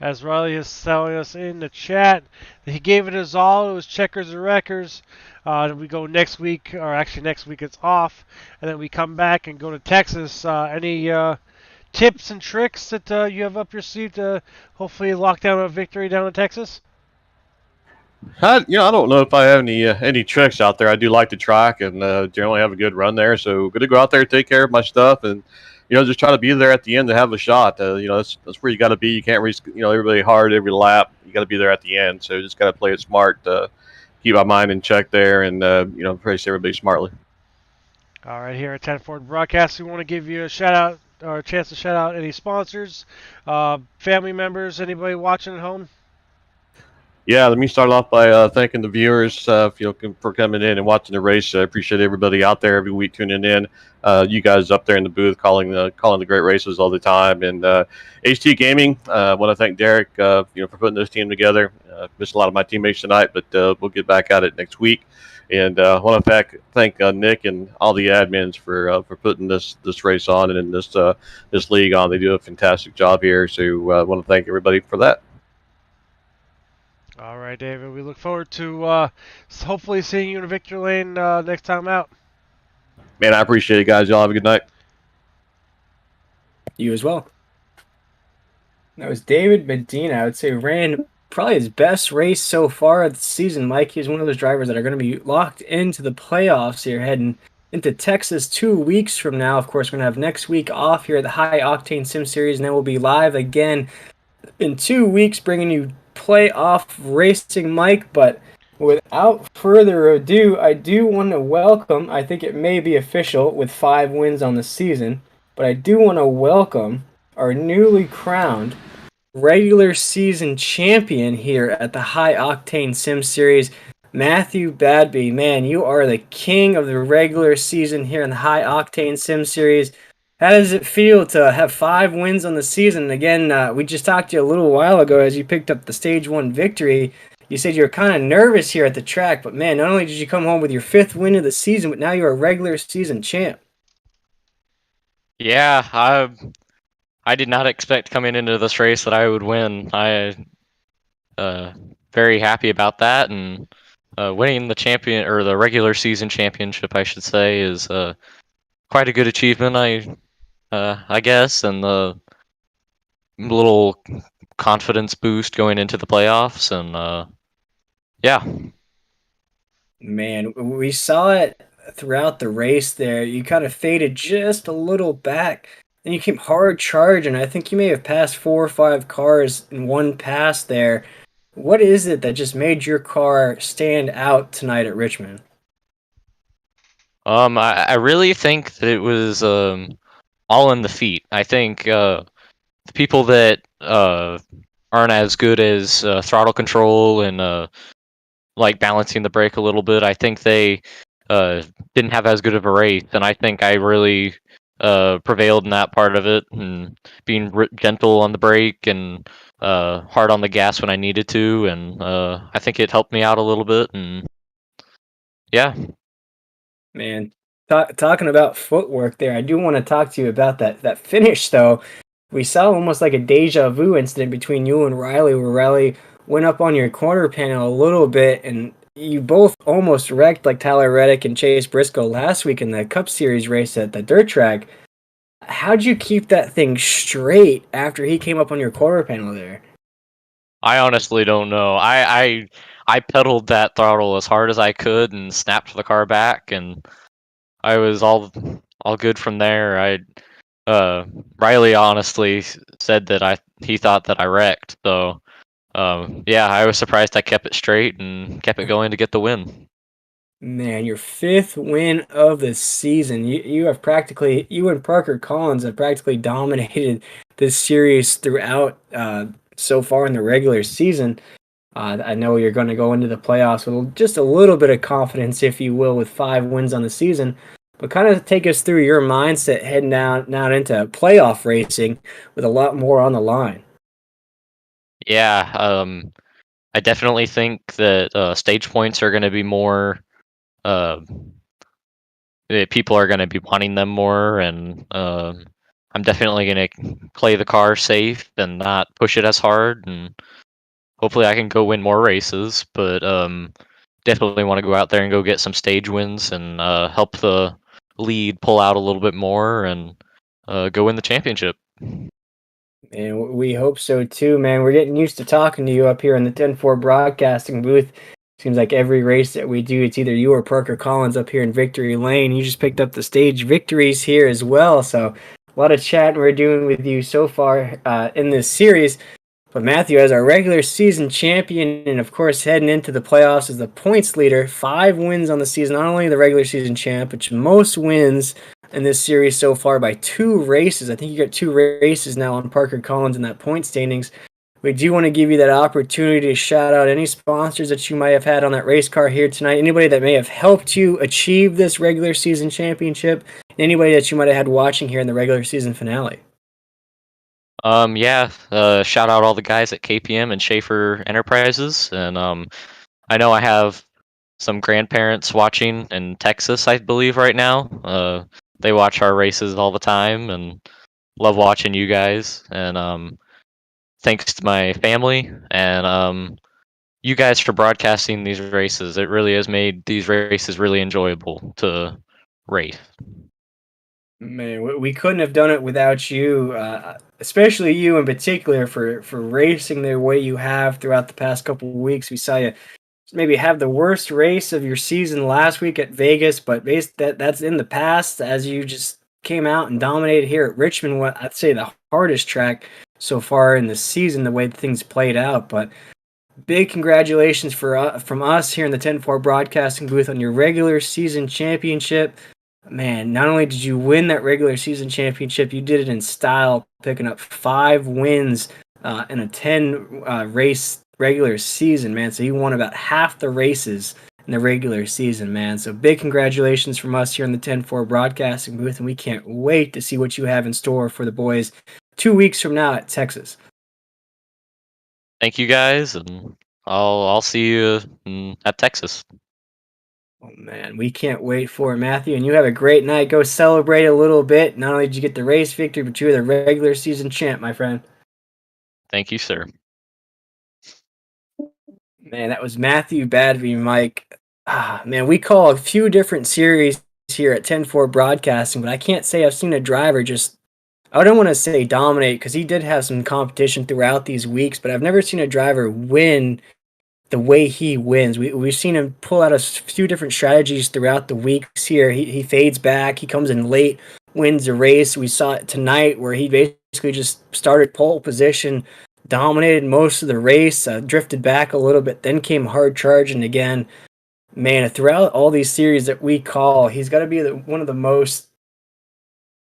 As Riley is telling us in the chat, he gave it his all. It was checkers and wreckers. We go next week, or actually next week it's off, and then we come back and go to Texas. Any tips and tricks that you have up your sleeve to hopefully lock down a victory down in Texas? I don't know if I have any tricks out there. I do like the track and generally have a good run there. So going to go out there, take care of my stuff, and just try to be there at the end to have a shot. That's where you got to be. You can't race everybody hard every lap. You got to be there at the end. So just got to play it smart. Keep my mind in check there, and race everybody smartly. All right, here at 10-4 Broadcast, we want to give you a shout out or a chance to shout out any sponsors, family members, anybody watching at home. Yeah, let me start off by thanking the viewers for coming in and watching the race. I appreciate everybody out there every week tuning in. You guys up there in the booth calling the great races all the time. And HT Gaming, I want to thank Derek for putting this team together. Missed a lot of my teammates tonight, but we'll get back at it next week. And I want to thank Nick and all the admins for putting this race on and this league on. They do a fantastic job here. So I want to thank everybody for that. All right, David. We look forward to hopefully seeing you in a victory lane next time out. Man, I appreciate it, guys. Y'all have a good night. You as well. That was David Medina. I would say ran probably his best race so far of the season. Mike, he's one of those drivers that are going to be locked into the playoffs here heading into Texas 2 weeks from now. Of course, we're going to have next week off here at the High Octane Sim Series, and then we'll be live again in 2 weeks bringing you playoff racing, Mike. But without further ado, I do want to welcome, I think it may be official with 5 wins on the season, but I do want to welcome our newly crowned regular season champion here at the High Octane Sim Series, Matthew Badby. Man, you are the king of the regular season here in the High Octane Sim Series. How does it feel to have 5 wins on the season? Again, we just talked to you a little while ago as you picked up the Stage 1 victory. You said you were kind of nervous here at the track, but man, not only did you come home with your 5th win of the season, but now you're a regular season champ. Yeah, I did not expect coming into this race that I would win. I very happy about that, and winning the champion or the regular season championship, I should say, is quite a good achievement. I guess, and the little confidence boost going into the playoffs, and yeah. Man, we saw it throughout the race there. You kind of faded just a little back, and you came hard charging. I think you may have passed 4 or 5 cars in one pass there. What is it that just made your car stand out tonight at Richmond? I really think that it was all in the feet. I think the people that aren't as good as throttle control and like balancing the brake a little bit, I think they didn't have as good of a race, and I think I really prevailed in that part of it, and being gentle on the brake and hard on the gas when I needed to, and I think it helped me out a little bit, and yeah. Man, talking about footwork there, I do want to talk to you about that finish, though. We saw almost like a deja vu incident between you and Riley, where Riley went up on your corner panel a little bit, and you both almost wrecked like Tyler Reddick and Chase Briscoe last week in the Cup Series race at the dirt track. How'd you keep that thing straight after he came up on your quarter panel there? I honestly don't know. I pedaled that throttle as hard as I could and snapped the car back, and I was all good from there. Riley honestly said that he thought that I wrecked. So yeah, I was surprised I kept it straight and kept it going to get the win. Man, your fifth win of the season. You have practically, you and Parker Collins have practically dominated this series throughout so far in the regular season. I know you're going to go into the playoffs with just a little bit of confidence, if you will, with 5 wins on the season. But kind of take us through your mindset heading down now into playoff racing with a lot more on the line. Yeah, I definitely think that stage points are going to be more. Uh, People are going to be wanting them more, and I'm definitely going to play the car safe and not push it as hard, and hopefully I can go win more races. But definitely want to go out there and go get some stage wins and help the lead pull out a little bit more and go win the championship. And we hope so too, man. We're getting used to talking to you up here in the 10-4 broadcasting booth. Seems like every race that we do, it's either you or Parker Collins up here in Victory Lane. You just picked up the stage victories here as well. So a lot of chatting we're doing with you so far in this series. But Matthew, as our regular season champion, and of course heading into the playoffs as the points leader, 5 wins on the season, not only the regular season champ, but most wins in this series so far by 2 races. I think you got 2 races now on Parker Collins in that point standings. We do want to give you that opportunity to shout out any sponsors that you might have had on that race car here tonight, anybody that may have helped you achieve this regular season championship, anybody that you might have had watching here in the regular season finale. Yeah, shout out all the guys at KPM and Schaefer Enterprises, and I know I have some grandparents watching in Texas, I believe, right now. They watch our races all the time and love watching you guys. And thanks to my family and you guys for broadcasting these races. It really has made these races really enjoyable to race. Man, we couldn't have done it without you, especially you in particular for racing the way you have throughout the past couple of weeks. We saw you maybe have the worst race of your season last week at Vegas, but that's in the past as you just came out and dominated here at Richmond. What I'd say the hardest track so far in the season, the way things played out. But big congratulations from us here in the 10-4 broadcasting booth on your regular season championship. Man, not only did you win that regular season championship, you did it in style, picking up 5 wins in a 10 race regular season, man. So you won about half the races in the regular season, man. So big congratulations from us here in the 10-4 broadcasting booth, and we can't wait to see what you have in store for the boys 2 weeks from now at Texas. Thank you guys, and I'll see you at Texas. Oh man, we can't wait for it, Matthew. And you have a great night. Go celebrate a little bit. Not only did you get the race victory, but you're the regular season champ, my friend. Thank you, sir. Man, that was Matthew Badby, Mike. Man, we call a few different series here at 10-4 Broadcasting, but I can't say I've seen a driver just, I don't want to say dominate because he did have some competition throughout these weeks, but I've never seen a driver win the way he wins. We've seen him pull out a few different strategies throughout the weeks here. He fades back, he comes in late, wins the race. We saw it tonight where he basically just started pole position, dominated most of the race, drifted back a little bit, then came hard charging again. Man, throughout all these series that we call, he's got to be one of the most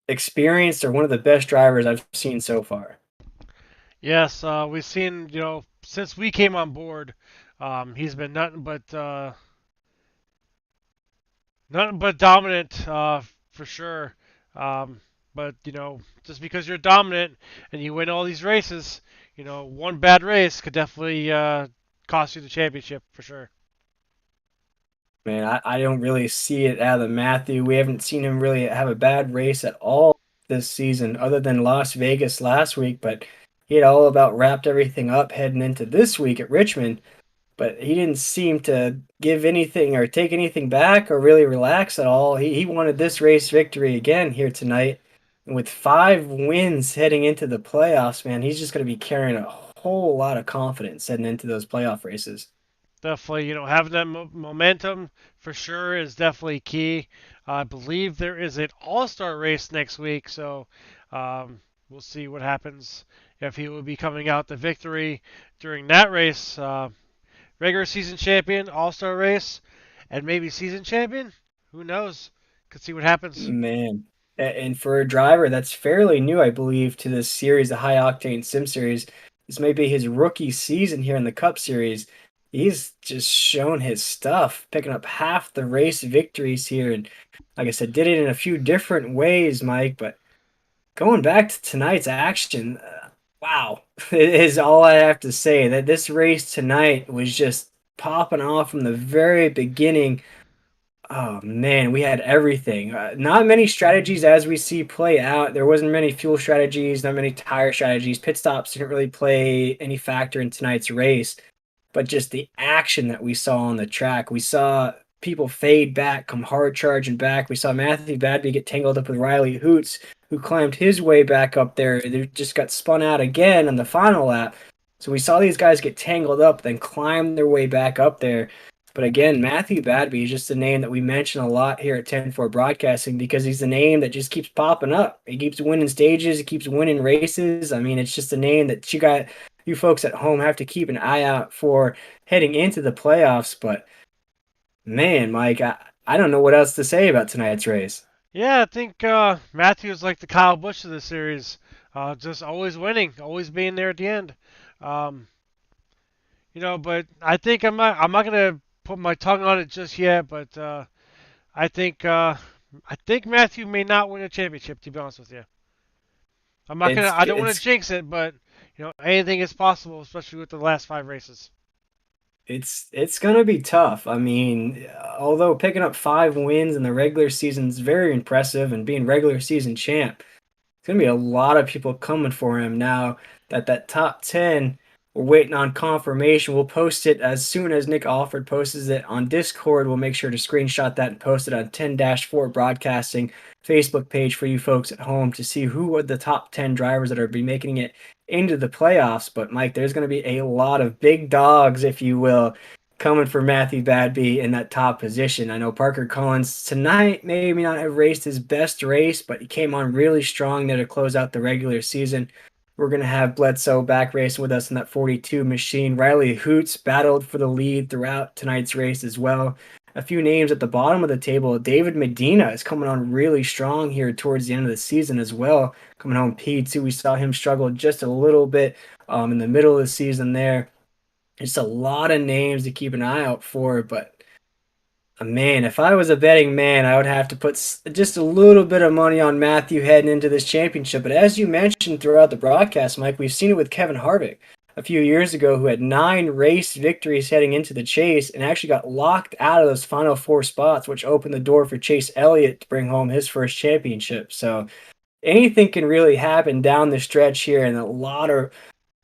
experienced or one of the best drivers I've seen so far. Yes, we've seen, since we came on board, he's been nothing but dominant, for sure. But just because you're dominant and you win all these races, one bad race could definitely cost you the championship for sure. Man, I don't really see it out of Matthew. We haven't seen him really have a bad race at all this season, other than Las Vegas last week. But he had all about wrapped everything up heading into this week at Richmond. But he didn't seem to give anything or take anything back or really relax at all. He wanted this race victory again here tonight. And with 5 wins heading into the playoffs, man, he's just going to be carrying a whole lot of confidence heading into those playoff races. Definitely, having that momentum for sure is definitely key. I believe there is an all-star race next week, so we'll see what happens if he will be coming out the victory during that race. Regular season champion, all-star race, and maybe season champion. Who knows? Could see what happens. Man. And for a driver that's fairly new, I believe, to this series, the High Octane Sim Series, this may be his rookie season here in the Cup Series. He's just shown his stuff, picking up half the race victories here. And like I said, did it in a few different ways, Mike. But going back to tonight's action, wow, is all I have to say. That this race tonight was just popping off from the very beginning. Oh man, we had everything. Not many strategies as we see play out. There wasn't many fuel strategies, not many tire strategies. Pit stops didn't really play any factor in tonight's race, but just the action that we saw on the track. We saw people fade back, come hard charging back. We saw Matthew Badby get tangled up with Riley Hoots, who climbed his way back up there. They just got spun out again on the final lap. So we saw these guys get tangled up, then climb their way back up there. But again, Matthew Badby is just a name that we mention a lot here at 10-4 Broadcasting because he's the name that just keeps popping up. He keeps winning stages, he keeps winning races. I mean, it's just a name that you folks at home have to keep an eye out for heading into the playoffs. But man, Mike, I don't know what else to say about tonight's race. Yeah, I think Matthew's like the Kyle Busch of the series, just always winning, always being there at the end. Um, but I think I'm not gonna put my tongue on it just yet, but I think uh, I think Matthew may not win a championship. To be honest with you, It's I don't want to it's jinx it, but anything is possible, especially with the last 5 races. it's gonna be tough. I mean, although picking up 5 wins in the regular season is very impressive, and being regular season champ, it's gonna be a lot of people coming for him now that top 10. We're waiting on confirmation. We'll post it as soon as Nick Alford posts it on Discord. We'll make sure to screenshot that and post it on 10-4 Broadcasting Facebook page for you folks at home to see who are the top 10 drivers that are be making it into the playoffs. But Mike, there's going to be a lot of big dogs, if you will, coming for Matthew Badby in that top position. I know Parker Collins tonight maybe not have raced his best race, but he came on really strong there to close out the regular season. We're going to have Bledsoe back racing with us in that 42 machine. Riley Hoots battled for the lead throughout tonight's race as well. A few names at the bottom of the table. David Medina is coming on really strong here towards the end of the season as well. Coming home P2, we saw him struggle just a little bit in the middle of the season there. It's a lot of names to keep an eye out for, but man, if I was a betting man, I would have to put just a little bit of money on Matthew heading into this championship. But as you mentioned throughout the broadcast, Mike, we've seen it with Kevin Harvick a few years ago, who had 9 race victories heading into the chase and actually got locked out of those final 4 spots, which opened the door for Chase Elliott to bring home his first championship. So anything can really happen down the stretch here, and a lot of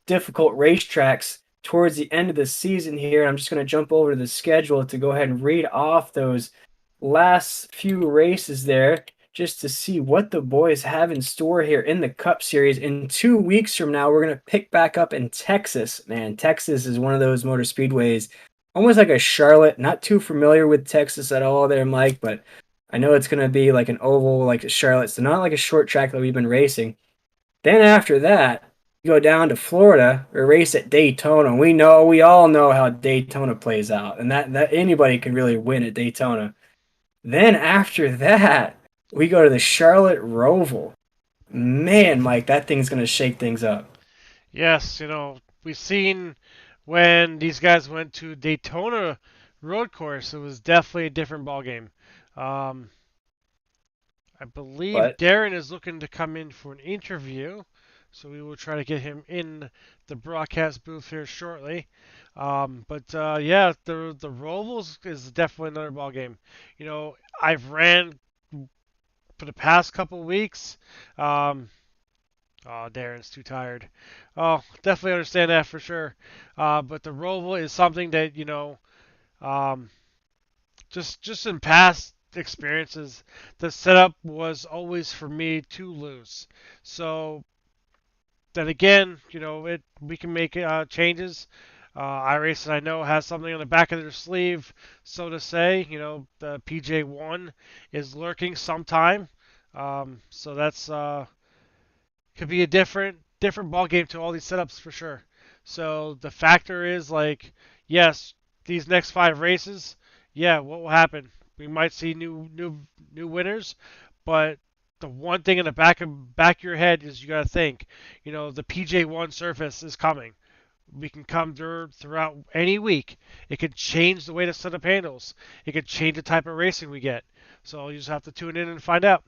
difficult racetracks towards the end of the season here. I'm just going to jump over to the schedule to go ahead and read off those last few races there just to see what the boys have in store here in the Cup Series. In 2 weeks from now, we're going to pick back up in Texas. Man, Texas is one of those motor speedways, almost like a Charlotte. Not too familiar with Texas at all there, Mike, but I know it's going to be like an oval, like a Charlotte, so not like a short track that we've been racing. Then after that, go down to Florida or race at Daytona. We all know how Daytona plays out, and that anybody can really win at Daytona. Then after that, we go to the Charlotte Roval. Man, Mike, that thing's gonna shake things up. Yes, we've seen when these guys went to Daytona road course, it was definitely a different ballgame. Um, I believe But Darren is looking to come in for an interview, so we will try to get him in the broadcast booth here shortly. But yeah, the Rovals is definitely another ball game. I've ran for the past couple weeks. Oh, Darren's too tired. Oh, definitely understand that for sure. But the Roval is something that um, just in past experiences, the setup was always for me too loose. So then again, we can make changes. iRacing, I know, has something on the back of their sleeve, so to say. The PJ1 is lurking sometime, so that's could be a different ball game to all these setups for sure. So the factor is like, yes, these next 5 races, yeah, what will happen? We might see new winners, but the one thing in the back of your head is you got to think, the PJ1 surface is coming. We can come throughout any week. It could change the way the setup handles. It could change the type of racing we get. So you just have to tune in and find out.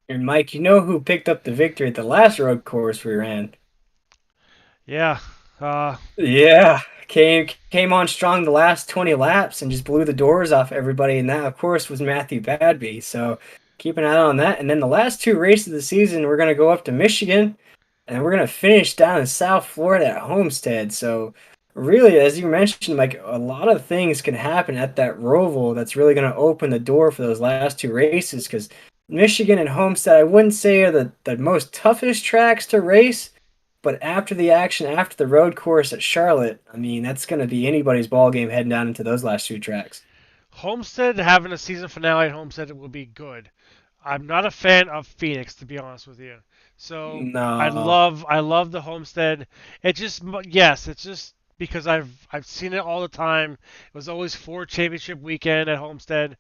And Mike, you know who picked up the victory at the last road course we ran? Yeah. Uh, Yeah, came on strong the last 20 laps and just blew the doors off everybody. And that, of course, was Matthew Badby. So keep an eye on that. And then the last 2 races of the season, we're going to go up to Michigan and we're going to finish down in South Florida at Homestead. So really, as you mentioned, like a lot of things can happen at that Roval that's really going to open the door for those last 2 races because Michigan and Homestead, I wouldn't say are the most toughest tracks to race. But after the action, after the road course at Charlotte, I mean, that's going to be anybody's ball game heading down into those last 2 tracks. Homestead having a season finale at Homestead will be good. I'm not a fan of Phoenix, to be honest with you. So I No. love I love the Homestead. It just yes, it's just because I've seen it all the time. It was always Ford Championship weekend at Homestead.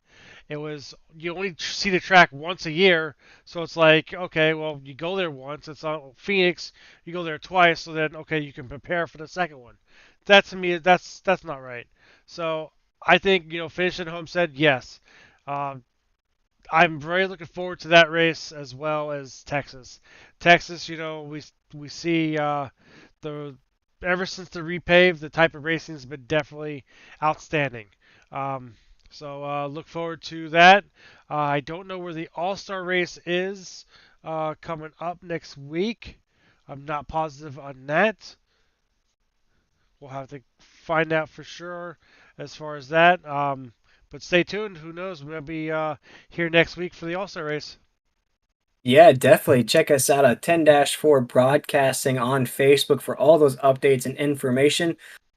It was you only see the track once a year, so it's like okay, well you go there once. It's on Phoenix. You go there twice, so then okay, you can prepare for the second one. That to me, that's not right. So I think finishing Homestead, yes. Um, I'm very looking forward to that race as well as Texas. Texas, we see the ever since the repave, the type of racing has been definitely outstanding. Um, so look forward to that. I don't know where the All Star race is coming up next week. I'm not positive on that. We'll have to find out for sure as far as that. But stay tuned. Who knows? We might be here next week for the All Star race. Yeah, definitely check us out at 10-4 Broadcasting on Facebook for all those updates and information.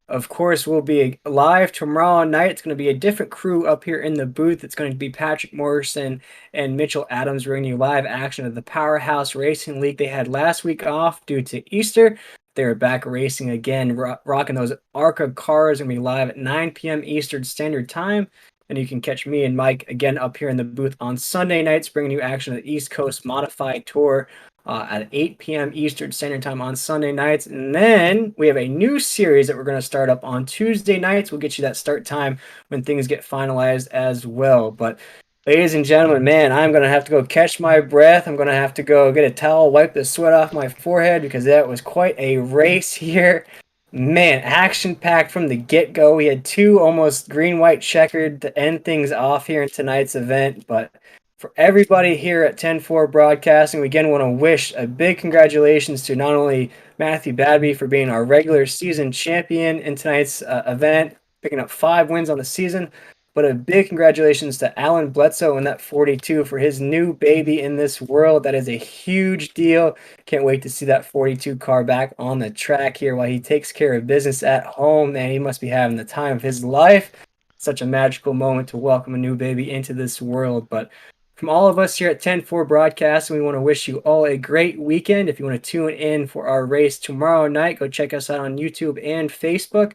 Of course, we'll be live tomorrow night. It's going to be a different crew up here in the booth. It's going to be Patrick Morrison and Mitchell Adams bringing you live action of the Powerhouse Racing League. They had last week off due to Easter. They're back racing again, rocking those ARCA cars. Going to be live at 9 p.m. Eastern Standard Time. And you can catch me and Mike again up here in the booth on Sunday nights, bringing you action of the East Coast Modified Tour at 8 p.m. Eastern Standard Time on Sunday nights. And then we have a new series that we're going to start up on Tuesday nights. We'll get you that start time when things get finalized as well. But ladies and gentlemen, man, I'm going to have to go catch my breath. I'm going to have to go get a towel, wipe the sweat off my forehead because that was quite a race here. Man, action packed from the get go. We had 2 almost green white checkered to end things off here in tonight's event. But for everybody here at 10-4 Broadcasting, we again want to wish a big congratulations to not only Matthew Badby for being our regular season champion in tonight's event, picking up 5 wins on the season, but a big congratulations to Alan Bledsoe in that 42 for his new baby in this world. That is a huge deal. Can't wait to see that 42 car back on the track here while he takes care of business at home. Man, he must be having the time of his life. Such a magical moment to welcome a new baby into this world. But from all of us here at 10-4 Broadcast, we want to wish you all a great weekend. If you want to tune in for our race tomorrow night, go check us out on YouTube and Facebook.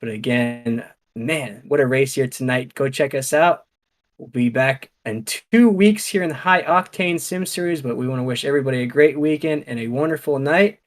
But again, man, what a race here tonight. Go check us out. We'll be back in 2 weeks here in the High Octane Sim Series, but we want to wish everybody a great weekend and a wonderful night.